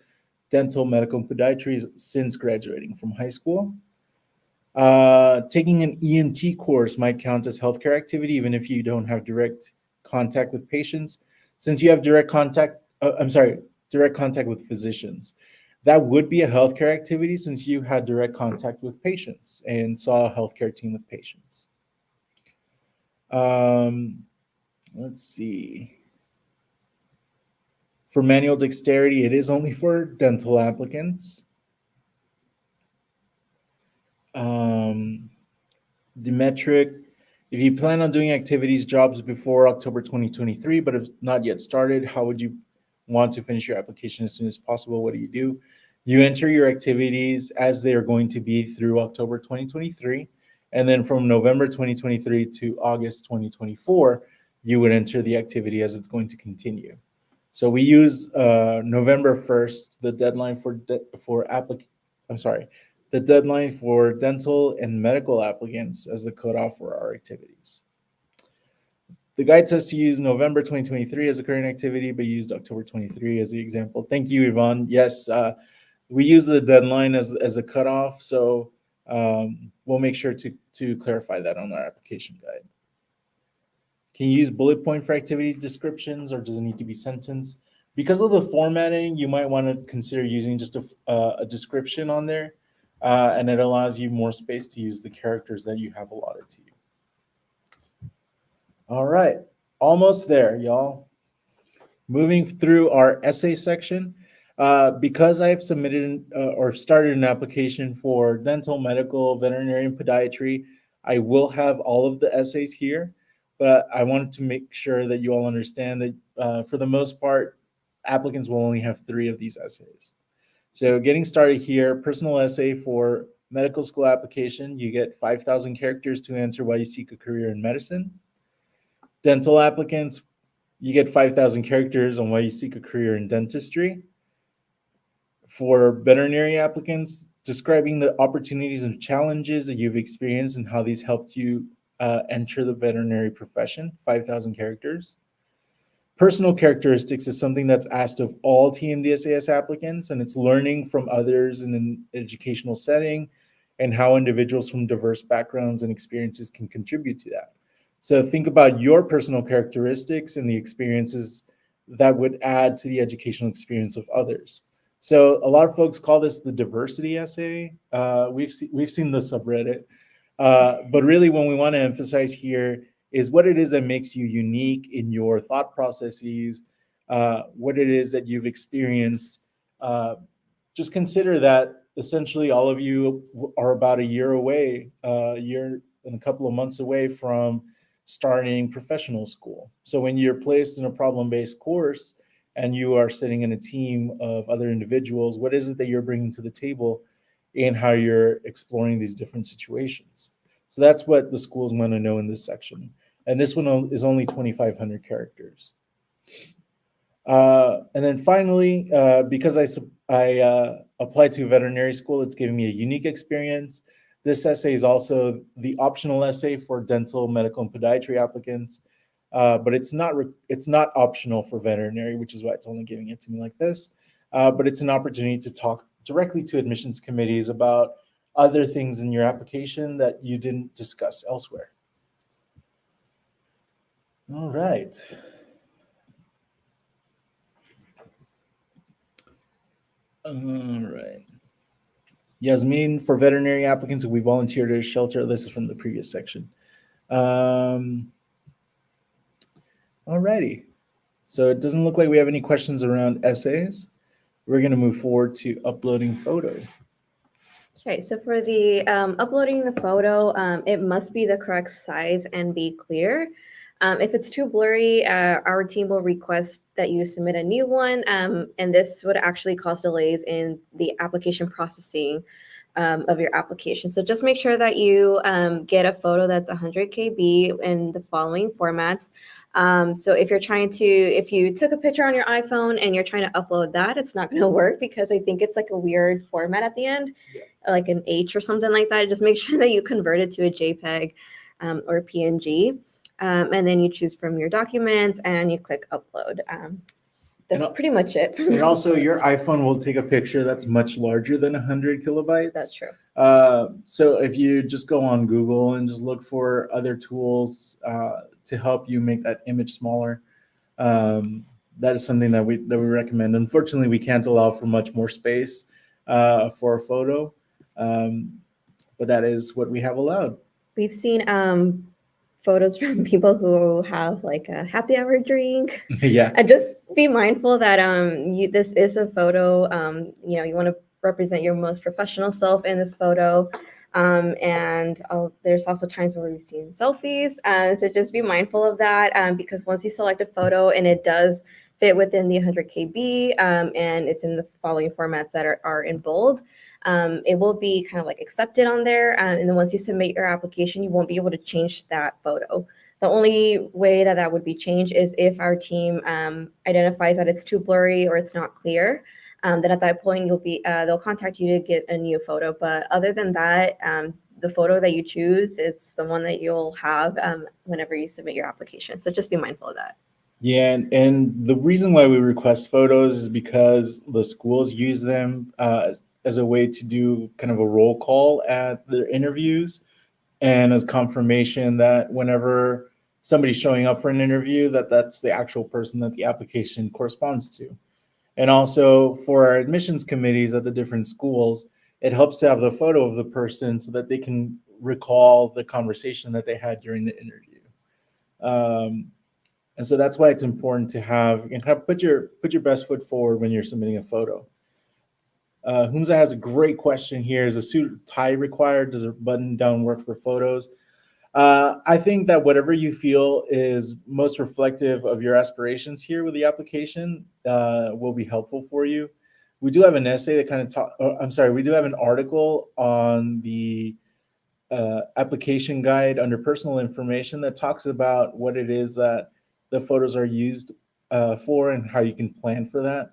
dental, medical, and podiatry since graduating from high school. Taking an EMT course might count as healthcare activity, even if you don't have direct contact with patients. Since you have direct contact with physicians, that would be a healthcare activity since you had direct contact with patients and saw a healthcare team with patients. Let's see. For manual dexterity, it is only for dental applicants. The metric, if you plan on doing activities jobs before October 2023, but have not yet started, how would you want to finish your application as soon as possible? What do? You enter your activities as they are going to be through October 2023, And then from November 2023 to August 2024, you would enter the activity as it's going to continue. So we use November 1st, the deadline the deadline for dental and medical applicants as the cutoff for our activities. The guide says to use November 2023 as a current activity, but used October 23 as the example. Thank you, Yvonne. Yes, we use the deadline as a cutoff, so we'll make sure to clarify that on our application guide. Can you use bullet point for activity descriptions, or does it need to be sentence? Because of the formatting, you might want to consider using just a description on there, and it allows you more space to use the characters that you have allotted to you. All right, almost there, y'all. Moving through our essay section, because I have submitted or started an application for dental, medical, veterinary, and podiatry, I will have all of the essays here, but I wanted to make sure that you all understand that for the most part, applicants will only have 3 of these essays. So getting started here, personal essay for medical school application, you get 5,000 characters to answer why you seek a career in medicine. Dental applicants, you get 5,000 characters on why you seek a career in dentistry. For veterinary applicants, describing the opportunities and challenges that you've experienced and how these helped you enter the veterinary profession, 5,000 characters. Personal characteristics is something that's asked of all TMDSAS applicants, and it's learning from others in an educational setting and how individuals from diverse backgrounds and experiences can contribute to that. So think about your personal characteristics and the experiences that would add to the educational experience of others. So a lot of folks call this the diversity essay. We've seen the subreddit, but really what we want to emphasize here is what it is that makes you unique in your thought processes, what it is that you've experienced. Just consider that essentially all of you are about a year away, a year and a couple of months away from starting professional school. So when you're placed in a problem-based course and you are sitting in a team of other individuals, what is it that you're bringing to the table and how you're exploring these different situations? So that's what the schools want to know in this section. And this one is only 2,500 characters. And then finally, because I applied to veterinary school, it's giving me a unique experience. This essay is also the optional essay for dental, medical, and podiatry applicants, but it's not optional for veterinary, which is why it's only giving it to me like this. But it's an opportunity to talk directly to admissions committees about other things in your application that you didn't discuss elsewhere. All right. All right. Yasmin, for veterinary applicants, we volunteered at a shelter. This is from the previous section. All righty. So it doesn't look like we have any questions around essays. We're going to move forward to uploading photo. Okay, so for the uploading the photo, it must be the correct size and be clear. If it's too blurry, our team will request that you submit a new one, and this would actually cause delays in the application processing of your application. So just make sure that you get a photo that's 100 KB in the following formats. So if you took a picture on your iPhone and you're trying to upload that, it's not going to work because I think it's like a weird format at the end, like an H or something like that. Just make sure that you convert it to a JPEG or PNG. And then you choose from your documents and you click upload. That's pretty much it. And also your iPhone will take a picture that's much larger than 100 kilobytes. That's true. So if you just go on Google and just look for other tools to help you make that image smaller, that is something that we recommend. Unfortunately, we can't allow for much more space for a photo, but that is what we have allowed. We've seen photos from people who have like a happy hour drink. Yeah. And just be mindful that this is a photo. You want to represent your most professional self in this photo. And there's also times where we've seen selfies. So just be mindful of that because once you select a photo and it does fit within the 100 KB and it's in the following formats that are in bold, it will be kind of like accepted on there. And then once you submit your application, you won't be able to change that photo. The only way that that would be changed is if our team identifies that it's too blurry or it's not clear. Then at that point, they'll contact you to get a new photo. But other than that, the photo that you choose, it's the one that you'll have whenever you submit your application. So just be mindful of that. Yeah, and the reason why we request photos is because the schools use them as a way to do kind of a roll call at their interviews and as confirmation that whenever somebody's showing up for an interview, that's the actual person that the application corresponds to. And also for our admissions committees at the different schools, it helps to have the photo of the person so that they can recall the conversation that they had during the interview. And so that's why it's important to have, and kind of put your best foot forward when you're submitting a photo. Humza has a great question here. Is a suit tie required? Does a button down work for photos? I think that whatever you feel is most reflective of your aspirations here with the application will be helpful for you. We do have an essay that kind of we do have an article on the application guide under personal information that talks about what it is that the photos are used for and how you can plan for that.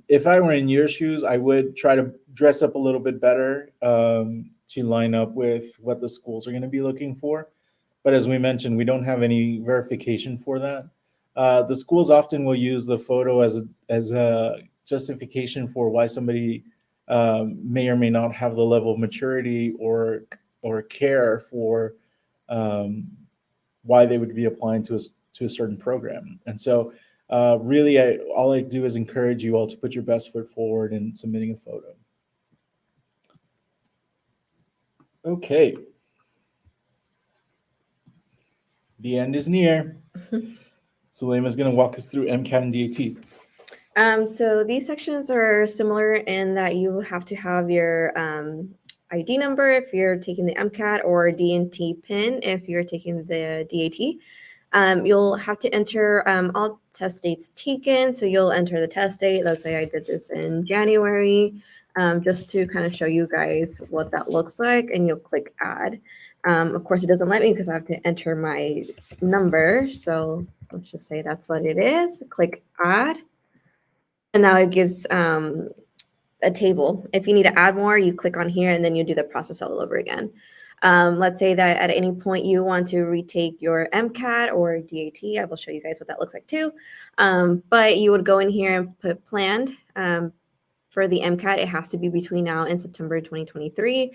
If I were in your shoes, I would try to dress up a little bit better to line up with what the schools are going to be looking for. But as we mentioned, we don't have any verification for that. The schools often will use the photo as a justification for why somebody may or may not have the level of maturity or care for why they would be applying to a certain program. And so really, all I do is encourage you all to put your best foot forward in submitting a photo. Okay. The end is near. Suleyma's going to walk us through MCAT and DAT. So these sections are similar in that you have to have your ID number if you're taking the MCAT or D&T PIN if you're taking the DAT. You'll have to enter all test dates taken. So you'll enter the test date. Let's say I did this in January, just to kind of show you guys what that looks like. And you'll click add. Of course, it doesn't let me because I have to enter my number. So let's just say that's what it is. Click add. And now it gives a table. If you need to add more, you click on here and then you do the process all over again. Let's say that at any point you want to retake your MCAT or DAT. I will show you guys what that looks like too. But you would go in here and put planned. For the MCAT, it has to be between now and September 2023.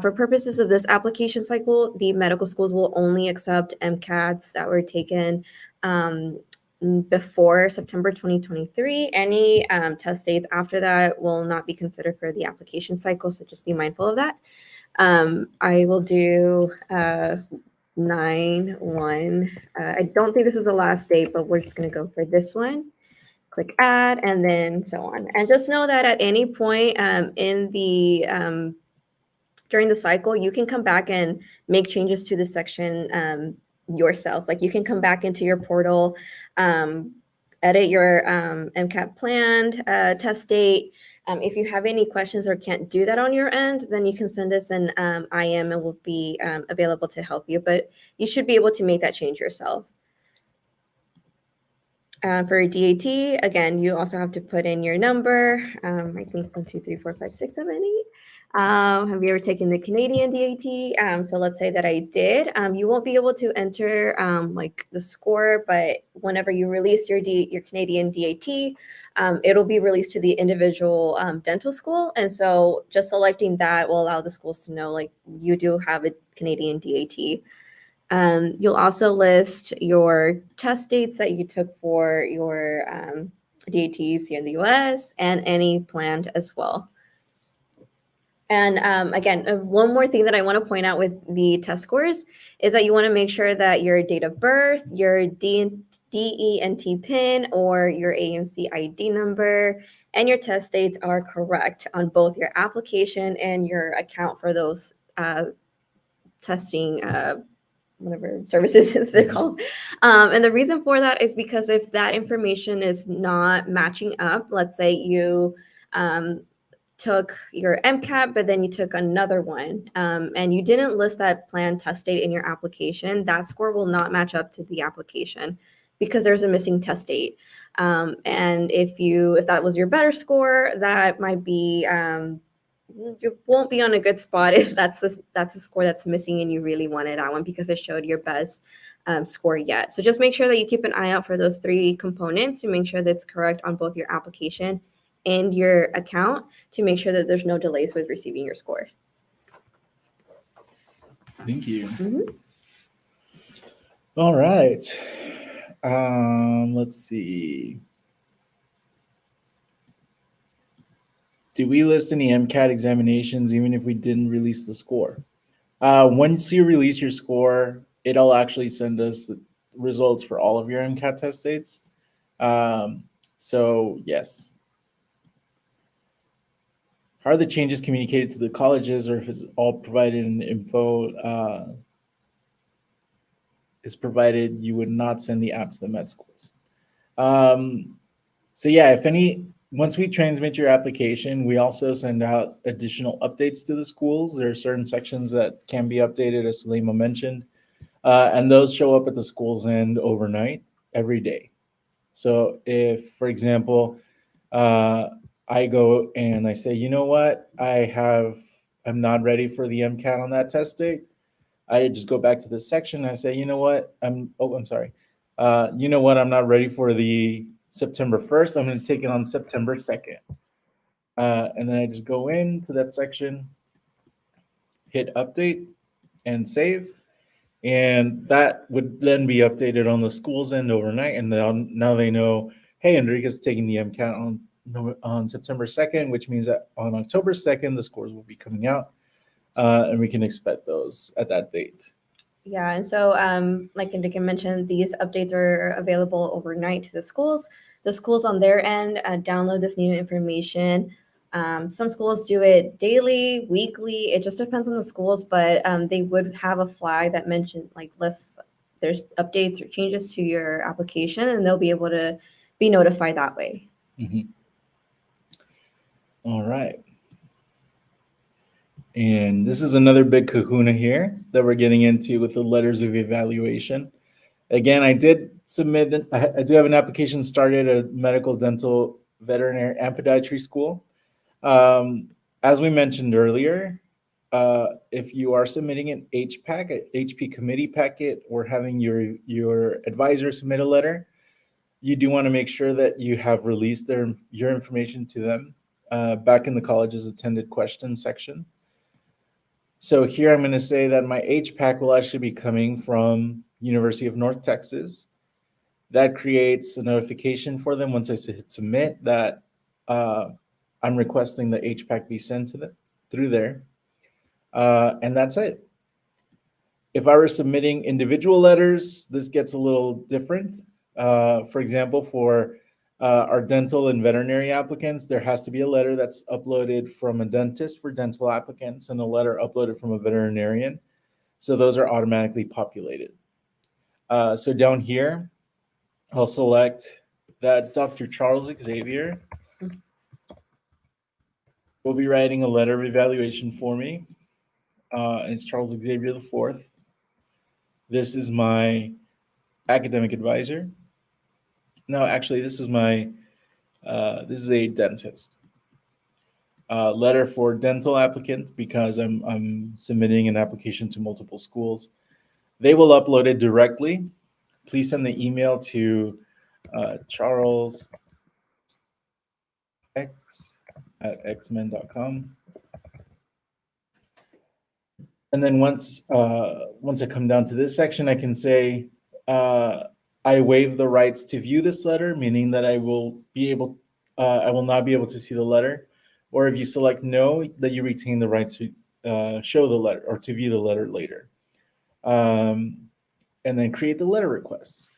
For purposes of this application cycle, the medical schools will only accept MCATs that were taken before September 2023. Any test dates after that will not be considered for the application cycle, so just be mindful of that. I will do 9/1. I don't think this is the last date, but we're just going to go for this one. Click add, and then so on. And just know that at any point in the during the cycle, you can come back and make changes to the section yourself. Like you can come back into your portal, edit your MCAT planned test date. If you have any questions or can't do that on your end, then you can send us an IM and we'll be available to help you. But you should be able to make that change yourself. For DAT, again, you also have to put in your number. I think 1, 2, 3, 4, 5, 6, 7, 8. Have you ever taken the Canadian DAT? So let's say that I did. You won't be able to enter like the score, but whenever you release your Canadian DAT, it'll be released to the individual dental school. And so just selecting that will allow the schools to know like you do have a Canadian DAT. You'll also list your test dates that you took for your DATs here in the US and any planned as well. And again, one more thing that I want to point out with the test scores is that you want to make sure that your date of birth, your DENT PIN, or your AMC ID number, and your test dates are correct on both your application and your account for those testing whatever services they're called. And the reason for that is because if that information is not matching up, let's say you took your MCAT, but then you took another one, and you didn't list that planned test date in your application, that score will not match up to the application because there's a missing test date. And if that was your better score, that might be you won't be on a good spot if that's a score that's missing and you really wanted that one because it showed your best score yet. So just make sure that you keep an eye out for those 3 components to make sure that's correct on both your application and your account to make sure that there's no delays with receiving your score. Thank you. Mhm. All right. Let's see. Do we list any MCAT examinations even if we didn't release the score? Once you release your score, it'll actually send us the results for all of your MCAT test dates. So yes. How are the changes communicated to the colleges, or if it's all provided in info is provided, you would not send the app to the med schools. So yeah, once we transmit your application, we also send out additional updates to the schools. There are certain sections that can be updated, as Salima mentioned, and those show up at the school's end overnight every day. So if, for example, I go and I say, you know what, I'm not ready for the MCAT on that test date, I just go back to this section and I say, you know what, I'm sorry. You know what, I'm not ready for the September 1st. I'm going to take it on September 2nd. And then I just go into that section, hit update and save. And that would then be updated on the school's end overnight. And now they know, hey, Enrique's taking the MCAT on September 2nd, which means that on October 2nd, the scores will be coming out. And we can expect those at that date. Yeah, and so like Enrique mentioned, these updates are available overnight to the schools. The schools on their end download this new information. Some schools do it daily, weekly. It just depends on the schools, but they would have a flag that mentioned there's updates or changes to your application, and they'll be able to be notified that way. Mm-hmm. All right. And this is another big kahuna here that we're getting into with the letters of evaluation. Again, I do have an application started at medical, dental, veterinary, and podiatry school. As we mentioned earlier, if you are submitting an HP committee packet, or having your advisor submit a letter, you do want to make sure that you have released your information to them back in the college's attended questions section. So here I'm going to say that my HPAC will actually be coming from University of North Texas. That creates a notification for them once I hit submit that I'm requesting the HPAC be sent to them through there. And that's it. If I were submitting individual letters, this gets a little different. For example, for our dental and veterinary applicants, there has to be a letter that's uploaded from a dentist for dental applicants and a letter uploaded from a veterinarian. So those are automatically populated. So down here, I'll select that Dr. Charles Xavier will be writing a letter of evaluation for me. And it's Charles Xavier IV. This is my academic advisor. No, actually, this is a dentist. Letter for dental applicant, because I'm submitting an application to multiple schools. They will upload it directly. Please send the email to charlesx at xmen.com. And then once I come down to this section, I can say I waive the rights to view this letter, meaning that I will not be able to see the letter. Or if you select no, that you retain the right to show the letter or to view the letter later. And then create the letter request.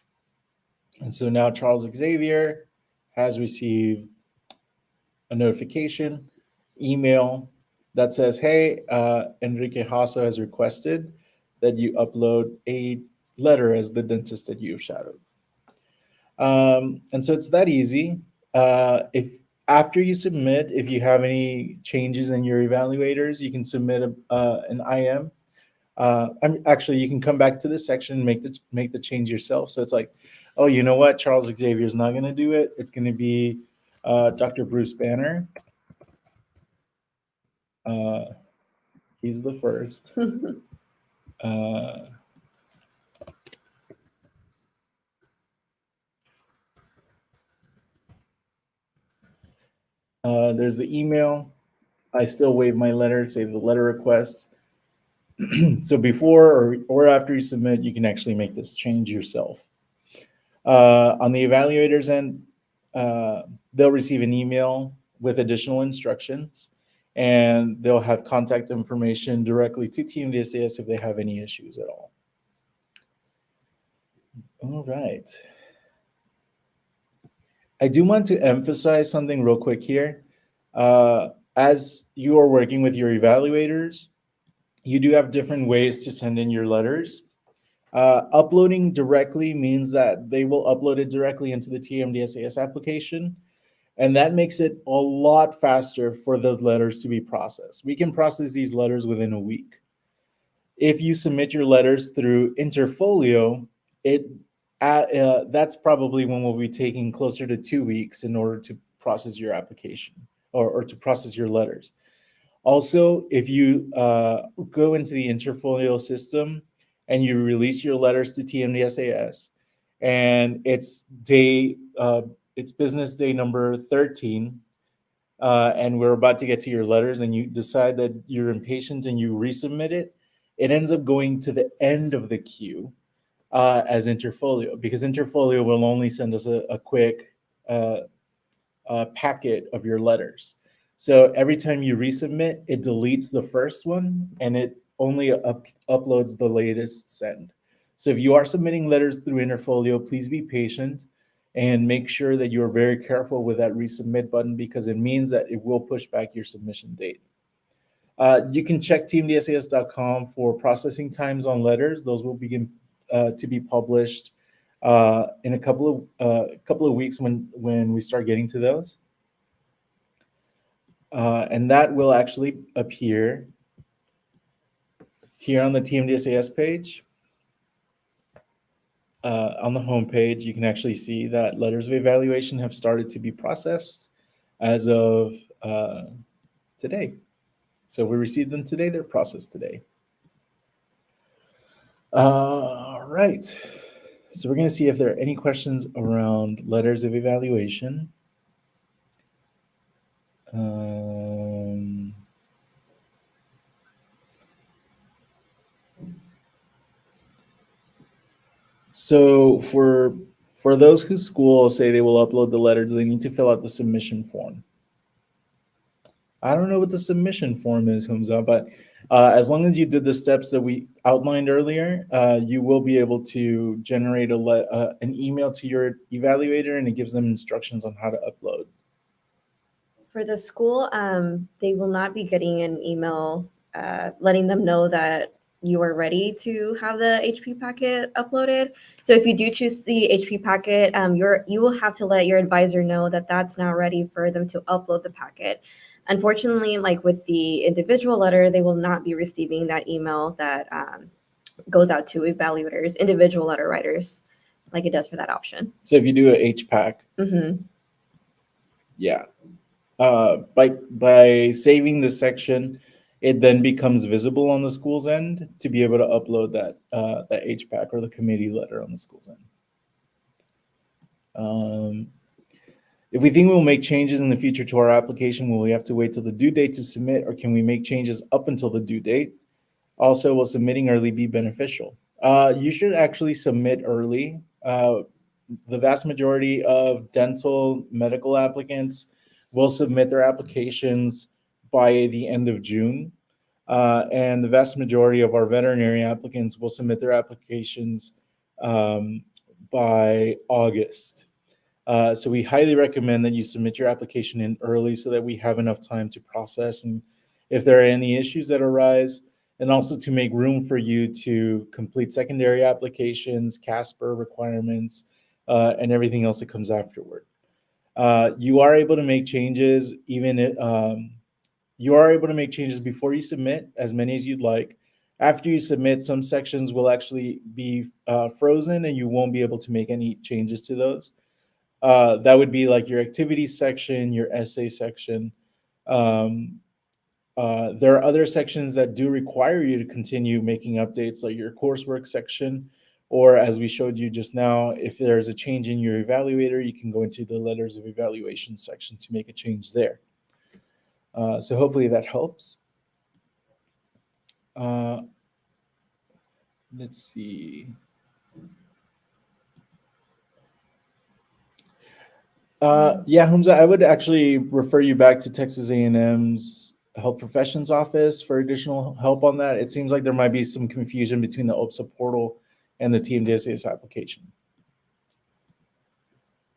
And so now Charles Xavier has received a notification email that says, hey, Enrique Hasso has requested that you upload a letter as the dentist that you have shadowed. And so it's that easy. If After you submit, if you have any changes in your evaluators, you can submit an IM. Actually, you can come back to this section and make the change yourself. So it's like, oh, you know what? Charles Xavier is not going to do it. It's going to be Dr. Bruce Banner. He's the first. There's the email. I still waive my letter, save the letter request. So before or after you submit, you can actually make this change yourself. On the evaluator's end, they'll receive an email with additional instructions, and they'll have contact information directly to TMDSAS if they have any issues at all. All right. I do want to emphasize something real quick here. As you are working with your evaluators, you do have different ways to send in your letters. Uploading directly means that they will upload it directly into the TMDSAS application, and that makes it a lot faster for those letters to be processed. We can process these letters within a week. If you submit your letters through Interfolio, that's probably when we'll be taking closer to 2 weeks in order to process your application or to process your letters. Also, if you go into the Interfolio system and you release your letters to TMDSAS, and it's business day number 13, and we're about to get to your letters, and you decide that you're impatient and you resubmit it, it ends up going to the end of the queue as Interfolio, because Interfolio will only send us a quick packet of your letters. So every time you resubmit, it deletes the first one and it only uploads the latest send. So if you are submitting letters through Interfolio, please be patient and make sure that you're very careful with that resubmit button, because it means that it will push back your submission date. You can check tmdsas.com for processing times on letters. Those will begin to be published in a couple of weeks when we start getting to those. And that will actually appear here on the TMDSAS page. On the home page, you can actually see that letters of evaluation have started to be processed as of today. So we received them today, they're processed today. All right. So we're going to see if there are any questions around letters of evaluation. So for those whose school say they will upload the letter, do they need to fill out the submission form? I don't know what the submission form is, Humza, but as long as you did the steps that we outlined earlier, you will be able to generate an email to your evaluator, and it gives them instructions on how to upload. For the school, they will not be getting an email letting them know that you are ready to have the HP packet uploaded. So if you do choose the HP packet, you will have to let your advisor know that that's now ready for them to upload the packet. Unfortunately, like with the individual letter, they will not be receiving that email that goes out to evaluators, individual letter writers, like it does for that option. So if you do a HPAC, yeah, by saving the section, it then becomes visible on the school's end to be able to upload that HPAC or the committee letter on the school's end. If we think we'll make changes in the future to our application, will we have to wait till the due date to submit, or can we make changes up until the due date? Also, will submitting early be beneficial? You should actually submit early. The vast majority of dental medical applicants will submit their applications by the end of June. And the vast majority of our veterinary applicants will submit their applications by August. So we highly recommend that you submit your application in early so that we have enough time to process, and if there are any issues that arise, and also to make room for you to complete secondary applications, Casper requirements, and everything else that comes afterward. You are able to make changes you are able to make changes before you submit, as many as you'd like. After you submit, some sections will actually be frozen and you won't be able to make any changes to those. That would be like your activities section, your essay section. Um, there are other sections that do require you to continue making updates, like your coursework section, or as we showed you just now, if there's a change in your evaluator, you can go into the letters of evaluation section to make a change there. So hopefully that helps. Let's see. Yeah, Humza, I would actually refer you back to Texas A&M's Health Professions Office for additional help on that. It seems like there might be some confusion between the OPSA portal and the TMDSAS application.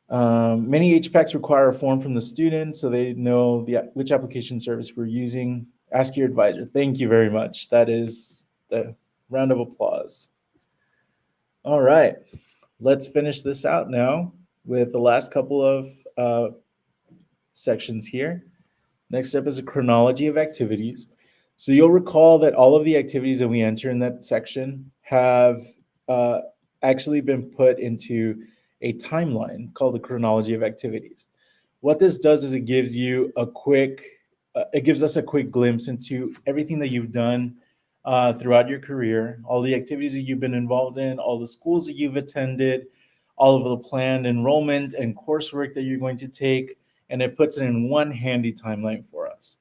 Many HPACs require a form from the student so they know which application service we're using. Ask your advisor. Thank you very much. That is the round of applause. All right, let's finish this out now with the last couple of sections here. Next up is a chronology of activities. So you'll recall that all of the activities that we enter in that section have actually been put into a timeline called the chronology of activities. What this does is it gives you it gives us a quick glimpse into everything that you've done throughout your career, all the activities that you've been involved in, all the schools that you've attended, all of the planned enrollment and coursework that you're going to take, and it puts it in one handy timeline for us.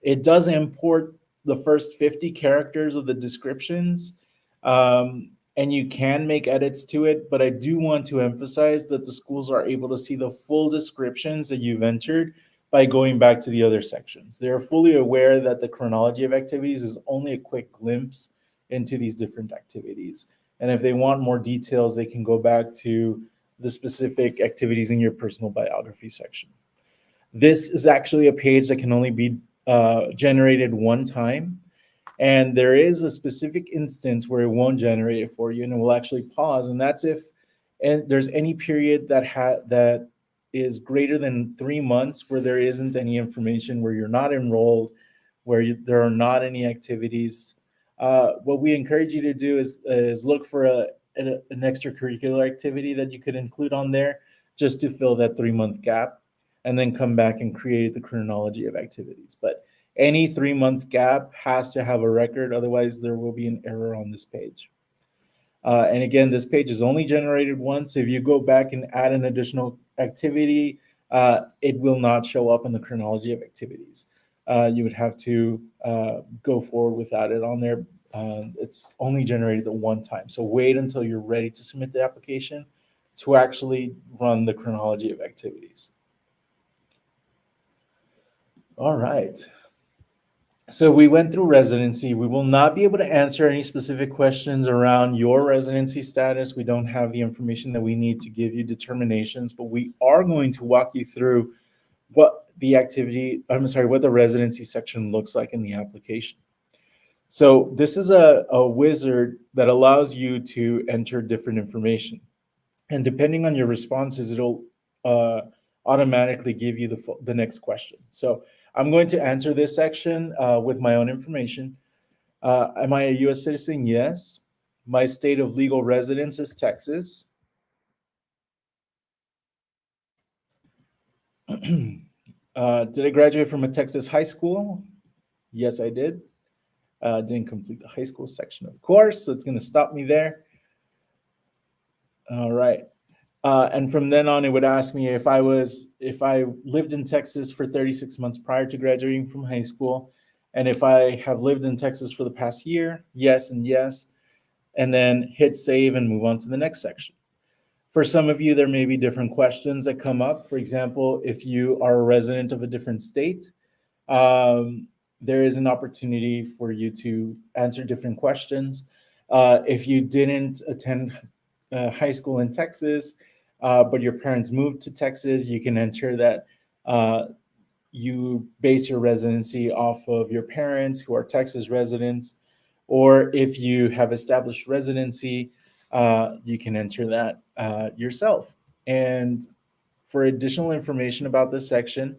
It does import the first 50 characters of the descriptions, and you can make edits to it, but I do want to emphasize that the schools are able to see the full descriptions that you've entered by going back to the other sections. They're fully aware that the chronology of activities is only a quick glimpse into these different activities. And if they want more details, they can go back to the specific activities in your personal biography section. This is actually a page that can only be generated one time. And there is a specific instance where it won't generate it for you and it will actually pause. And that's if there's any period that is greater than 3 months where there isn't any information, where you're not enrolled, where there are not any activities. What we encourage you to do is look for an extracurricular activity that you could include on there just to fill that 3-month gap, and then come back and create the chronology of activities. But any 3-month gap has to have a record, otherwise there will be an error on this page. And again, this page is only generated once. If you go back and add an additional activity, it will not show up in the chronology of activities. You would have to go forward without it on there. It's only generated the one time. So wait until you're ready to submit the application to actually run the chronology of activities. All right. So we went through residency. We will not be able to answer any specific questions around your residency status. We don't have the information that we need to give you determinations, but we are going to walk you through what the residency section looks like in the application. So this is a wizard that allows you to enter different information. And depending on your responses, it'll automatically give you the next question. So I'm going to answer this section with my own information. Am I a U.S. citizen? Yes. My state of legal residence is Texas. Did I graduate from a Texas high school? Yes, I did. Didn't complete the high school section, of course, so it's going to stop me there. All right. And from then on, it would ask me if I lived in Texas for 36 months prior to graduating from high school, and if I have lived in Texas for the past year, yes and yes, and then hit save and move on to the next section. For some of you, there may be different questions that come up. For example, if you are a resident of a different state, there is an opportunity for you to answer different questions. If you didn't attend high school in Texas, but your parents moved to Texas, you can enter that you base your residency off of your parents who are Texas residents. Or if you have established residency, you can enter that yourself. And for additional information about this section,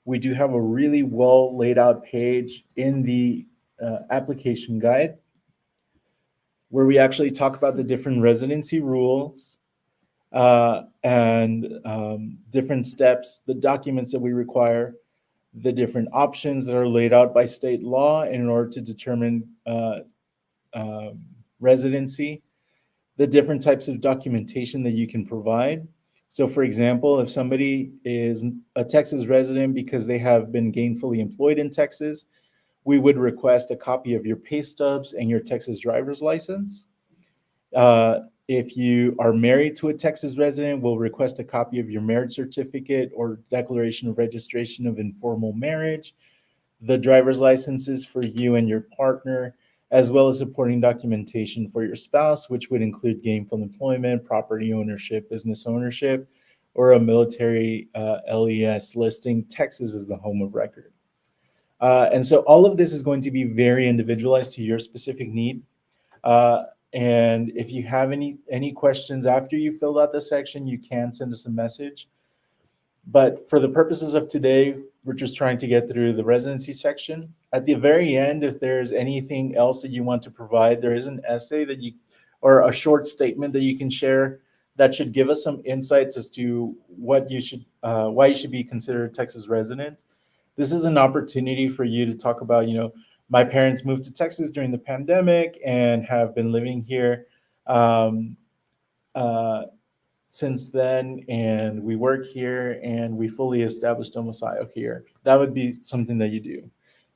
we do have a really well laid out page in the application guide where we actually talk about the different residency rules and different steps, the documents that we require, the different options that are laid out by state law in order to determine residency, the different types of documentation that you can provide. So for example, if somebody is a Texas resident because they have been gainfully employed in Texas, we would request a copy of your pay stubs and your Texas driver's license. If you are married to a Texas resident, we'll request a copy of your marriage certificate or declaration of registration of informal marriage, the driver's licenses for you and your partner, as well as supporting documentation for your spouse, which would include gainful employment, property ownership, business ownership, or a military LES listing Texas as the home of record. And so all of this is going to be very individualized to your specific need. And if you have any questions after you filled out this section, you can send us a message. But for the purposes of today, we're just trying to get through the residency section. At the very end, if there's anything else that you want to provide, there is an essay that or a short statement that you can share that should give us some insights as to what you should, why you should be considered a Texas resident. This is an opportunity for you to talk about, my parents moved to Texas during the pandemic and have been living here since then, and we work here and we fully established domicile here. That would be something that you do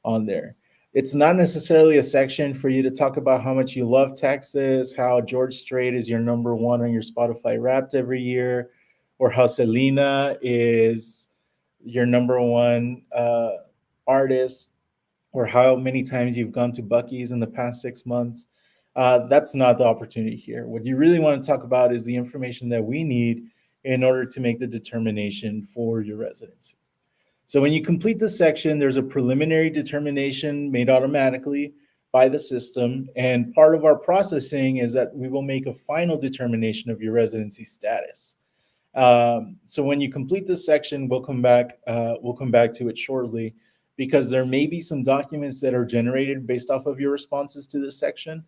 on there. It's not necessarily a section for you to talk about how much you love Texas, how George Strait is your number one on your Spotify Wrapped every year, or how Selena is your number one artist, or how many times you've gone to Buc-ee's in the past 6 months. That's not the opportunity here. What you really want to talk about is the information that we need in order to make the determination for your residency. So when you complete this section, there's a preliminary determination made automatically by the system. And part of our processing is that we will make a final determination of your residency status. So when you complete this section, we'll come back to it shortly, because there may be some documents that are generated based off of your responses to this section.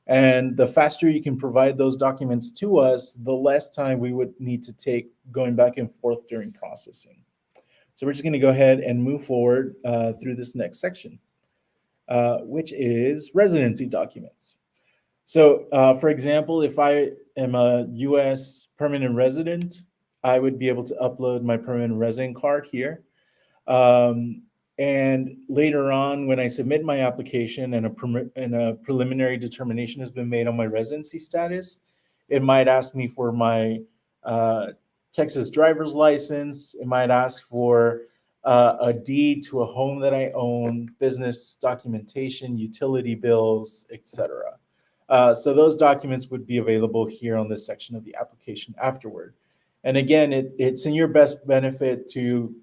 And the faster you can provide those documents to us, the less time we would need to take going back and forth during processing. So we're just going to go ahead and move forward through this next section, which is residency documents. So for example, if I am a U.S. permanent resident, I would be able to upload my permanent resident card here. And later on, when I submit my application and a preliminary determination has been made on my residency status, it might ask me for my Texas driver's license. It might ask for a deed to a home that I own, business documentation, utility bills, etc. So those documents would be available here on this section of the application afterward. And again, it's in your best benefit to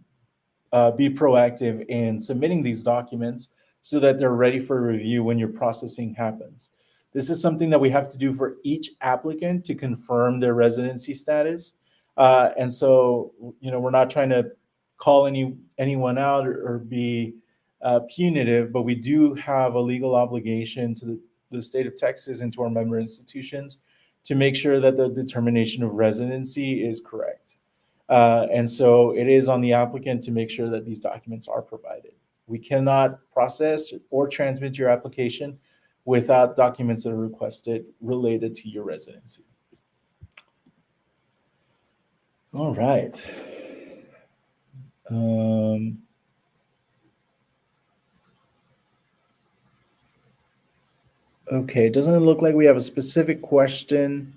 be proactive in submitting these documents so that they're ready for review when your processing happens. This is something that we have to do for each applicant to confirm their residency status. And so, we're not trying to call anyone out or be punitive, but we do have a legal obligation to the state of Texas and to our member institutions to make sure that the determination of residency is correct. And so it is on the applicant to make sure that these documents are provided. We cannot process or transmit your application without documents that are requested related to your residency. All right. Okay, it doesn't look like we have a specific question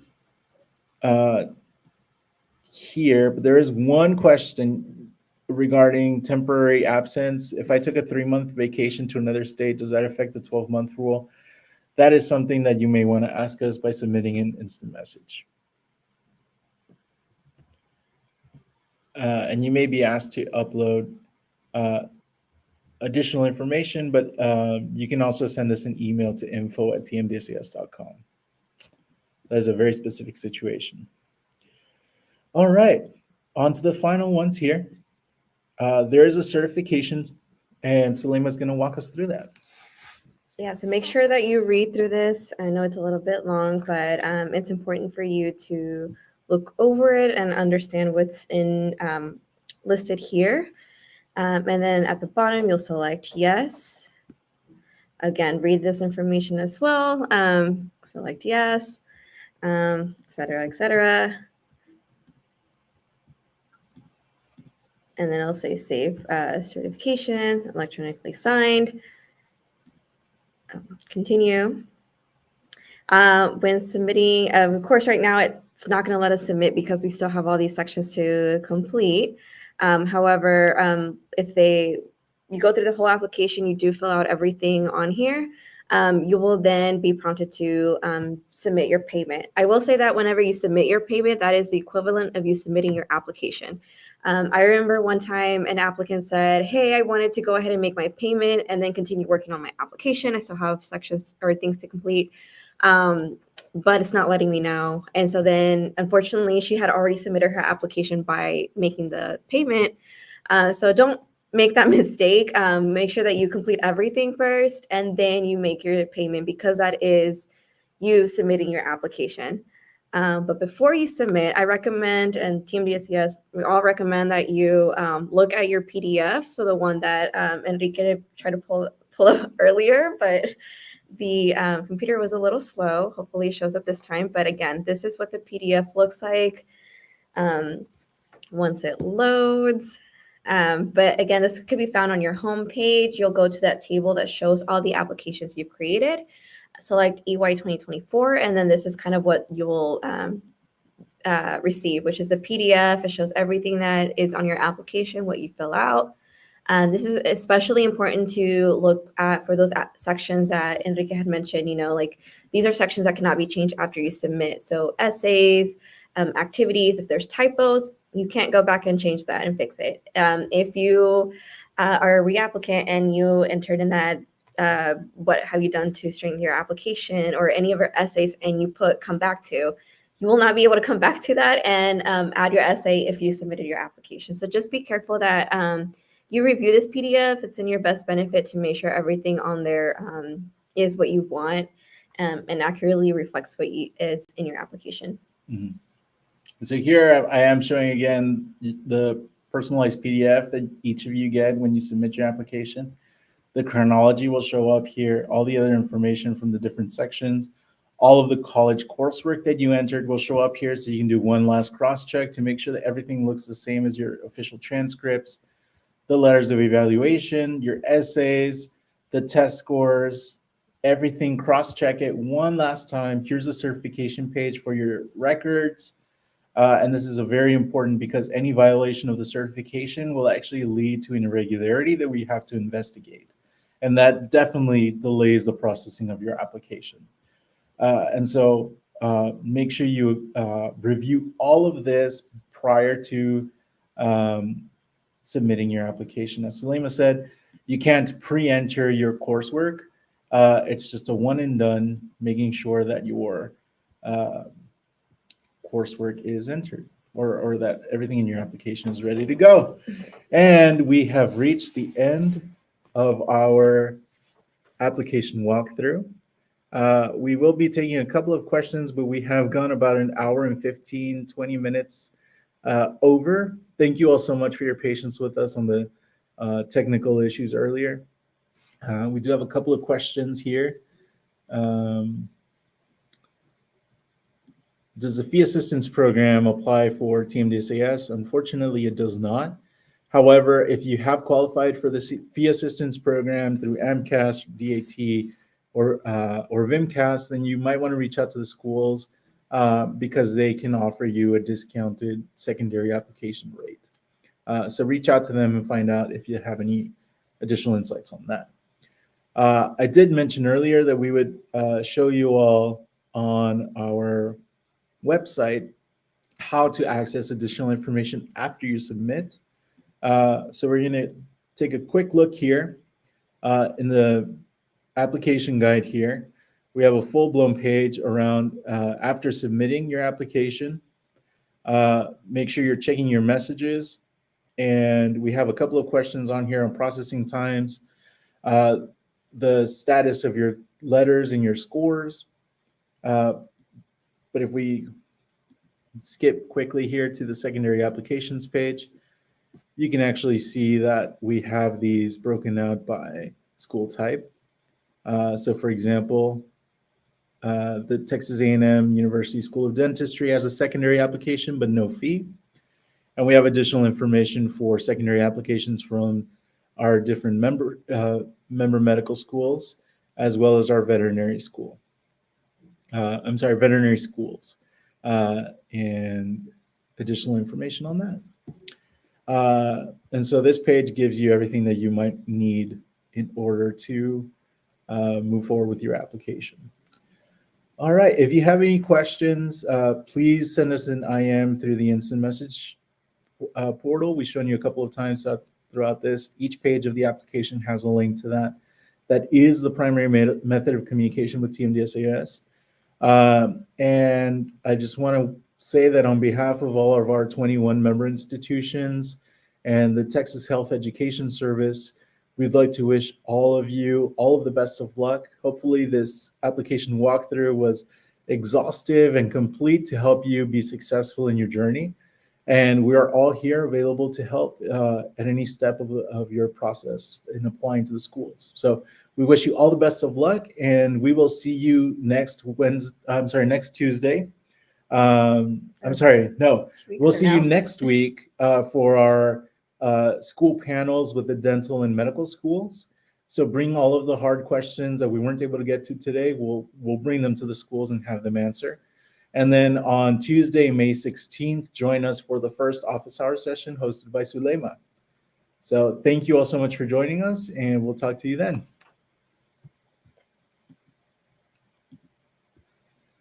here, but there is one question regarding temporary absence. If I took a 3-month vacation to another state, does that affect the 12-month rule? That is something that you may want to ask us by submitting an instant message. And you may be asked to upload additional information, but you can also send us an email to info@tmdsas.com. That is a very specific situation. All right. On to the final ones here. There is a certification, and Salima's going to walk us through that. Yeah, so make sure that you read through this. I know it's a little bit long, but it's important for you to look over it and understand what's in listed here. And then at the bottom, you'll select yes. Again, read this information as well. Select yes, et cetera, et cetera. And then I'll say save certification, electronically signed. Continue. When submitting, of course, right now it's not going to let us submit because we still have all these sections to complete. However, if you go through the whole application, you do fill out everything on here, you will then be prompted to submit your payment. I will say that whenever you submit your payment, that is the equivalent of you submitting your application. I remember one time an applicant said, hey, I wanted to go ahead and make my payment and then continue working on my application. I still have sections or things to complete, but it's not letting me now. And so then, unfortunately, she had already submitted her application by making the payment. So don't make that mistake. Make sure that you complete everything first and then you make your payment, because that is you submitting your application. But before you submit, I recommend, and TMDSAS, we all recommend that you look at your PDF. So the one that Enrique tried to pull up earlier, but the computer was a little slow. Hopefully it shows up this time. But again, this is what the PDF looks like once it loads. But again, this could be found on your home page. You'll go to that table that shows all the applications you've created. Select EY 2024, and then this is kind of what you will receive, which is a PDF. It shows everything that is on your application, what you fill out. This is especially important to look at for those sections that Enrique had mentioned. Like these are sections that cannot be changed after you submit. So essays, activities, if there's typos, you can't go back and change that and fix it. If you are a re-applicant and you entered in that what have you done to strengthen your application or any of your essays and you put come back to, you will not be able to come back to that and add your essay if you submitted your application. So just be careful that you review this PDF. It's in your best benefit to make sure everything on there is what you want and accurately reflects what is in your application. Mm-hmm. So here I am showing again the personalized PDF that each of you get when you submit your application. The chronology will show up here, all the other information from the different sections. All of the college coursework that you entered will show up here, so you can do one last cross-check to make sure that everything looks the same as your official transcripts. The letters of evaluation, your essays, the test scores, everything, cross-check it one last time. Here's the certification page for your records. And this is a very important because any violation of the certification will actually lead to an irregularity that we have to investigate. And that definitely delays the processing of your application. And so make sure you review all of this prior to submitting your application. As Salima said, you can't pre-enter your coursework. It's just a one and done, making sure that your coursework is entered or that everything in your application is ready to go. And we have reached the end of our application walkthrough. We will be taking a couple of questions, but we have gone about an hour and 15, 20 minutes over. Thank you all so much for your patience with us on the technical issues earlier. We do have a couple of questions here. Does the fee assistance program apply for TMDSAS? Unfortunately, it does not. However, if you have qualified for the fee assistance program through MCAS, DAT, or VMCAS, then you might want to reach out to the schools because they can offer you a discounted secondary application rate. So reach out to them and find out if you have any additional insights on that. I did mention earlier that we would show you all on our website how to access additional information after you submit. So we're going to take a quick look here in the application guide here. We have a full-blown page around after submitting your application. Make sure you're checking your messages. And we have a couple of questions on here on processing times, the status of your letters and your scores. But if we skip quickly here to the secondary applications page, you can actually see that we have these broken out by school type. So for example, the Texas A&M University School of Dentistry has a secondary application, but no fee. And we have additional information for secondary applications from our different member medical schools, as well as our veterinary school. Veterinary schools, and additional information on that. And so this page gives you everything that you might need in order to move forward with your application. All right, if you have any questions, please send us an IM through the instant message portal. We've shown you a couple of times throughout this. Each page of the application has a link to that. That is the primary method of communication with TMDSAS. And I just want to say that on behalf of all of our 21 member institutions and the Texas Health Education Service, we'd like to wish all of you all of the best of luck. Hopefully this application walkthrough was exhaustive and complete to help you be successful in your journey. And we are all here available to help at any step of your process in applying to the schools. So we wish you all the best of luck, and we will see you next Tuesday. We'll see you next week for our school panels with the dental and medical schools. So bring all of the hard questions that we weren't able to get to today. We'll bring them to the schools and have them answer. And then on Tuesday, May 16th, join us for the first office hour session hosted by Suleyma. So thank you all so much for joining us, and we'll talk to you then.